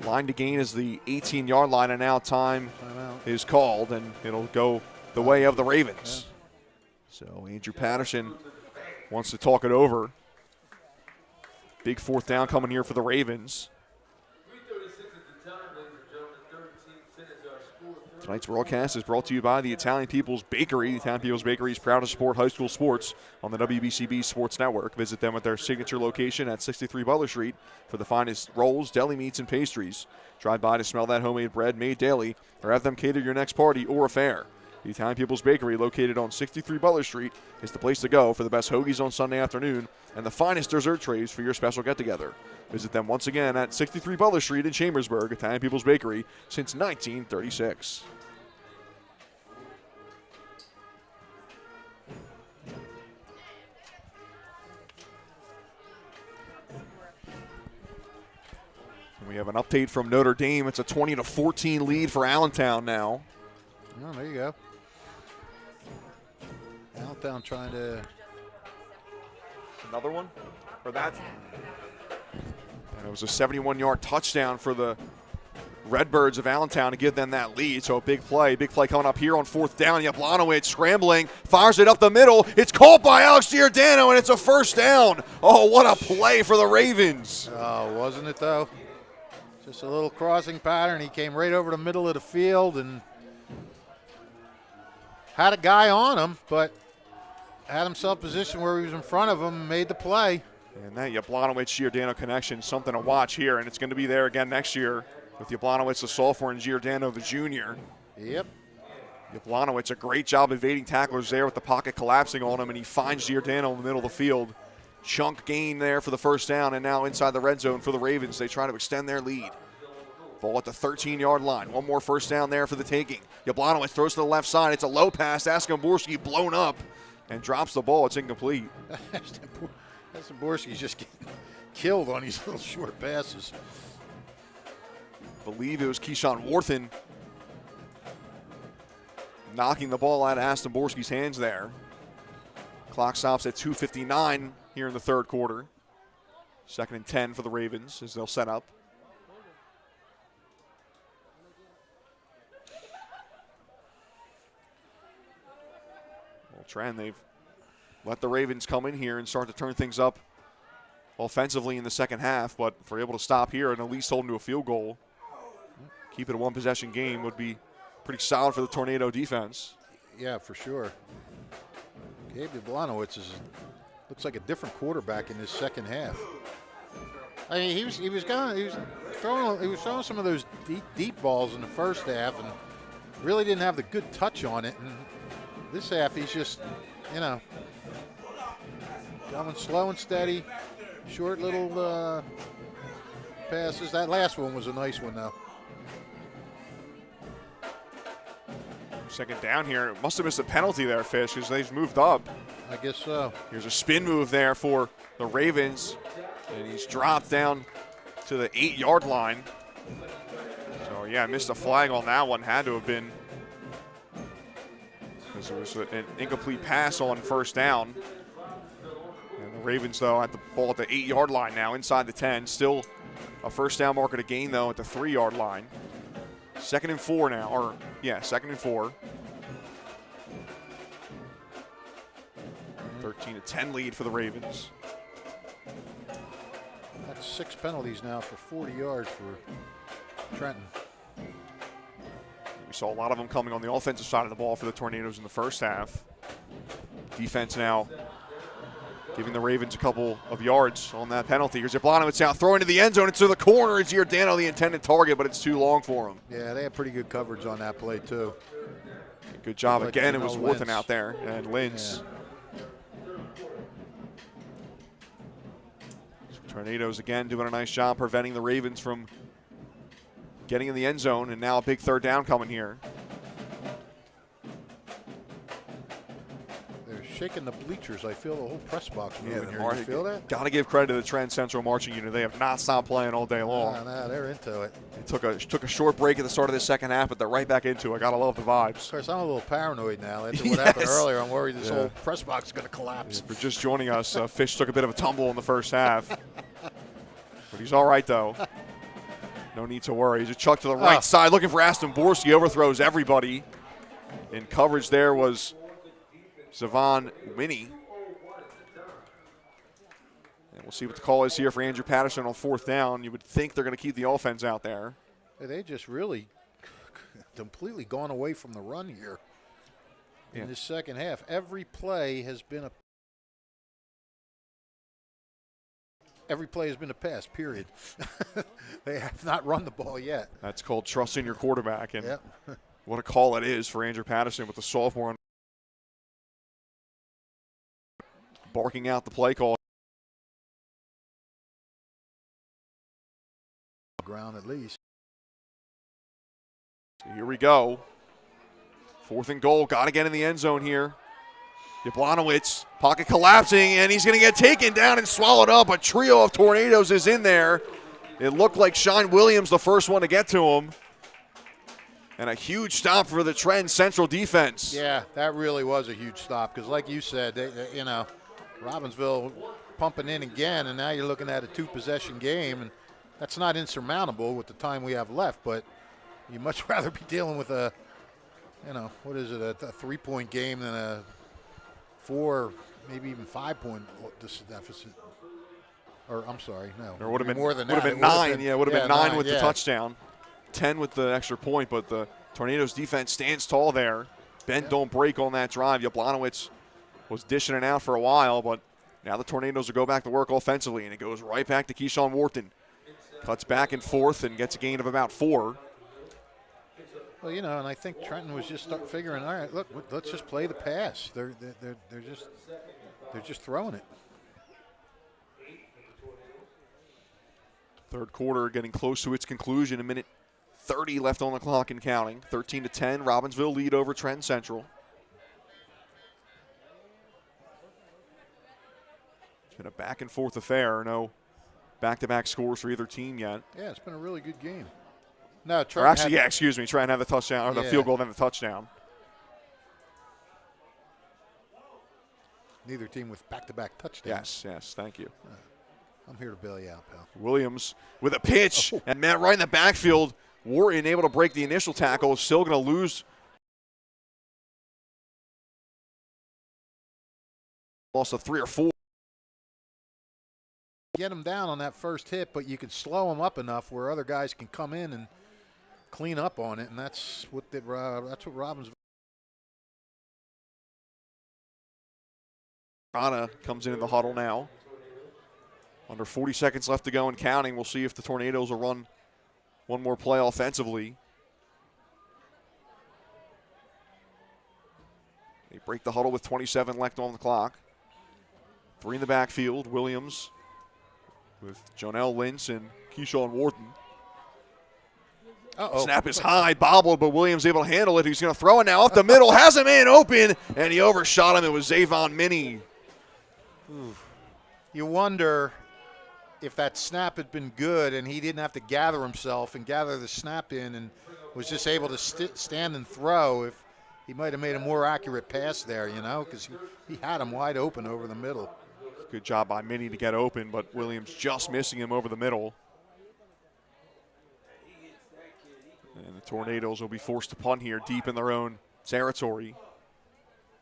Line to gain is the 18-yard line, and now time is called, and it'll go the way of the Ravens. So Andrew Patterson wants to talk it over. Big 4th down coming here for the Ravens. Tonight's broadcast is brought to you by the Italian People's Bakery. The Italian People's Bakery is proud to support high school sports on the WBCB Sports Network. Visit them at their signature location at 63 Butler Street for the finest rolls, deli meats, and pastries. Drive by to smell that homemade bread made daily or have them cater your next party or affair. The Italian People's Bakery, located on 63 Butler Street, is the place to go for the best hoagies on Sunday afternoon and the finest dessert trays for your special get-together. Visit them once again at 63 Butler Street in Chambersburg, Italian People's Bakery, since 1936. We have an update from Notre Dame. It's a 20-14 lead for Allentown now. Oh, there you go. Allentown trying to... Another one? Or that? And it was a 71-yard touchdown for the Redbirds of Allentown to give them that lead. So a big play coming up here on 4th down. Yablonowitz scrambling, fires it up the middle. It's caught by Alex Giordano, and it's a 1st down. Oh, what a play for the Ravens. Oh, wasn't it, though? Just a little crossing pattern. He came right over the middle of the field and had a guy on him, but had himself position where he was in front of him and made the play. And that Jablonowicz-Giordano connection, something to watch here, and it's going to be there again next year with Jablonowicz, the sophomore, and Giordano, the junior. Yep. Jablonowicz, a great job evading tacklers there with the pocket collapsing on him, and he finds Giordano in the middle of the field. Chunk gain there for the first down, and now inside the red zone for the Ravens. They try to extend their lead. Ball at the 13-yard line. One more first down there for the taking. Jablonowicz throws to the left side. It's a low pass. Askamborski blown up and drops the ball. It's incomplete. Askamborski's just getting killed on these little short passes. Believe it was Keyshawn Worthen knocking the ball out of Askamborski's hands there. Clock stops at 2:59 here in the third quarter. 2nd and 10 for the Ravens as they'll set up. Trend, they've let the Ravens come in here and start to turn things up offensively in the second half, but if we're able to stop here and at least hold them to a field goal, keep it a one-possession game would be pretty solid for the Tornado defense. Yeah, for sure. Gabe Jablonowicz looks like a different quarterback in this second half. I mean, he was throwing some of those deep balls in the first half and really didn't have the good touch on it. And this half, he's just, coming slow and steady, short little passes. That last one was a nice one, though. Second down here. Must have missed a penalty there, Fish, because they've moved up. I guess so. Here's a spin move there for the Ravens, and he's dropped down to the 8-yard line. So, yeah, missed a flag on that one. Had to have been, because it was an incomplete pass on first down. And the Ravens, though, at the ball at the 8-yard line now, inside the 10. Still a first down marker to gain, though, at the 3-yard line. 2nd and 4 now, or, yeah, 2nd and 4. 13-10 lead for the Ravens. That's 6 penalties now for 40 yards for Trenton. We saw a lot of them coming on the offensive side of the ball for the Tornadoes in the first half. Defense now giving the Ravens a couple of yards on that penalty. Here's Jablonowicz out, throwing to the end zone. It's to the corner. It's Giordano, the intended target, but it's too long for him. Yeah, they had pretty good coverage on that play, too. Good job like, again. It was Worthen out there, and Lintz. Yeah. Tornadoes again doing a nice job preventing the Ravens from getting in the end zone, and now a big third down coming here. They're shaking the bleachers. I feel the whole press box moving here. You feel that? Got to give credit to the Trent Central marching unit. They have not stopped playing all day long. No, they're into it. They took a short break at the start of the second half, but they're right back into it. Got to love the vibes. Of course, I'm a little paranoid now. After what happened earlier, I'm worried this whole press box is going to collapse. For just joining us, Fish took a bit of a tumble in the first half. But he's all right, though. No need to worry. He's a chuck to the right side, looking for Aston Borski. Overthrows everybody. In coverage there was Zavon Winnie. And we'll see what the call is here for Andrew Patterson on 4th down. You would think they're going to keep the offense out there. They just really completely gone away from the run here in this second half. Every play has been a pass, period. They have not run the ball yet. That's called trusting your quarterback. And what a call it is for Andrew Patterson with the sophomore barking out the play call. Ground at least. So here we go. 4th and goal. Got to get in the end zone here. Jablonowicz, pocket collapsing, and he's going to get taken down and swallowed up. A trio of Tornadoes is in there. It looked like Sean Williams, the first one to get to him. And a huge stop for the Trent Central defense. Yeah, that really was a huge stop because, like you said, Robbinsville pumping in again, and now you're looking at a 2-possession game, and that's not insurmountable with the time we have left, but you'd much rather be dealing with a 3-point game than a 4, maybe even 5-point deficit. Or I'm sorry, no. Or would have been more than that. Would have been 9. Yeah, would have been 9 with the yeah. touchdown. 10 with the extra point, but the Tornadoes defense stands tall there. Bend don't break on that drive. Jablonowicz was dishing it out for a while, but now the Tornadoes will go back to work offensively, and it goes right back to Keyshawn Wharton. Cuts back and forth and gets a gain of about 4. Well, you know, and I think Trenton was just figuring, all right, look, let's just play the pass. They're just throwing it. Third quarter getting close to its conclusion. A minute 30 left on the clock and counting. 13-10, Robbinsville lead over Trenton Central. It's been a back and forth affair. No back-to-back scores for either team yet. Yeah, it's been a really good game. No, Or actually, yeah, excuse me. Try and have the touchdown, or the field goal, then the touchdown. Neither team with back-to-back touchdowns. Yes, thank you. I'm here to bail you out, pal. Williams with a pitch, and Matt right in the backfield. Wharton able to break the initial tackle, still going to lose. Loss of 3 or 4. Get him down on that first hit, but you can slow him up enough where other guys can come in and clean up on it, and that's what Robbinsville. Anna comes into the huddle now. Under 40 seconds left to go and counting. We'll see if the Tornadoes will run one more play offensively. They break the huddle with 27 left on the clock. 3 in the backfield. Williams with Jonelle Lintz and Keyshawn Wharton. Snap is high, bobbled, but Williams able to handle it. He's going to throw it now up the middle. Has a man open, and he overshot him. It was Zavon Minnie. You wonder if that snap had been good and he didn't have to gather himself and gather the snap in and was just able to stand and throw, if he might have made a more accurate pass there, you know, because he had him wide open over the middle. Good job by Minnie to get open, but Williams just missing him over the middle. And the Tornadoes will be forced to punt here deep in their own territory.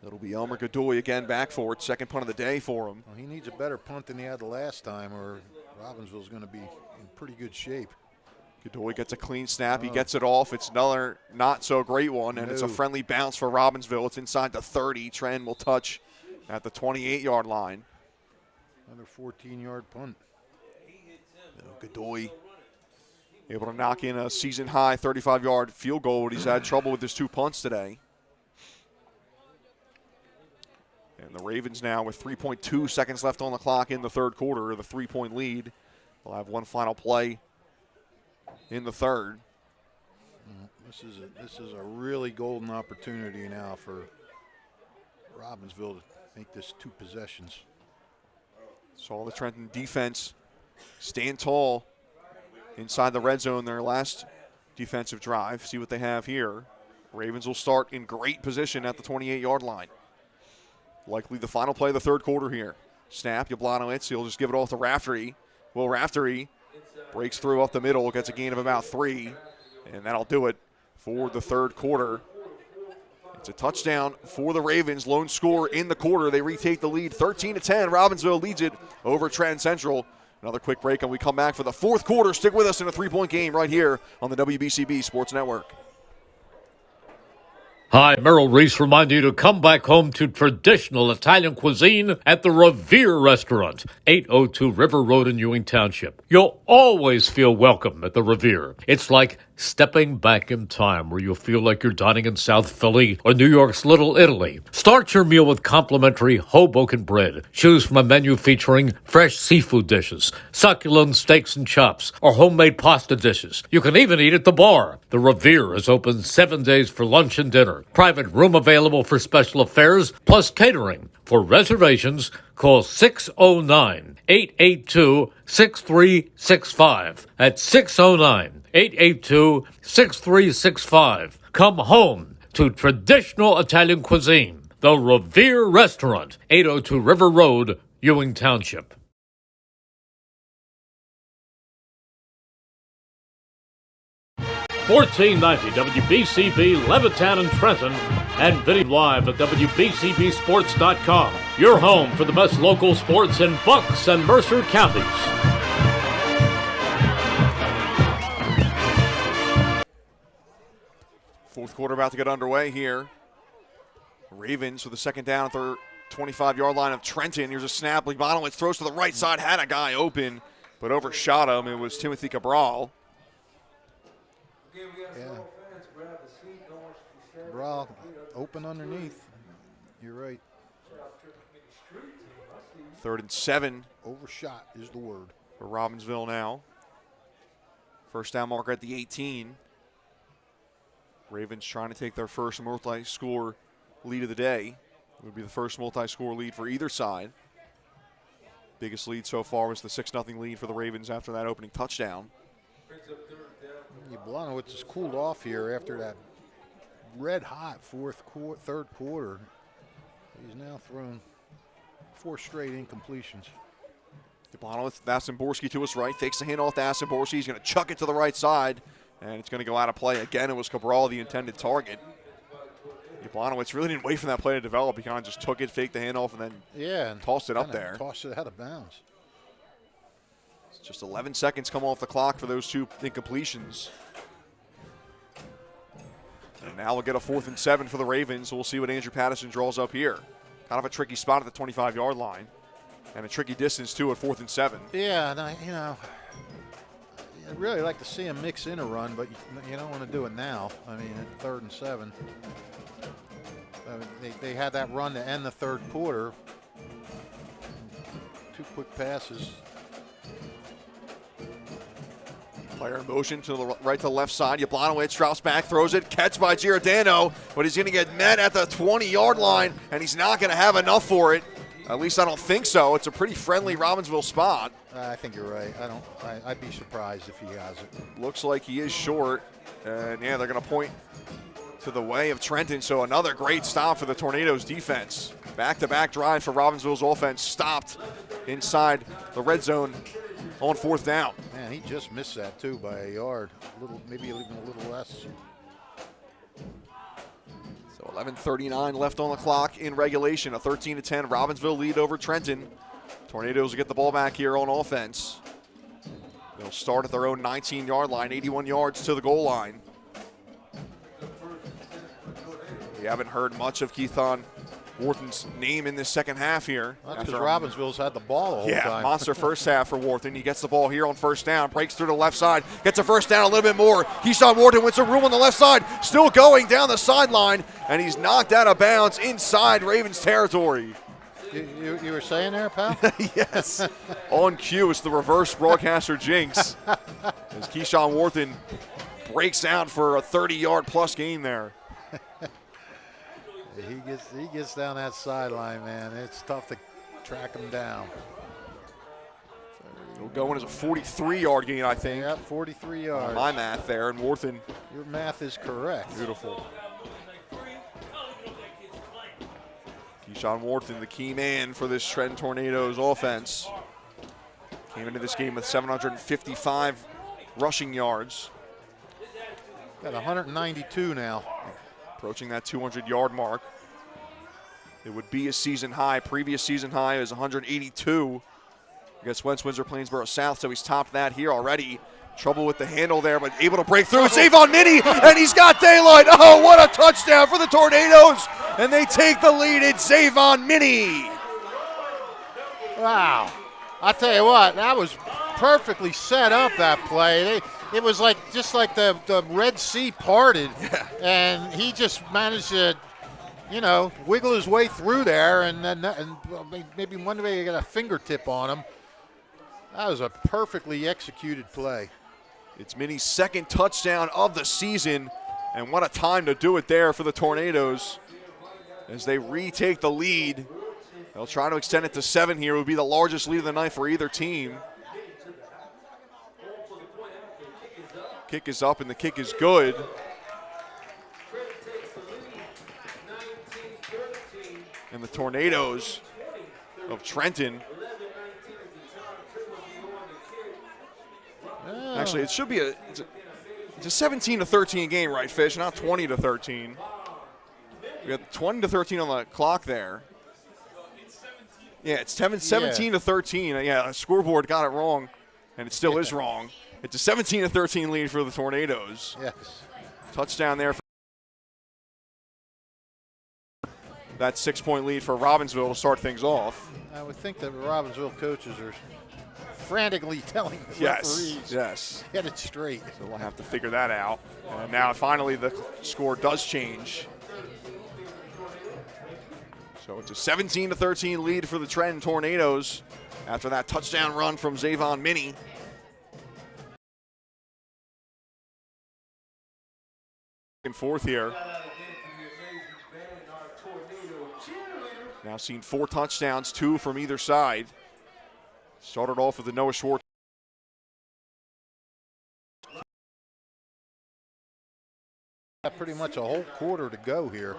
It'll be Elmer Godoy again back for it. Second punt of the day for him. Well, he needs a better punt than he had the last time, or Robbinsville's going to be in pretty good shape. Godoy gets a clean snap. He gets it off. It's another not so great one, and it's a friendly bounce for Robbinsville. It's inside the 30. Trenton will touch at the 28-yard line. Another 14-yard punt. Godoy able to knock in a season-high 35-yard field goal, but he's had trouble with his 2 punts today. And the Ravens now with 3.2 seconds left on the clock in the third quarter, the 3-point lead. They'll have one final play in the third. This is a really golden opportunity now for Robbinsville to make this 2 possessions. Saw the Trenton defense stand tall inside the red zone their last defensive drive. See what they have here. Ravens will start in great position at the 28-yard line. Likely the final play of the third quarter here. Snap, Yablonowitz, he'll just give it off to Raftery. Will Raftery breaks through up the middle, gets a gain of about 3, and that'll do it for the third quarter. It's a touchdown for the Ravens. Lone score in the quarter. They retake the lead 13-10. Robbinsville leads it over Trenton Central. Another quick break, and we come back for the fourth quarter. Stick with us in a 3-point game right here on the WBCB Sports Network. Hi, Merrill Reese reminding you to come back home to traditional Italian cuisine at the Revere Restaurant, 802 River Road in Ewing Township. You'll always feel welcome at the Revere. It's like stepping back in time where you'll feel like you're dining in South Philly or New York's Little Italy. Start your meal with complimentary Hoboken bread. Choose from a menu featuring fresh seafood dishes, succulent steaks and chops, or homemade pasta dishes. You can even eat at the bar. The Revere is open 7 days for lunch and dinner. Private room available for special affairs, plus catering. For reservations, call 609-882-6365. That's 609-882-6365. Come home to traditional Italian cuisine. The Revere Restaurant, 802 River Road, Ewing Township. 1490 WBCB Levittown and Trenton, and video live at WBCBsports.com. Your home for the best local sports in Bucks and Mercer counties. Fourth quarter about to get underway here. Ravens with a second down at their 25-yard line of Trenton. Here's a snap. Lebonowitz throws to the right side, had a guy open, but overshot him. It was Timothy Cabral. Yeah. Cabral open underneath. You're right. 3rd and 7. Overshot is the word. For Robbinsville now. First down marker at the 18. Ravens trying to take their first multi-score lead of the day. It would be the first multi-score lead for either side. Biggest lead so far was the 6-0 lead for the Ravens after that opening touchdown. Blonowitz has cooled off here after that red-hot third quarter. He's now thrown 4 straight incompletions. Blonowitz, Asimborski to his right, fakes the handoff to Asimborski. He's going to chuck it to the right side, and it's going to go out of play. Again, it was Cabral, the intended target. Blonowitz really didn't wait for that play to develop. He kind of just took it, faked the handoff, and then tossed it up there. Tossed it out of bounds. It's just 11 seconds come off the clock for those 2 incompletions. And now we'll get a 4th and 7 for the Ravens. So we'll see what Andrew Patterson draws up here. Kind of a tricky spot at the 25-yard line. And a tricky distance, too, at 4th and 7. Yeah, and I'd really like to see him mix in a run, but you don't want to do it now. I mean, at 3rd and 7. They had that run to end the third quarter. 2 quick passes. Player in motion to the right to the left side. Yablonowicz drops back, throws it, catch by Giordano, but he's going to get met at the 20-yard line, and he's not going to have enough for it. At least I don't think so. It's a pretty friendly Robbinsville spot. I think you're right. I'd be surprised if he has it. Looks like he is short, and yeah, they're going to point to the way of Trenton. So another great stop for the Tornadoes defense. Back-to-back drive for Robbinsville's offense stopped inside the red zone on 4th down. Man, he just missed that too by a yard, maybe even a little less. So 11:39 left on the clock in regulation. A 13-10 Robbinsville lead over Trenton. Tornadoes will get the ball back here on offense. They'll start at their own 19-yard line, 81 yards to the goal line. We haven't heard much of Keithon Wharton's name in this second half here. Well, that's because Robbinsville's had the ball the whole time. Yeah, monster first half for Wharton. He gets the ball here on 1st down, breaks through the left side, gets a first down a little bit more. Keithon Wharton wins some room on the left side, still going down the sideline, and he's knocked out of bounds inside Ravens territory. You were saying there, pal? Yes. On cue, it's the reverse broadcaster jinx. As Keithon Wharton breaks out for a 30-yard plus gain there. He gets down that sideline, man. It's tough to track him down. It'll go in as a 43-yard gain, I think. Yep, 43 yards. My math there, and Wharton. Your math is correct. Beautiful. Keithon Wharton, the key man for this Trenton Tornadoes offense. Came into this game with 755 rushing yards. Got 192 now. Approaching that 200-yard mark. It would be a season high. Previous season high is 182 against Wentz Windsor Plainsboro South, so he's topped that here already. Trouble with the handle there, but able to break through. Savon Minnie, and he's got daylight. Oh, what a touchdown for the Tornadoes. And they take the lead. It's Savon Minnie. Wow. I tell you what, that was perfectly set up, that play. It was like just like the Red Sea parted, and he just managed to, wiggle his way through there, and maybe one way he got a fingertip on him. That was a perfectly executed play. It's Minnie's 2nd touchdown of the season, and what a time to do it there for the Tornadoes. As they retake the lead, they'll try to extend it to 7 here. It would be the largest lead of the night for either team. Kick is up, and the kick is good. And the Tornadoes of Trenton. Actually, it should be it's a 17-13 game, right, Fish? Not 20-13. We got 20-13 on the clock there. Yeah, it's 17-13. Yeah, the scoreboard got it wrong, and it still is wrong. It's a 17-13 lead for the Tornadoes. Yes. Touchdown there. that 6-point lead for Robbinsville to start things off. I would think that the Robbinsville coaches are frantically telling the referees, yes, get it straight. So we'll have to figure that out. And now finally the score does change. So it's a 17-13 lead for the Trenton Tornadoes after that touchdown run from Zavon Minnie. And fourth here. Now seen 4 touchdowns, 2 from either side. Started off with the Noah Schwartz. Got pretty much a whole quarter to go here.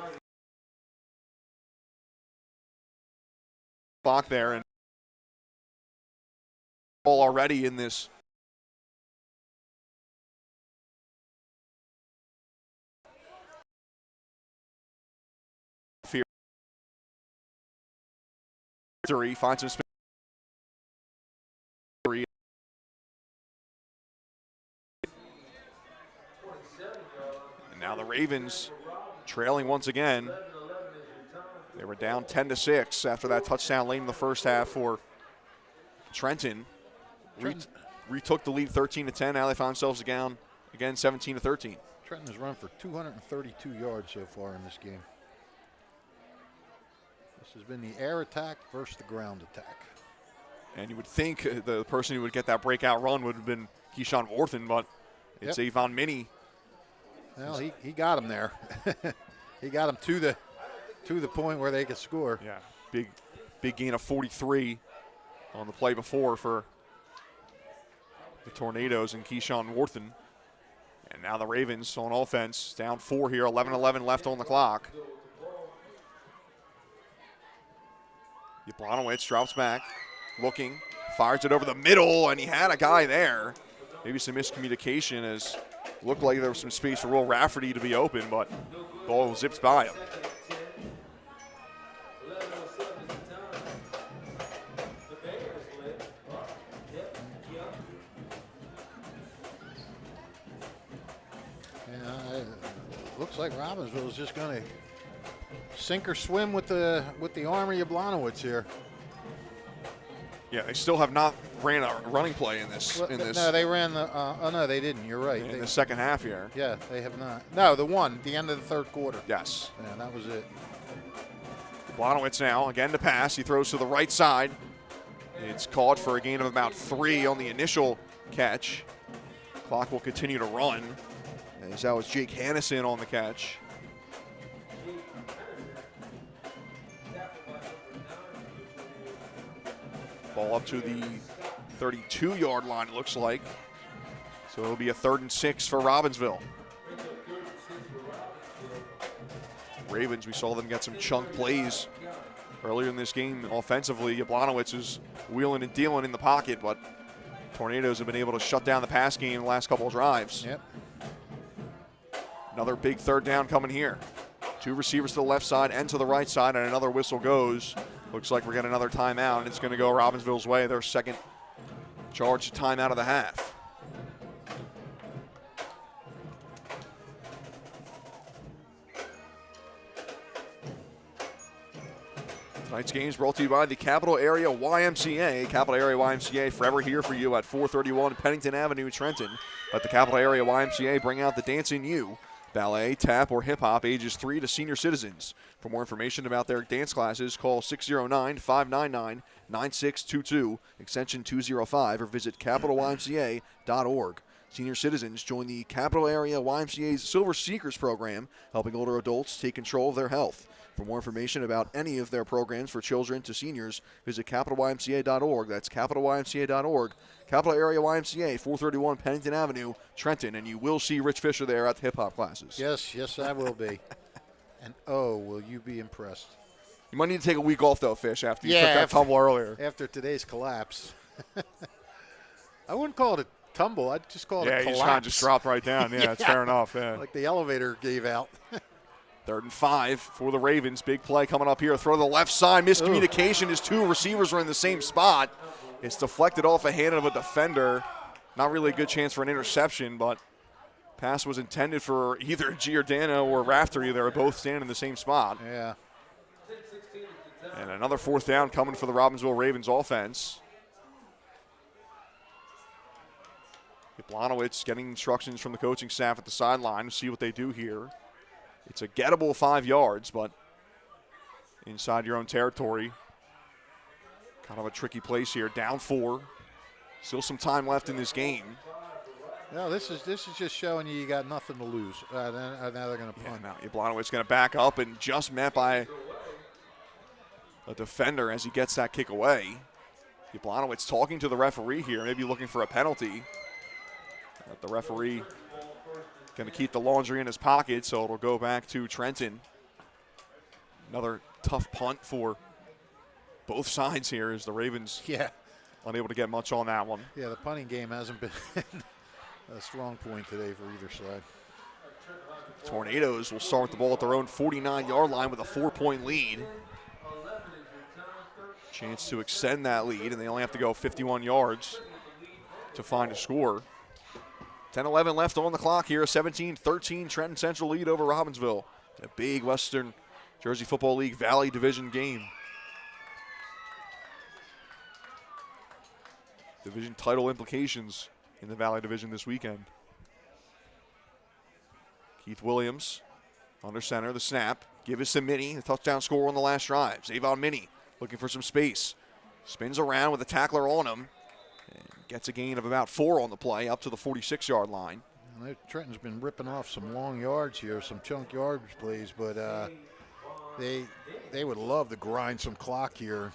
Block there and all already in this. Fear. Finds some space. And now the Ravens trailing once again. They were down 10-6 after that touchdown late in the first half for Trenton. Retook the lead 13-10. Now they found themselves down again 17-13. Trenton has run for 232 yards so far in this game. This has been the air attack versus the ground attack. And you would think the person who would get that breakout run would have been Keyshawn Worthen, but it's Avon Minnie. Well, he got him there. He got him to the point where they could score. Yeah, big gain of 43 on the play before for the Tornadoes and Keyshawn Worthen. And now the Ravens on offense, down 4 here, 11-11 left on the clock. Yablonowicz drops back, looking, fires it over the middle, and he had a guy there. Maybe some miscommunication, as looked like there was some space for Will Rafferty to be open, but ball zips by him. Looks like Robbinsville is just going to sink or swim with the arm of Yablonowicz here. Yeah, they still have not ran a running play in this. No, they ran the. Oh no, they didn't. You're right. In the second half here. Yeah, they have not. No, the end of the third quarter. Yes. Yeah, that was it. Yablonowicz now again to pass. He throws to the right side. It's caught for a gain of about 3 on the initial catch. Clock will continue to run. As that was Jake Hannison on the catch. Ball up to the 32-yard line, it looks like. So it'll be a 3rd and 6 for Robbinsville. Ravens, we saw them get some chunk plays earlier in this game offensively. Yablonowicz is wheeling and dealing in the pocket, but Tornadoes have been able to shut down the pass game in the last couple of drives. Yep. Another big 3rd down coming here. 2 receivers to the left side and to the right side, and another whistle goes. Looks like we're getting another timeout, and it's going to go Robbinsville's way. Their second charge timeout of the half. Tonight's game is brought to you by the Capital Area YMCA. Capital Area YMCA, forever here for you at 431 Pennington Avenue, Trenton. Let the Capital Area YMCA bring out the dance in you. Ballet, tap, or hip-hop, ages 3 to senior citizens. For more information about their dance classes, call 609-599-9622, extension 205, or visit capitalymca.org. Senior citizens join the Capital Area YMCA's Silver Seekers program, helping older adults take control of their health. For more information about any of their programs for children to seniors, visit capitalymca.org. That's capitalymca.org. Capital Area YMCA, 431 Pennington Avenue, Trenton, and you will see Rich Fisher there at the hip-hop classes. Yes, I will be. And oh, will you be impressed. You might need to take a week off, though, Fish, after you took that tumble earlier. After today's collapse. I wouldn't call it a tumble. I'd just call it a collapse. Yeah, you just kind of just dropped right down. Yeah, it's fair enough. Yeah. Like the elevator gave out. 3rd and 5 for the Ravens. Big play coming up here. Throw to the left side. Miscommunication as 2 receivers are in the same spot. It's deflected off a hand of a defender. Not really a good chance for an interception, but pass was intended for either Giordano or Raftery. They're both standing in the same spot. Yeah. And another 4th down coming for the Robbinsville Ravens offense. Jablonowicz getting instructions from the coaching staff at the sideline to see what they do here. It's a gettable 5 yards, but inside your own territory. Kind of a tricky place here. Down 4. Still some time left in this game. No, this is just showing you got nothing to lose. Now they're going to punt. Now Jablonowicz going to back up and just met by a defender as he gets that kick away. Jablonowicz talking to the referee here, maybe looking for a penalty. But the referee going to keep the laundry in his pocket, so it'll go back to Trenton. Another tough punt for both sides here as the Ravens unable to get much on that one. Yeah, the punting game hasn't been a strong point today for either side. Tornadoes will start the ball at their own 49-yard line with a 4-point lead. Chance to extend that lead, and they only have to go 51 yards to find a score. 10-11 left on the clock here. 17-13 Trenton Central lead over Robbinsville. A big Western Jersey Football League Valley Division game. Division title implications in the Valley Division this weekend. Keith Williams under center, the snap. Give us to Minnie, the touchdown score on the last drive. Zavon Minnie looking for some space. Spins around with a tackler on him. And gets a gain of about 4 on the play, up to the 46-yard line. Trenton's been ripping off some long yards here, some chunk yardage plays, but they would love to grind some clock here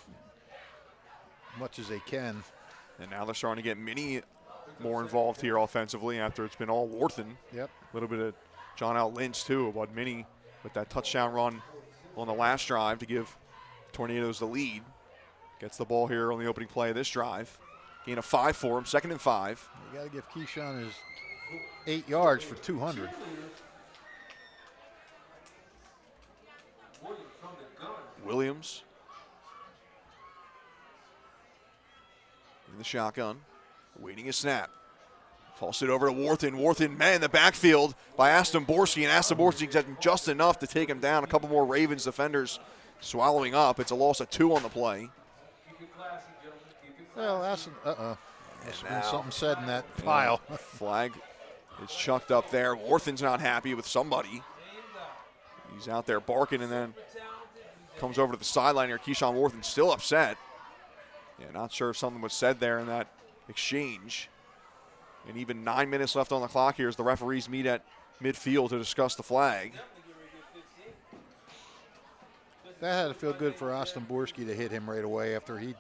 much as they can. And now they're starting to get Minnie more involved here offensively after it's been all Worthen. Yep. A little bit of John Al Lynch too, but Minnie with that touchdown run on the last drive to give Tornadoes the lead. Gets the ball here on the opening play of this drive. Gain of 5 for him, 2nd and 5. You got to give Keyshawn his 8 yards for 200. Williams in the shotgun, waiting a snap. Toss it over to Worthen. Worthen, man, in the backfield by Aston Borski, and Aston Borski getting just enough to take him down. A couple more Ravens defenders swallowing up. It's a loss of 2 on the play. Well, Aston, there's been something said in that file. Flag is chucked up there. Worthen's not happy with somebody. He's out there barking and then comes over to the sideline here. Keyshawn Worthen still upset. Yeah, not sure if something was said there in that exchange. And even 9 minutes left on the clock here as the referees meet at midfield to discuss the flag. That had to feel good for Aston Borski to hit him right away after he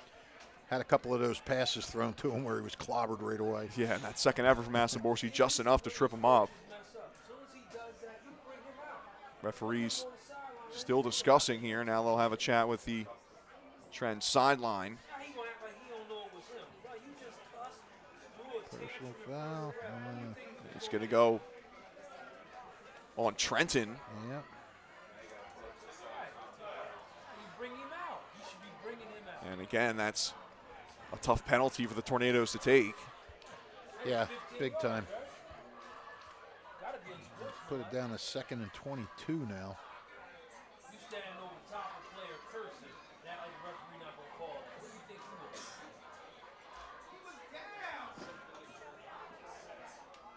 had a couple of those passes thrown to him where he was clobbered right away. Yeah, and that second effort from Aston Borski just enough to trip him up. Referees still discussing here. Now they'll have a chat with the Trent sideline. Personal foul. It's going to go on Trenton. Yep. And again, that's a tough penalty for the Tornadoes to take. Yeah, big time. Put it down to 2nd and 22 now.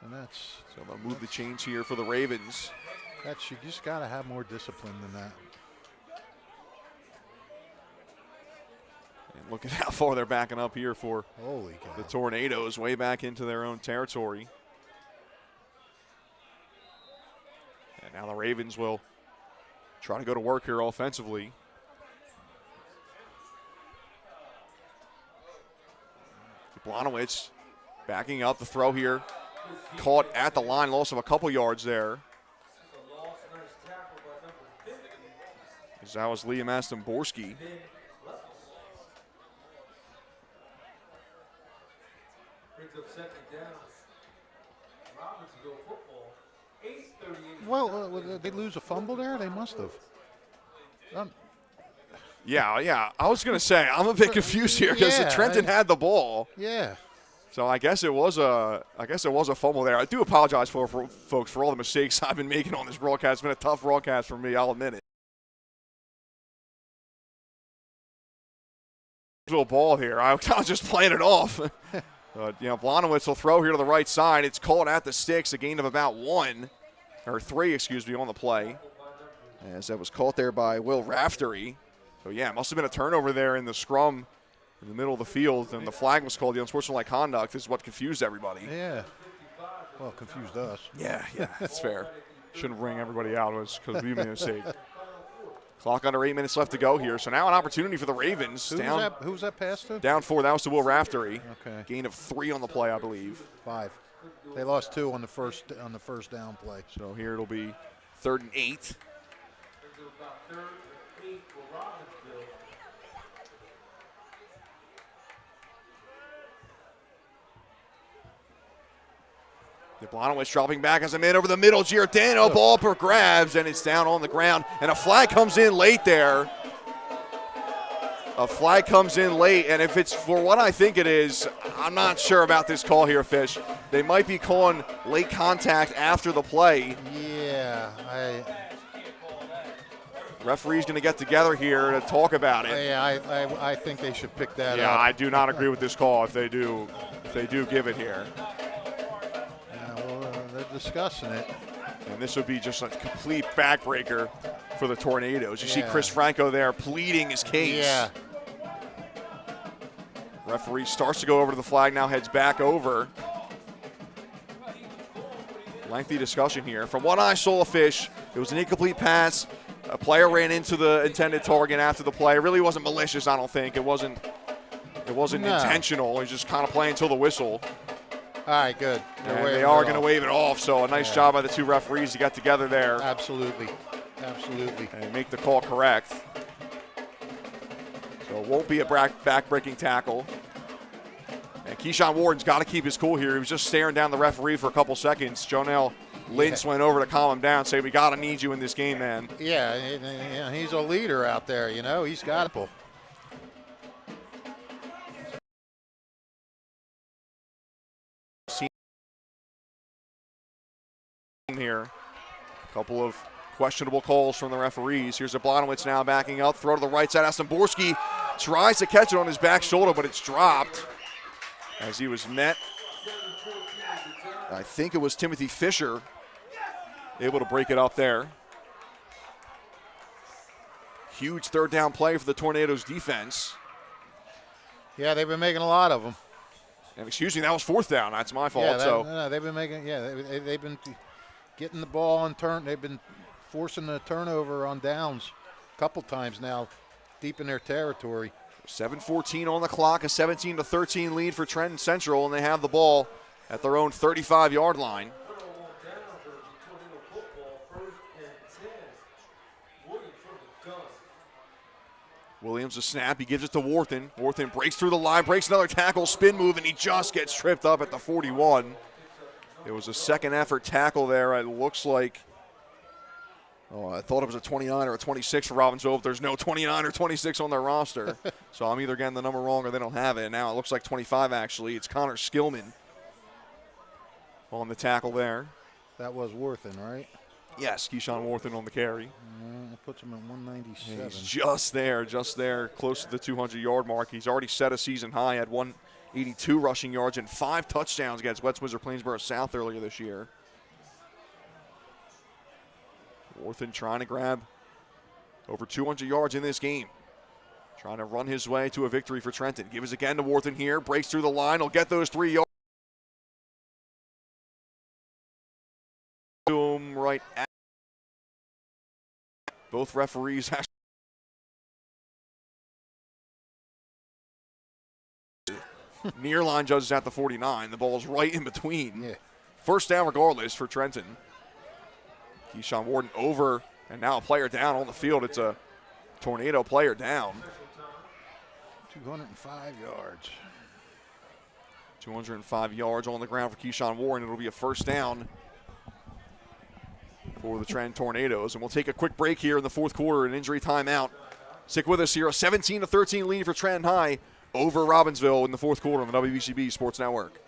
And that's so they'll move the chains here for the Ravens. You just got to have more discipline than that. And look at how far they're backing up here for Holy cow. The Tornadoes, way back into their own territory. And now the Ravens will try to go to work here offensively. Jablonowicz backing up the throw here. Caught at the line, loss of a couple yards there. As that was Liam Aston Borski. Well, did they lose a fumble there? They must have. Yeah. I was going to say, I'm a bit confused here because Trenton had the ball. Yeah. So I guess it was a fumble there. I do apologize for folks for all the mistakes I've been making on this broadcast. It's been a tough broadcast for me, I'll admit it. Little ball here. I was just playing it off. Blonowitz will throw here to the right side. It's called at the sticks, a gain of about 3, on the play. As that was caught there by Will Raftery. So, yeah, it must have been a turnover there in the scrum in the middle of the field, and the flag was called. The unsportsmanlike conduct is what confused everybody. Yeah. Well, confused us. Yeah, that's fair. Shouldn't bring everybody out. It was because we made a mistake. Clock under 8 minutes left to go here. So now an opportunity for the Ravens. Who was that pass to? Down 4. That was to Will Raftery. Okay. Gain of 3 on the play, I believe. 5. They lost 2 on the first down play. So here it'll be 3rd and 8. Blonowitz dropping back as a man over the middle. Giordano, ball for grabs, and it's down on the ground. And a flag comes in late there. A flag comes in late, and if it's for what I think it is, I'm not sure about this call here, Fish. They might be calling late contact after the play. Yeah, Referee's going to get together here to talk about it. Yeah, I think they should pick that up. Yeah, I do not agree with this call if they do give it here. They're discussing it. And this would be just a complete backbreaker for the Tornadoes. You see Chris Franco there pleading his case. Yeah. Referee starts to go over to the flag, now heads back over. Lengthy discussion here. From what I saw, Fish, it was an incomplete pass. A player ran into the intended target after the play. It really wasn't malicious, I don't think. It wasn't intentional. He was just kind of playing until the whistle. All right, good. And they are going to wave it off, so a nice job by the 2 referees to get together there. Absolutely. And make the call correct. So it won't be a back-breaking tackle. And Keyshawn Warden's got to keep his cool here. He was just staring down the referee for a couple seconds. Jonell Lintz went over to calm him down, say, we got to need you in this game, man. Yeah, he's a leader out there, He's got to. Here. A couple of questionable calls from the referees. Here's a Blonowitz now backing up. Throw to the right side. Astomborski tries to catch it on his back shoulder, but it's dropped as he was met. I think it was Timothy Fisher able to break it up there. Huge 3rd down play for the Tornadoes defense. Yeah, they've been making a lot of them. And excuse me, that was 4th down. That's my fault. No, they've been making. Yeah, they've been getting the ball on turn. They've been forcing the turnover on downs a couple times now, deep in their territory. 7:14 on the clock, a 17-13 lead for Trenton Central, and they have the ball at their own 35-yard line. Williams a snap. He gives it to Worthen. Worthen breaks through the line, breaks another tackle, spin move, and he just gets tripped up at the 41. It was a second effort tackle there. It looks like, I thought it was a 29 or a 26 for Robbinsville, but there's no 29 or 26 on their roster. So I'm either getting the number wrong or they don't have it. Now it looks like 25 actually. It's Connor Skillman on the tackle there. That was Worthen, right? Yes, Keyshawn Worthen on the carry. That puts him at 197. Yeah, he's just there, close to the 200-yard mark. He's already set a season high at 182 rushing yards and 5 touchdowns against West Windsor Plainsboro South earlier this year. Worthen trying to grab over 200 yards in this game. Trying to run his way to a victory for Trenton. Gives again to Worthen here. Breaks through the line. He'll get those 3 yards. To him right at both referees actually. Near line judges at the 49. The ball's right in between. Yeah. First down regardless for Trenton. Keyshawn Warden over, and now a player down on the field. It's a Tornado player down. 205 yards. 205 yards on the ground for Keyshawn Warren. It'll be a first down for the Trenton Tornadoes. And we'll take a quick break here in the 4th quarter, an injury timeout. Stick with us here. A 17-13 lead for Trenton High over Robbinsville in the 4th quarter on the WBCB Sports Network.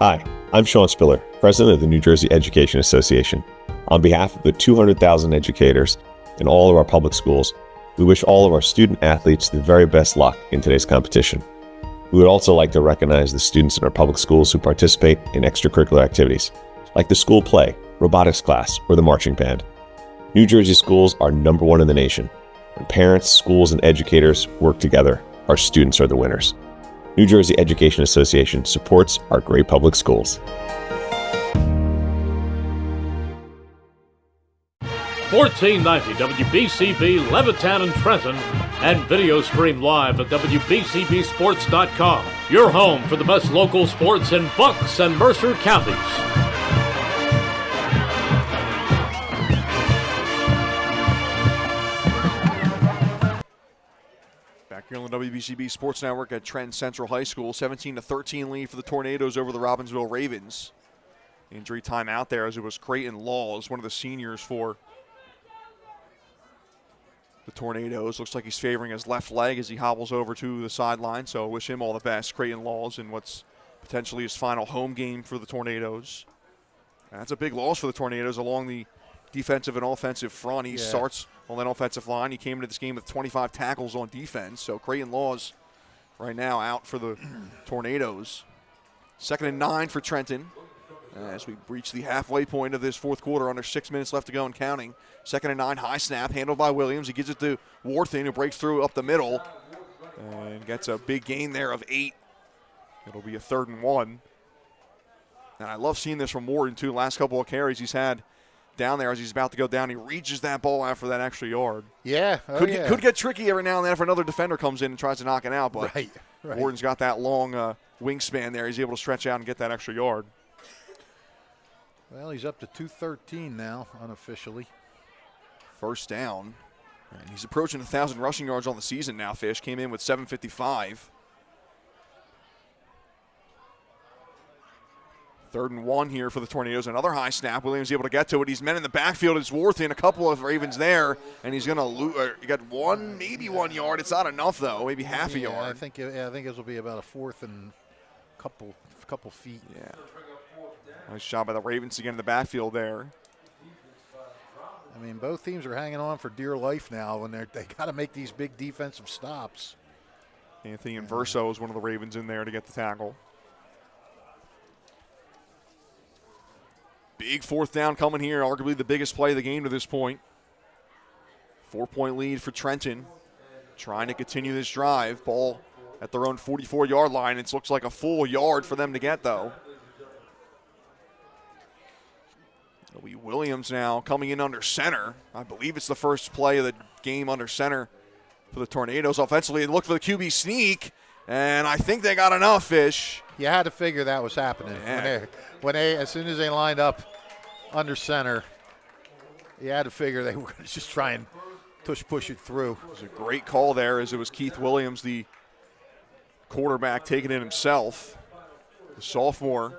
Hi, I'm Sean Spiller, President of the New Jersey Education Association. On behalf of the 200,000 educators in all of our public schools, we wish all of our student athletes the very best luck in today's competition. We would also like to recognize the students in our public schools who participate in extracurricular activities, like the school play, robotics class, or the marching band. New Jersey schools are number one in the nation. When parents, schools, and educators work together, our students are the winners. New Jersey Education Association supports our great public schools. 1490 WBCB Levittown and Trenton, and video stream live at WBCBsports.com. Your home for the best local sports in Bucks and Mercer counties. Back here on the WBCB Sports Network at Trenton Central High School, 17-13 lead for the Tornadoes over the Robbinsville Ravens. Injury time out there as it was Creighton Laws, one of the seniors for the Tornadoes. Looks like he's favoring his left leg as he hobbles over to the sideline, so wish him all the best. Creighton Laws in what's potentially his final home game for the Tornadoes. And that's a big loss for the Tornadoes along the defensive and offensive front. He starts on that offensive line. He came into this game with 25 tackles on defense, so Creighton Laws right now out for the Tornadoes. 2nd and 9 for Trenton as we reach the halfway point of this fourth quarter, under 6 minutes left to go and counting. 2nd and 9, high snap, handled by Williams. He gives it to Warthen, who breaks through up the middle and gets a big gain there of 8. It'll be a 3rd and 1. And I love seeing this from Warden, too. Last couple of carries he's had down there as he's about to go down. He reaches that ball out for that extra yard. Yeah. Could get tricky every now and then if another defender comes in and tries to knock it out. But right. Warden's got that long wingspan there. He's able to stretch out and get that extra yard. Well, he's up to 213 now, unofficially. First down. And he's approaching 1,000 rushing yards on the season now, Fish. Came in with 755. 3rd and 1 here for the Tornadoes. Another high snap. Williams able to get to it. He's men in the backfield. It's Warthen, a couple of Ravens there, and he's going to lose. He got maybe 1 yard. It's not enough, though. Maybe half a yard. I think this will be about a 4th and couple feet. Yeah. Nice job by the Ravens to get in the backfield there. I mean, both teams are hanging on for dear life now when they got to make these big defensive stops. Anthony Inverso is one of the Ravens in there to get the tackle. Big 4th down coming here, arguably the biggest play of the game to this point. 4-point lead for Trenton, trying to continue this drive. Ball at their own 44-yard line. It looks like a full yard for them to get, though. It'll be Williams now coming in under center. I believe it's the first play of the game under center for the Tornadoes. Offensively, they look for the QB sneak, and I think they got enough, Fish. You had to figure that was happening. Yeah. When they, as soon as they lined up under center, you had to figure they were going to just try and push it through. It was a great call there as it was Keith Williams, the quarterback, taking it himself. The sophomore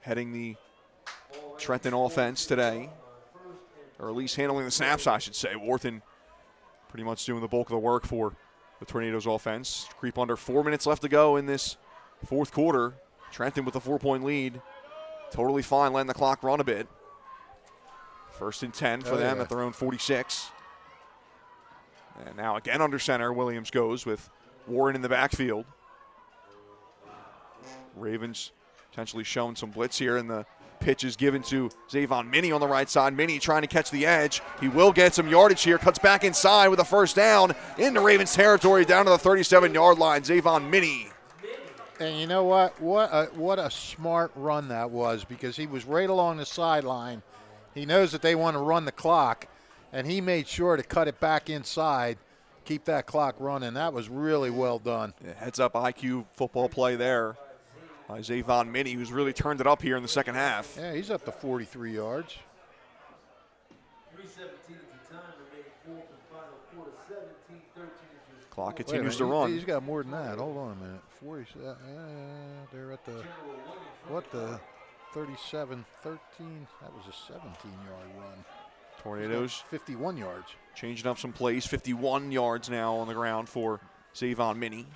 heading the Trenton offense today, or at least handling the snaps, I should say. Warthen pretty much doing the bulk of the work for the Tornadoes offense. Creep under 4 minutes left to go in this fourth quarter. Trenton with a 4-point lead. Totally fine letting the clock run a bit. 1st and 10 for them at their own 46. And now again under center, Williams goes with Warren in the backfield. Ravens potentially showing some blitz here, and the pitch is given to Zavon Minnie on the right side. Minnie trying to catch the edge. He will get some yardage here, cuts back inside with a 1st down into Ravens territory down to the 37-yard line. Zavon Minnie. And you know what? What a smart run that was, because he was right along the sideline. He knows that they want to run the clock, and he made sure to cut it back inside, keep that clock running. That was really well done. Yeah, heads up IQ football play there. Zavon Minnie, who's really turned it up here in the second half. Yeah, he's up to 43 yards. 3:17 at the time, remaining fourth and final quarter, 17-13. Clock continues to run. He's got more than that. Hold on a minute. 40. They're at the 37-13. That was a 17-yard run. Tornadoes 51 yards. Changing up some plays. 51 yards now on the ground for Zavon Minnie.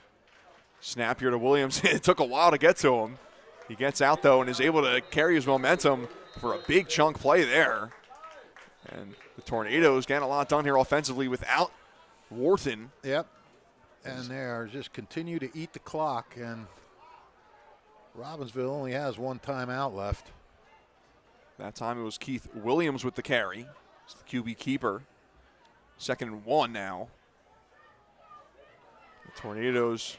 Snap here to Williams. It took a while to get to him. He gets out, though, and is able to carry his momentum for a big chunk play there. And the Tornadoes getting a lot done here offensively without Wharton. Yep. And they are just continue to eat the clock, and Robbinsville only has one timeout left. That time it was Keith Williams with the carry. It's the QB keeper. 2nd and 1 now. The Tornadoes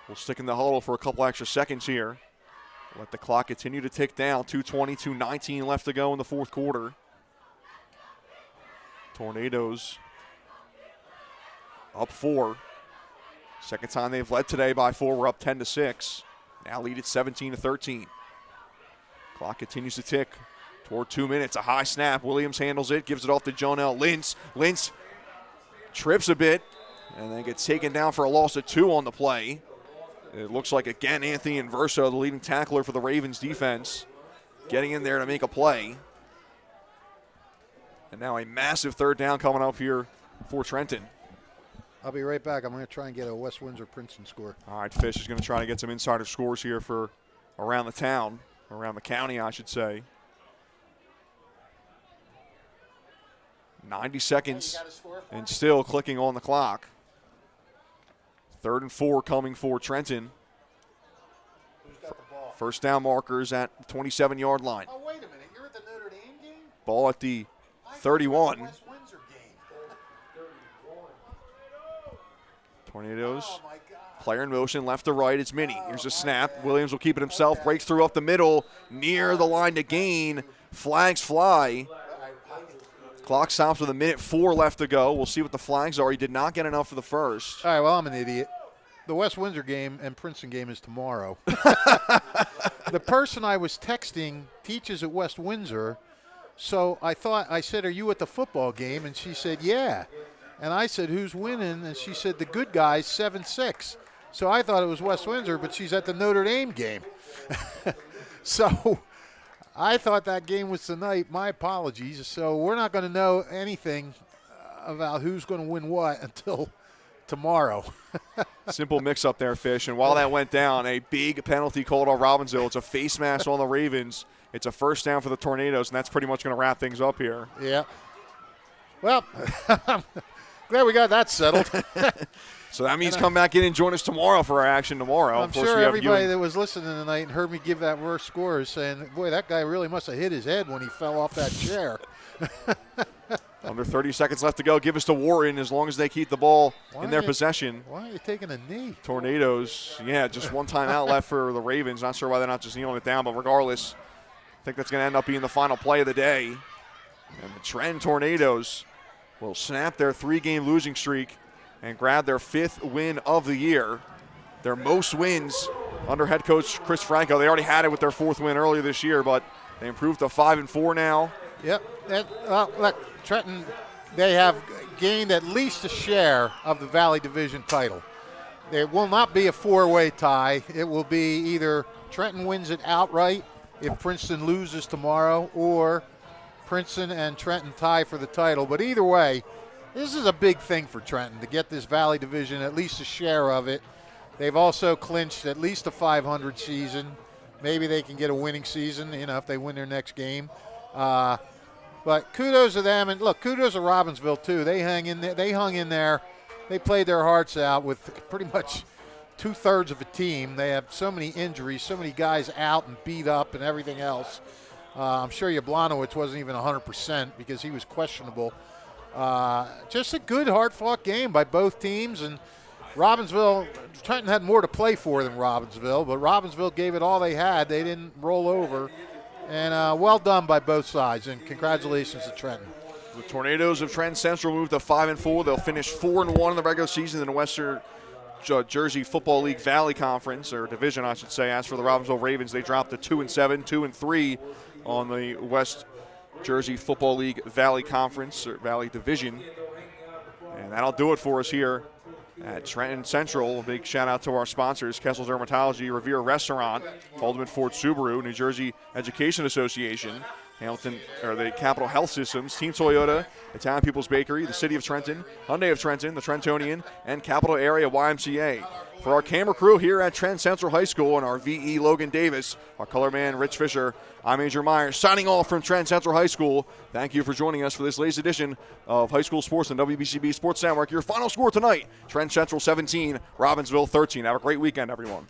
will stick in the huddle for a couple extra seconds here. Let the clock continue to tick down. 2:20, 2:19 left to go in the fourth quarter. Tornadoes up 4. Second time they've led today by 4. We're up 10-6. Now lead at 17-13. Clock continues to tick toward 2 minutes. A high snap. Williams handles it, gives it off to Jonell Lintz. Lintz trips a bit and then gets taken down for a loss of 2 on the play. It looks like, again, Anthony Inverso, the leading tackler for the Ravens defense, getting in there to make a play. And now a massive 3rd down coming up here for Trenton. I'll be right back. I'm going to try and get a West Windsor-Princeton score. All right, Fish is going to try to get some insider scores here for around the town, around the county, I should say. 90 seconds and still clicking on the clock. 3rd and 4 coming for Trenton. Who's got the ball? First down markers at the 27-yard line. Oh, wait a minute. You're at the Notre Dame game? Ball at the 31. West Windsor game. Tornadoes. Oh, my God. Player in motion, left to right. It's Minnie. Here's a snap. Williams will keep it himself. Breaks through up the middle. Near the line to gain. Flags fly. Clock stops with 1:04 left to go. We'll see what the flags are. He did not get enough for the first. All right, well, I'm an idiot. The West Windsor game and Princeton game is tomorrow. The person I was texting teaches at West Windsor, so I said, are you at the football game? And she said, yeah. And I said, who's winning? And she said, the good guys, 7-6. So I thought it was West Windsor, but she's at the Notre Dame game. So I thought that game was tonight. My apologies. So we're not going to know anything about who's going to win what until tomorrow. Simple mix-up there, Fish. And while that went down, a big penalty called on Robbinsville. It's a face mask on the Ravens. It's a first down for the Tornadoes, and that's pretty much going to wrap things up here. Yeah. Well, glad we got that settled. So that means come back in and join us tomorrow for our action tomorrow. I'm sure everybody that was listening tonight and heard me give that worst score is saying, boy, that guy really must have hit his head when he fell off that chair. Under 30 seconds left to go. Give us to Warren as long as they keep the ball in their possession. Why are you taking a knee? Tornadoes, yeah, just one timeout left for the Ravens. Not sure why they're not just kneeling it down, but regardless, I think that's going to end up being the final play of the day. And the Trenton Tornadoes will snap their 3-game losing streak and grab their 5th win of the year. Their most wins under head coach Chris Franco. They already had it with their 4th win earlier this year, but they improved to 5-4 now. Yep. Look, Trenton, they have gained at least a share of the Valley Division title. It will not be a 4-way tie. It will be either Trenton wins it outright if Princeton loses tomorrow, or Princeton and Trenton tie for the title. But either way, this is a big thing for Trenton to get this Valley Division, at least a share of it. They've also clinched at least a 500 season. Maybe they can get a winning season, if they win their next game. But kudos to them, and look, kudos to Robbinsville too. They hung in there. They played their hearts out with pretty much 2/3 of a team. They have so many injuries, so many guys out and beat up and everything else. I'm sure Yablanowicz wasn't even 100% because he was questionable. Just a good, hard-fought game by both teams, and Robbinsville, Trenton had more to play for than Robbinsville, but Robbinsville gave it all they had. They didn't roll over, and well done by both sides, and congratulations to Trenton. The Tornadoes of Trenton Central moved to 5-4. They'll finish 4-1 in the regular season in the Western Jersey Football League Valley Conference, or Division, I should say. As for the Robbinsville Ravens, they dropped to 2-7, 2-3 on the West Jersey Football League Valley Conference, or Valley Division. And that'll do it for us here at Trenton Central. A big shout out to our sponsors, Kessel Dermatology, Revere Restaurant, Haldeman Ford Subaru, New Jersey Education Association, Hamilton, or the Capital Health Systems, Team Toyota, Italian People's Bakery, the City of Trenton, Hyundai of Trenton, the Trentonian, and Capital Area YMCA. For our camera crew here at Trent Central High School and our VE Logan Davis, our color man Rich Fisher, I'm Andrew Myers signing off from Trent Central High School. Thank you for joining us for this latest edition of High School Sports on WBCB Sports Network. Your final score tonight, Trent Central 17, Robbinsville 13. Have a great weekend, everyone.